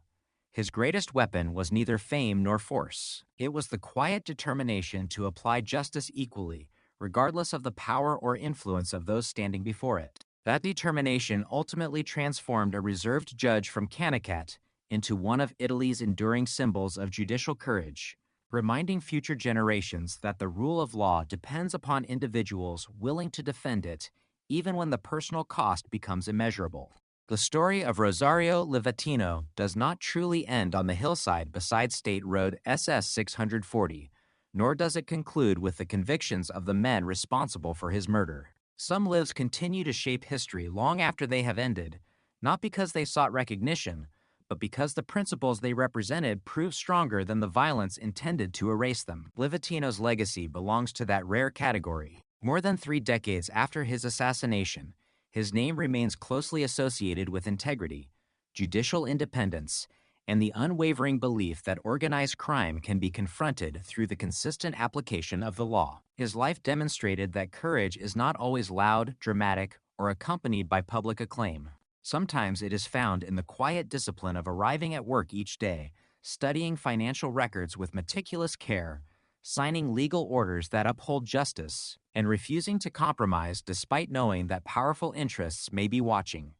His greatest weapon was neither fame nor force. It was the quiet determination to apply justice equally, regardless of the power or influence of those standing before it. That determination ultimately transformed a reserved judge from Canicat into one of Italy's enduring symbols of judicial courage, reminding future generations that the rule of law depends upon individuals willing to defend it, even when the personal cost becomes immeasurable. The story of Rosario Livatino does not truly end on the hillside beside State Road SS 640, nor does it conclude with the convictions of the men responsible for his murder. Some lives continue to shape history long after they have ended, not because they sought recognition, but because the principles they represented proved stronger than the violence intended to erase them. Livatino's legacy belongs to that rare category. More than 3 decades after his assassination, his name remains closely associated with integrity, judicial independence, and the unwavering belief that organized crime can be confronted through the consistent application of the law. His life demonstrated that courage is not always loud, dramatic, or accompanied by public acclaim. Sometimes it is found in the quiet discipline of arriving at work each day, studying financial records with meticulous care, signing legal orders that uphold justice, and refusing to compromise despite knowing that powerful interests may be watching.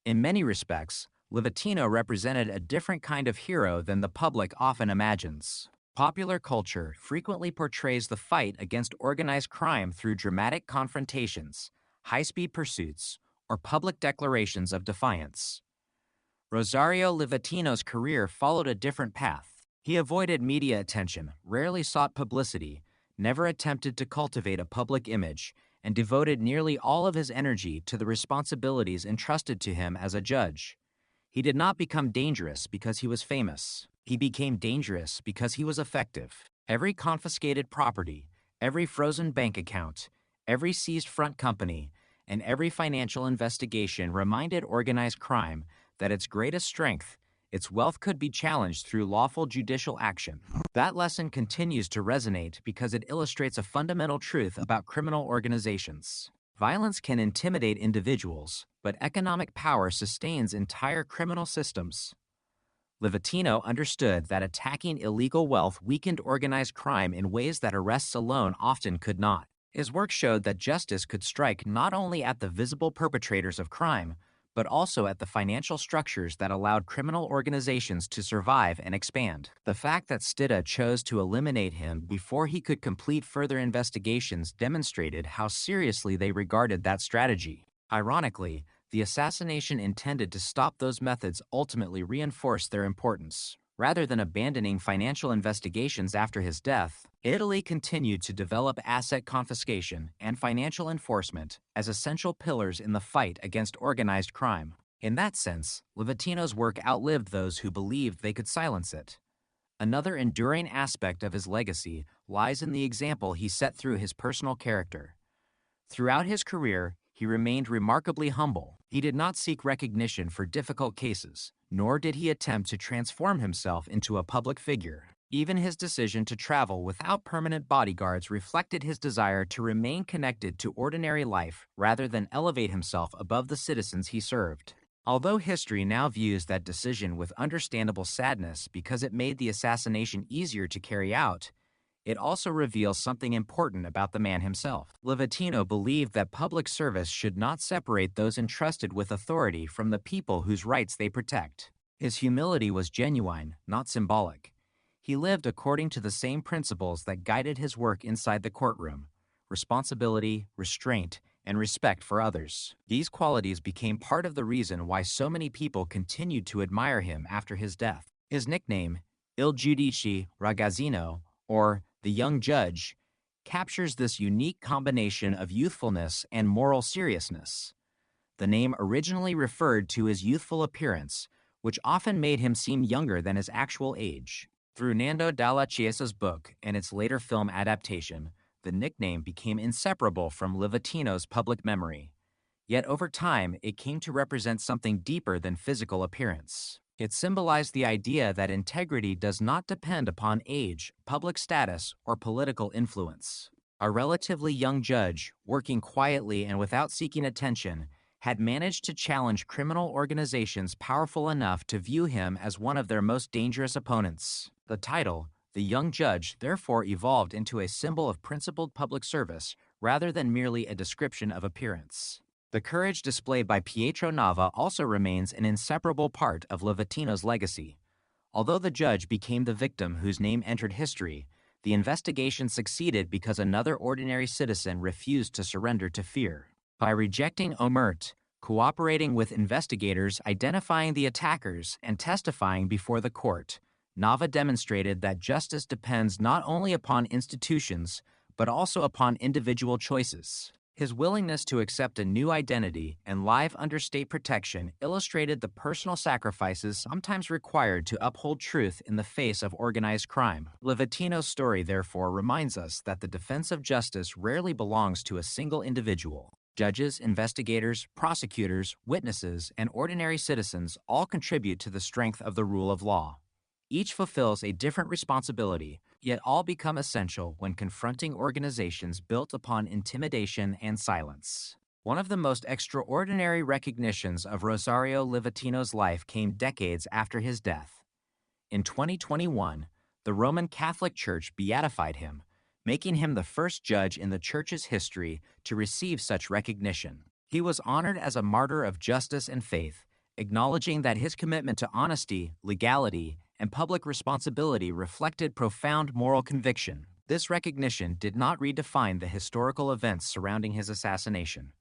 In many respects, Livatino represented a different kind of hero than the public often imagines. Popular culture frequently portrays the fight against organized crime through dramatic confrontations, high-speed pursuits, or public declarations of defiance. Rosario Livatino's career followed a different path. He avoided media attention, rarely sought publicity, never attempted to cultivate a public image, and devoted nearly all of his energy to the responsibilities entrusted to him as a judge. He did not become dangerous because he was famous. He became dangerous because he was effective. Every confiscated property, every frozen bank account, every seized front company, and every financial investigation reminded organized crime that its greatest strength, its wealth, could be challenged through lawful judicial action. That lesson continues to resonate because it illustrates a fundamental truth about criminal organizations. Violence can intimidate individuals, but economic power sustains entire criminal systems. Livatino understood that attacking illegal wealth weakened organized crime in ways that arrests alone often could not. His work showed that justice could strike not only at the visible perpetrators of crime, but also at the financial structures that allowed criminal organizations to survive and expand. The fact that Stida chose to eliminate him before he could complete further investigations demonstrated how seriously they regarded that strategy. Ironically, the assassination intended to stop those methods ultimately reinforced their importance. Rather than abandoning financial investigations after his death, Italy continued to develop asset confiscation and financial enforcement as essential pillars in the fight against organized crime. In that sense, Livatino's work outlived those who believed they could silence it. Another enduring aspect of his legacy lies in the example he set through his personal character. Throughout his career, he remained remarkably humble. He did not seek recognition for difficult cases, nor did he attempt to transform himself into a public figure. Even his decision to travel without permanent bodyguards reflected his desire to remain connected to ordinary life rather than elevate himself above the citizens he served. Although history now views that decision with understandable sadness because it made the assassination easier to carry out, it also reveals something important about the man himself. Livatino believed that public service should not separate those entrusted with authority from the people whose rights they protect. His humility was genuine, not symbolic. He lived according to the same principles that guided his work inside the courtroom: responsibility, restraint, and respect for others. These qualities became part of the reason why so many people continued to admire him after his death. His nickname, Il Giudice Ragazzino, or the Young Judge, captures this unique combination of youthfulness and moral seriousness. The name originally referred to his youthful appearance, which often made him seem younger than his actual age. Through Nando Dalla Chiesa's book and its later film adaptation, the nickname became inseparable from Livatino's public memory. Yet over time, it came to represent something deeper than physical appearance. It symbolized the idea that integrity does not depend upon age, public status, or political influence. A relatively young judge, working quietly and without seeking attention, had managed to challenge criminal organizations powerful enough to view him as one of their most dangerous opponents. The title, the Young Judge, therefore evolved into a symbol of principled public service rather than merely a description of appearance. The courage displayed by Pietro Nava also remains an inseparable part of Livatino's legacy. Although the judge became the victim whose name entered history, the investigation succeeded because another ordinary citizen refused to surrender to fear. By rejecting omerta, cooperating with investigators, identifying the attackers, and testifying before the court, Nava demonstrated that justice depends not only upon institutions, but also upon individual choices. His willingness to accept a new identity and live under state protection illustrated the personal sacrifices sometimes required to uphold truth in the face of organized crime. Livatino's story, therefore, reminds us that the defense of justice rarely belongs to a single individual. Judges, investigators, prosecutors, witnesses, and ordinary citizens all contribute to the strength of the rule of law. Each fulfills a different responsibility, yet all become essential when confronting organizations built upon intimidation and silence. One of the most extraordinary recognitions of Rosario Livatino's life came decades after his death. In 2021, the Roman Catholic Church beatified him, making him the first judge in the Church's history to receive such recognition. He was honored as a martyr of justice and faith, acknowledging that his commitment to honesty, legality, and public responsibility reflected profound moral conviction. This recognition did not redefine the historical events surrounding his assassination.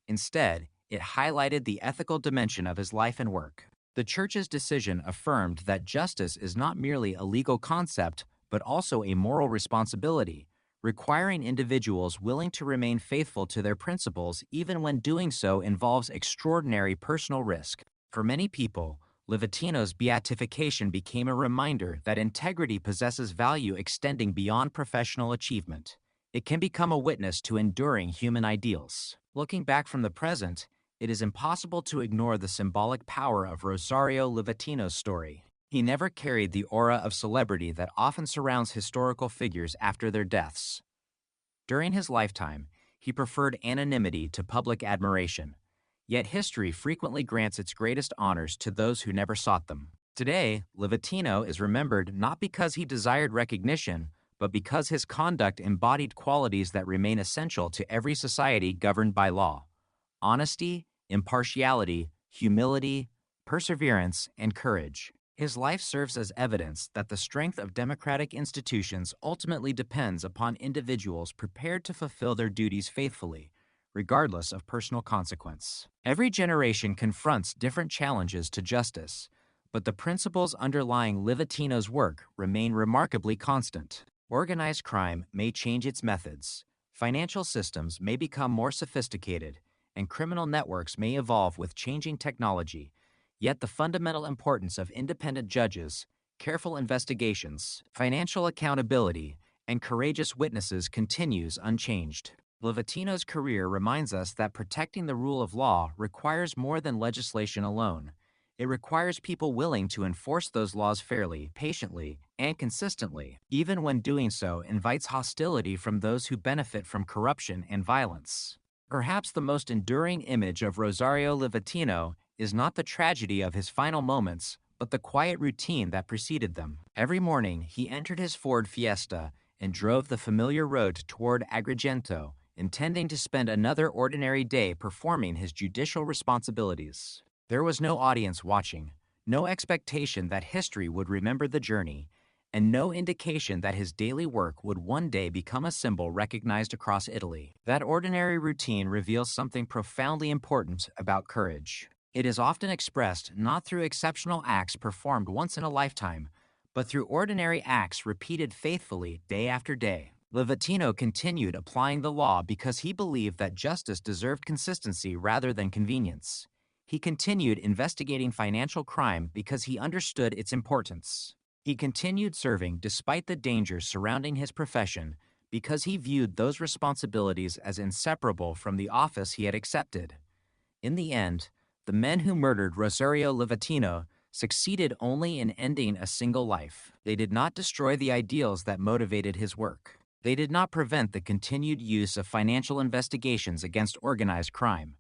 Instead, it highlighted the ethical dimension of his life and work. The Church's decision affirmed that justice is not merely a legal concept, but also a moral responsibility, requiring individuals willing to remain faithful to their principles even when doing so involves extraordinary personal risk. For many people, Livatino's beatification became a reminder that integrity possesses value extending beyond professional achievement. It can become a witness to enduring human ideals. Looking back from the present, it is impossible to ignore the symbolic power of Rosario Livatino's story. He never carried the aura of celebrity that often surrounds historical figures after their deaths. During his lifetime, he preferred anonymity to public admiration. Yet history frequently grants its greatest honors to those who never sought them. Today, Livatino is remembered not because he desired recognition, but because his conduct embodied qualities that remain essential to every society governed by law: honesty, impartiality, humility, perseverance, and courage. His life serves as evidence that the strength of democratic institutions ultimately depends upon individuals prepared to fulfill their duties faithfully, regardless of personal consequence. Every generation confronts different challenges to justice, but the principles underlying Livatino's work remain remarkably constant. Organized crime may change its methods, financial systems may become more sophisticated, and criminal networks may evolve with changing technology, yet the fundamental importance of independent judges, careful investigations, financial accountability, and courageous witnesses continues unchanged. Livatino's career reminds us that protecting the rule of law requires more than legislation alone. It requires people willing to enforce those laws fairly, patiently, and consistently, even when doing so invites hostility from those who benefit from corruption and violence. Perhaps the most enduring image of Rosario Livatino is not the tragedy of his final moments, but the quiet routine that preceded them. Every morning, he entered his Ford Fiesta and drove the familiar road toward Agrigento, intending to spend another ordinary day performing his judicial responsibilities. There was no audience watching, no expectation that history would remember the journey, and no indication that his daily work would one day become a symbol recognized across Italy. That ordinary routine reveals something profoundly important about courage. It is often expressed not through exceptional acts performed once in a lifetime, but through ordinary acts repeated faithfully day after day. Livatino continued applying the law because he believed that justice deserved consistency rather than convenience. He continued investigating financial crime because he understood its importance. He continued serving despite the dangers surrounding his profession because he viewed those responsibilities as inseparable from the office he had accepted. In the end, the men who murdered Rosario Livatino succeeded only in ending a single life. They did not destroy the ideals that motivated his work. They did not prevent the continued use of financial investigations against organized crime.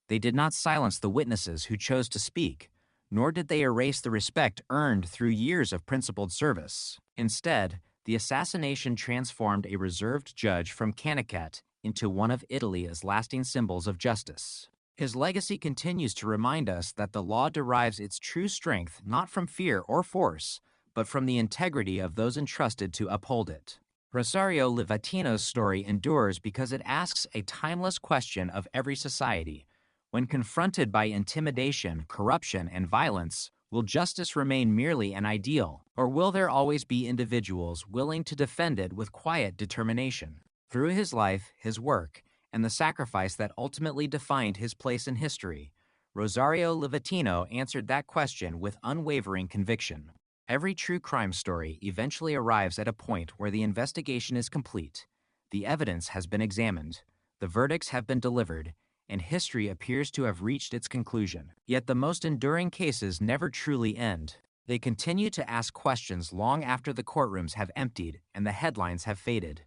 They did not silence the witnesses who chose to speak, nor did they erase the respect earned through years of principled service. Instead, the assassination transformed a reserved judge from Canicat into one of Italy's lasting symbols of justice. His legacy continues to remind us that the law derives its true strength not from fear or force, but from the integrity of those entrusted to uphold it. Rosario Livatino's story endures because it asks a timeless question of every society. When confronted by intimidation, corruption, and violence, will justice remain merely an ideal, or will there always be individuals willing to defend it with quiet determination? Through his life, his work, and the sacrifice that ultimately defined his place in history, Rosario Livatino answered that question with unwavering conviction. Every true crime story eventually arrives at a point where the investigation is complete, the evidence has been examined, the verdicts have been delivered, and history appears to have reached its conclusion. Yet the most enduring cases never truly end. They continue to ask questions long after the courtrooms have emptied and the headlines have faded.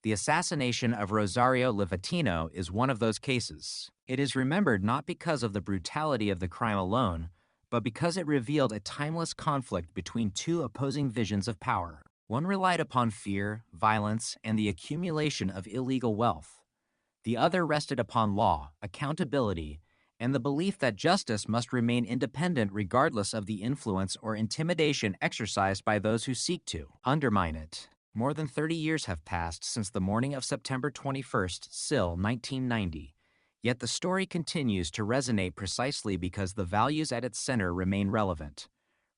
The assassination of Rosario Livatino is one of those cases. It is remembered not because of the brutality of the crime alone, but because it revealed a timeless conflict between two opposing visions of power. One relied upon fear, violence, and the accumulation of illegal wealth. The other rested upon law, accountability, and the belief that justice must remain independent regardless of the influence or intimidation exercised by those who seek to undermine it. More than 30 years have passed since the morning of September 21st, SIL 1990, yet the story continues to resonate precisely because the values at its center remain relevant.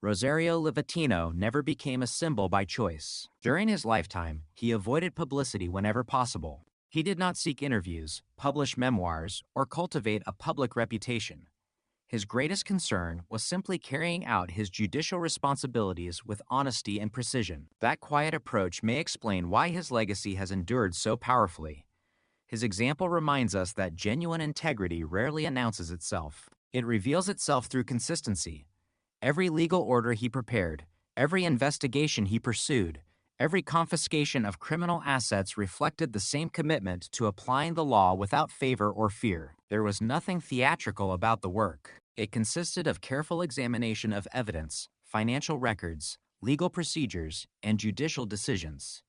Rosario Livatino never became a symbol by choice. During his lifetime, he avoided publicity whenever possible. He did not seek interviews, publish memoirs, or cultivate a public reputation. His greatest concern was simply carrying out his judicial responsibilities with honesty and precision. That quiet approach may explain why his legacy has endured so powerfully. His example reminds us that genuine integrity rarely announces itself. It reveals itself through consistency. Every legal order he prepared, every investigation he pursued, every confiscation of criminal assets reflected the same commitment to applying the law without favor or fear. There was nothing theatrical about the work. It consisted of careful examination of evidence, financial records, legal procedures, and judicial decisions.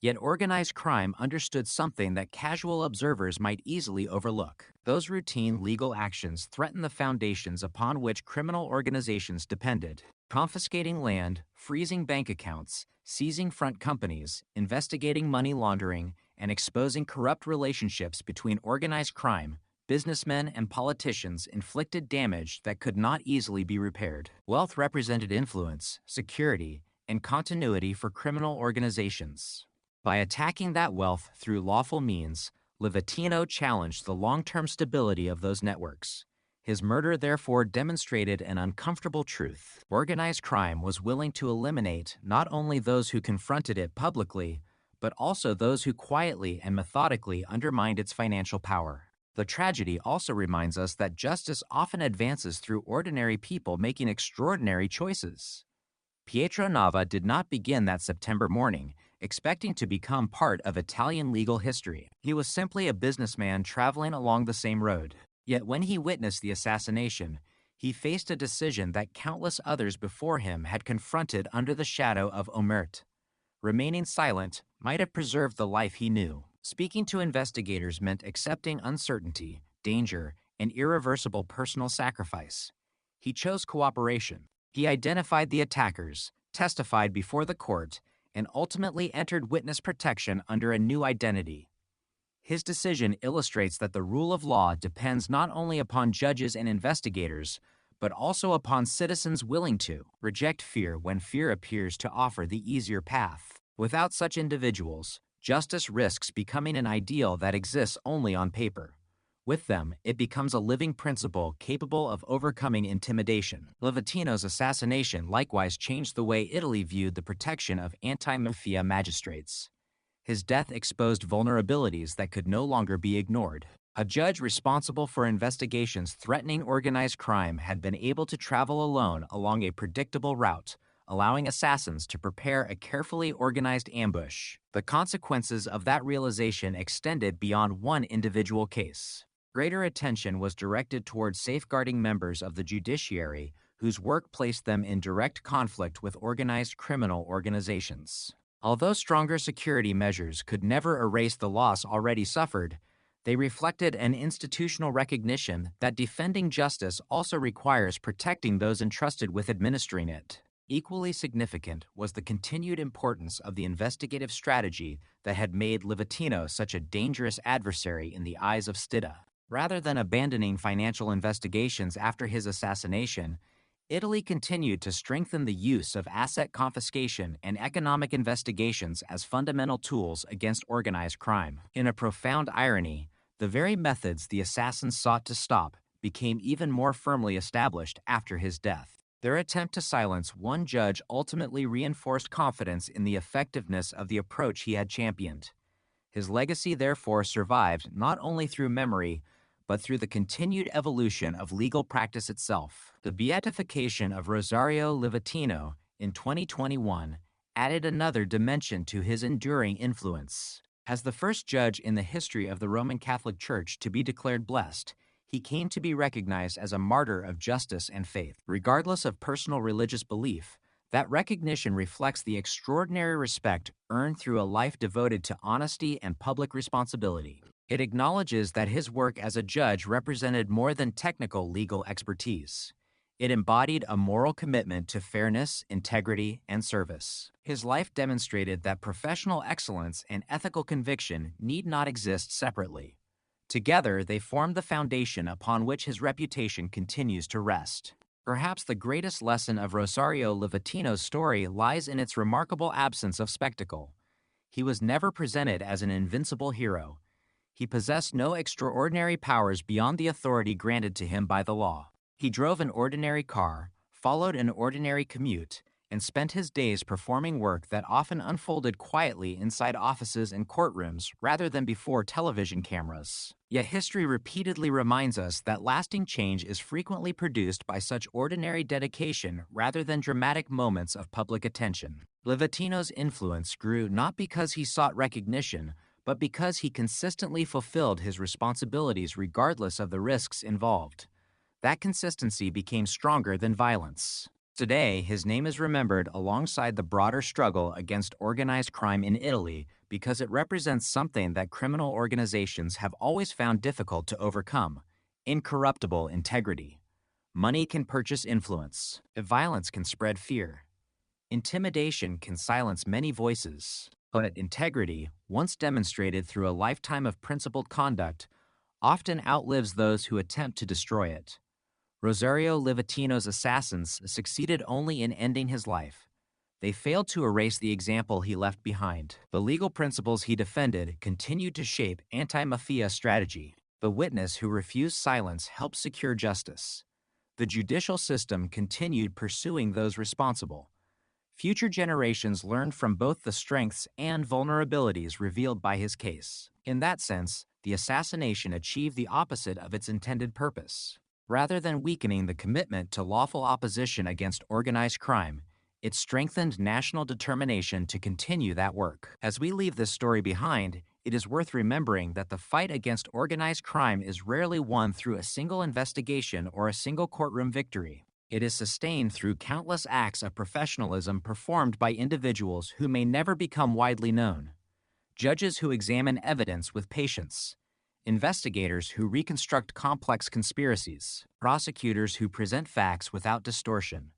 Yet organized crime understood something that casual observers might easily overlook. Those routine legal actions threatened the foundations upon which criminal organizations depended. Confiscating land, freezing bank accounts, seizing front companies, investigating money laundering, and exposing corrupt relationships between organized crime, businessmen and politicians inflicted damage that could not easily be repaired. Wealth represented influence, security, and continuity for criminal organizations. By attacking that wealth through lawful means, Livatino challenged the long-term stability of those networks. His murder therefore demonstrated an uncomfortable truth. Organized crime was willing to eliminate not only those who confronted it publicly, but also those who quietly and methodically undermined its financial power. The tragedy also reminds us that justice often advances through ordinary people making extraordinary choices. Pietro Nava did not begin that September morning expecting to become part of Italian legal history. He was simply a businessman traveling along the same road. Yet when he witnessed the assassination, he faced a decision that countless others before him had confronted under the shadow of omerta. Remaining silent, might have preserved the life he knew. Speaking to investigators meant accepting uncertainty, danger, and irreversible personal sacrifice. He chose cooperation. He identified the attackers, testified before the court, and ultimately entered witness protection under a new identity. His decision illustrates that the rule of law depends not only upon judges and investigators, but also upon citizens willing to reject fear when fear appears to offer the easier path. Without such individuals, justice risks becoming an ideal that exists only on paper. With them, it becomes a living principle capable of overcoming intimidation. Livatino's assassination likewise changed the way Italy viewed the protection of anti-mafia magistrates. His death exposed vulnerabilities that could no longer be ignored. A judge responsible for investigations threatening organized crime had been able to travel alone along a predictable route, allowing assassins to prepare a carefully organized ambush. The consequences of that realization extended beyond one individual case. Greater attention was directed towards safeguarding members of the judiciary whose work placed them in direct conflict with organized criminal organizations. Although stronger security measures could never erase the loss already suffered, they reflected an institutional recognition that defending justice also requires protecting those entrusted with administering it. Equally significant was the continued importance of the investigative strategy that had made Livatino such a dangerous adversary in the eyes of Stidda. Rather than abandoning financial investigations after his assassination, Italy continued to strengthen the use of asset confiscation and economic investigations as fundamental tools against organized crime. In a profound irony, the very methods the assassins sought to stop became even more firmly established after his death. Their attempt to silence one judge ultimately reinforced confidence in the effectiveness of the approach he had championed. His legacy therefore survived not only through memory, but through the continued evolution of legal practice itself. The beatification of Rosario Livatino in 2021 added another dimension to his enduring influence. As the first judge in the history of the Roman Catholic Church to be declared blessed, he came to be recognized as a martyr of justice and faith. Regardless of personal religious belief, that recognition reflects the extraordinary respect earned through a life devoted to honesty and public responsibility. It acknowledges that his work as a judge represented more than technical legal expertise. It embodied a moral commitment to fairness, integrity, and service. His life demonstrated that professional excellence and ethical conviction need not exist separately. Together, they form the foundation upon which his reputation continues to rest. Perhaps the greatest lesson of Rosario Livatino's story lies in its remarkable absence of spectacle. He was never presented as an invincible hero. He possessed no extraordinary powers beyond the authority granted to him by the law. He drove an ordinary car, followed an ordinary commute, and spent his days performing work that often unfolded quietly inside offices and courtrooms rather than before television cameras. Yet history repeatedly reminds us that lasting change is frequently produced by such ordinary dedication rather than dramatic moments of public attention. Livatino's influence grew not because he sought recognition, but because he consistently fulfilled his responsibilities regardless of the risks involved. That consistency became stronger than violence. Today, his name is remembered alongside the broader struggle against organized crime in Italy because it represents something that criminal organizations have always found difficult to overcome: incorruptible integrity. Money can purchase influence. Violence can spread fear. Intimidation can silence many voices. But integrity, once demonstrated through a lifetime of principled conduct, often outlives those who attempt to destroy it. Rosario Livatino's assassins succeeded only in ending his life. They failed to erase the example he left behind. The legal principles he defended continued to shape anti-mafia strategy. The witness who refused silence helped secure justice. The judicial system continued pursuing those responsible. Future generations learned from both the strengths and vulnerabilities revealed by his case. In that sense, the assassination achieved the opposite of its intended purpose. Rather than weakening the commitment to lawful opposition against organized crime, it strengthened national determination to continue that work. As we leave this story behind, it is worth remembering that the fight against organized crime is rarely won through a single investigation or a single courtroom victory. It is sustained through countless acts of professionalism performed by individuals who may never become widely known. judges who examine evidence with patience, investigators who reconstruct complex conspiracies, prosecutors who present facts without distortion,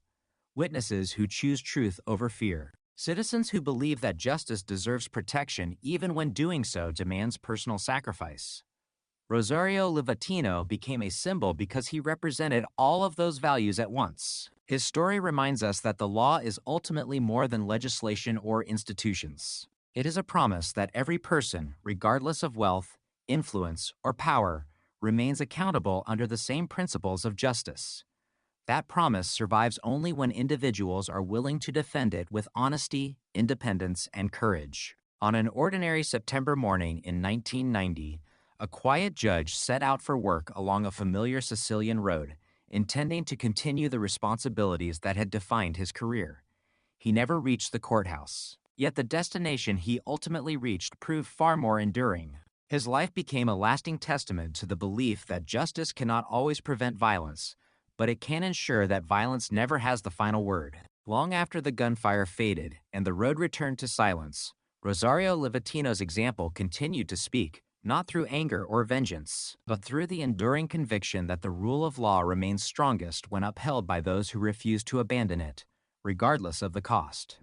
witnesses who choose truth over fear, citizens who believe that justice deserves protection even when doing so demands personal sacrifice. Rosario Livatino became a symbol because he represented all of those values at once. His story reminds us that the law is ultimately more than legislation or institutions. It is a promise that every person, regardless of wealth, influence, or power, remains accountable under the same principles of justice. That promise survives only when individuals are willing to defend it with honesty, independence, and courage. On an ordinary September morning in 1990, a quiet judge set out for work along a familiar Sicilian road, intending to continue the responsibilities that had defined his career. He never reached the courthouse, yet the destination he ultimately reached proved far more enduring. His life became a lasting testament to the belief that justice cannot always prevent violence, but it can ensure that violence never has the final word. Long after the gunfire faded and the road returned to silence, Rosario Livatino's example continued to speak, not through anger or vengeance, but through the enduring conviction that the rule of law remains strongest when upheld by those who refuse to abandon it, regardless of the cost.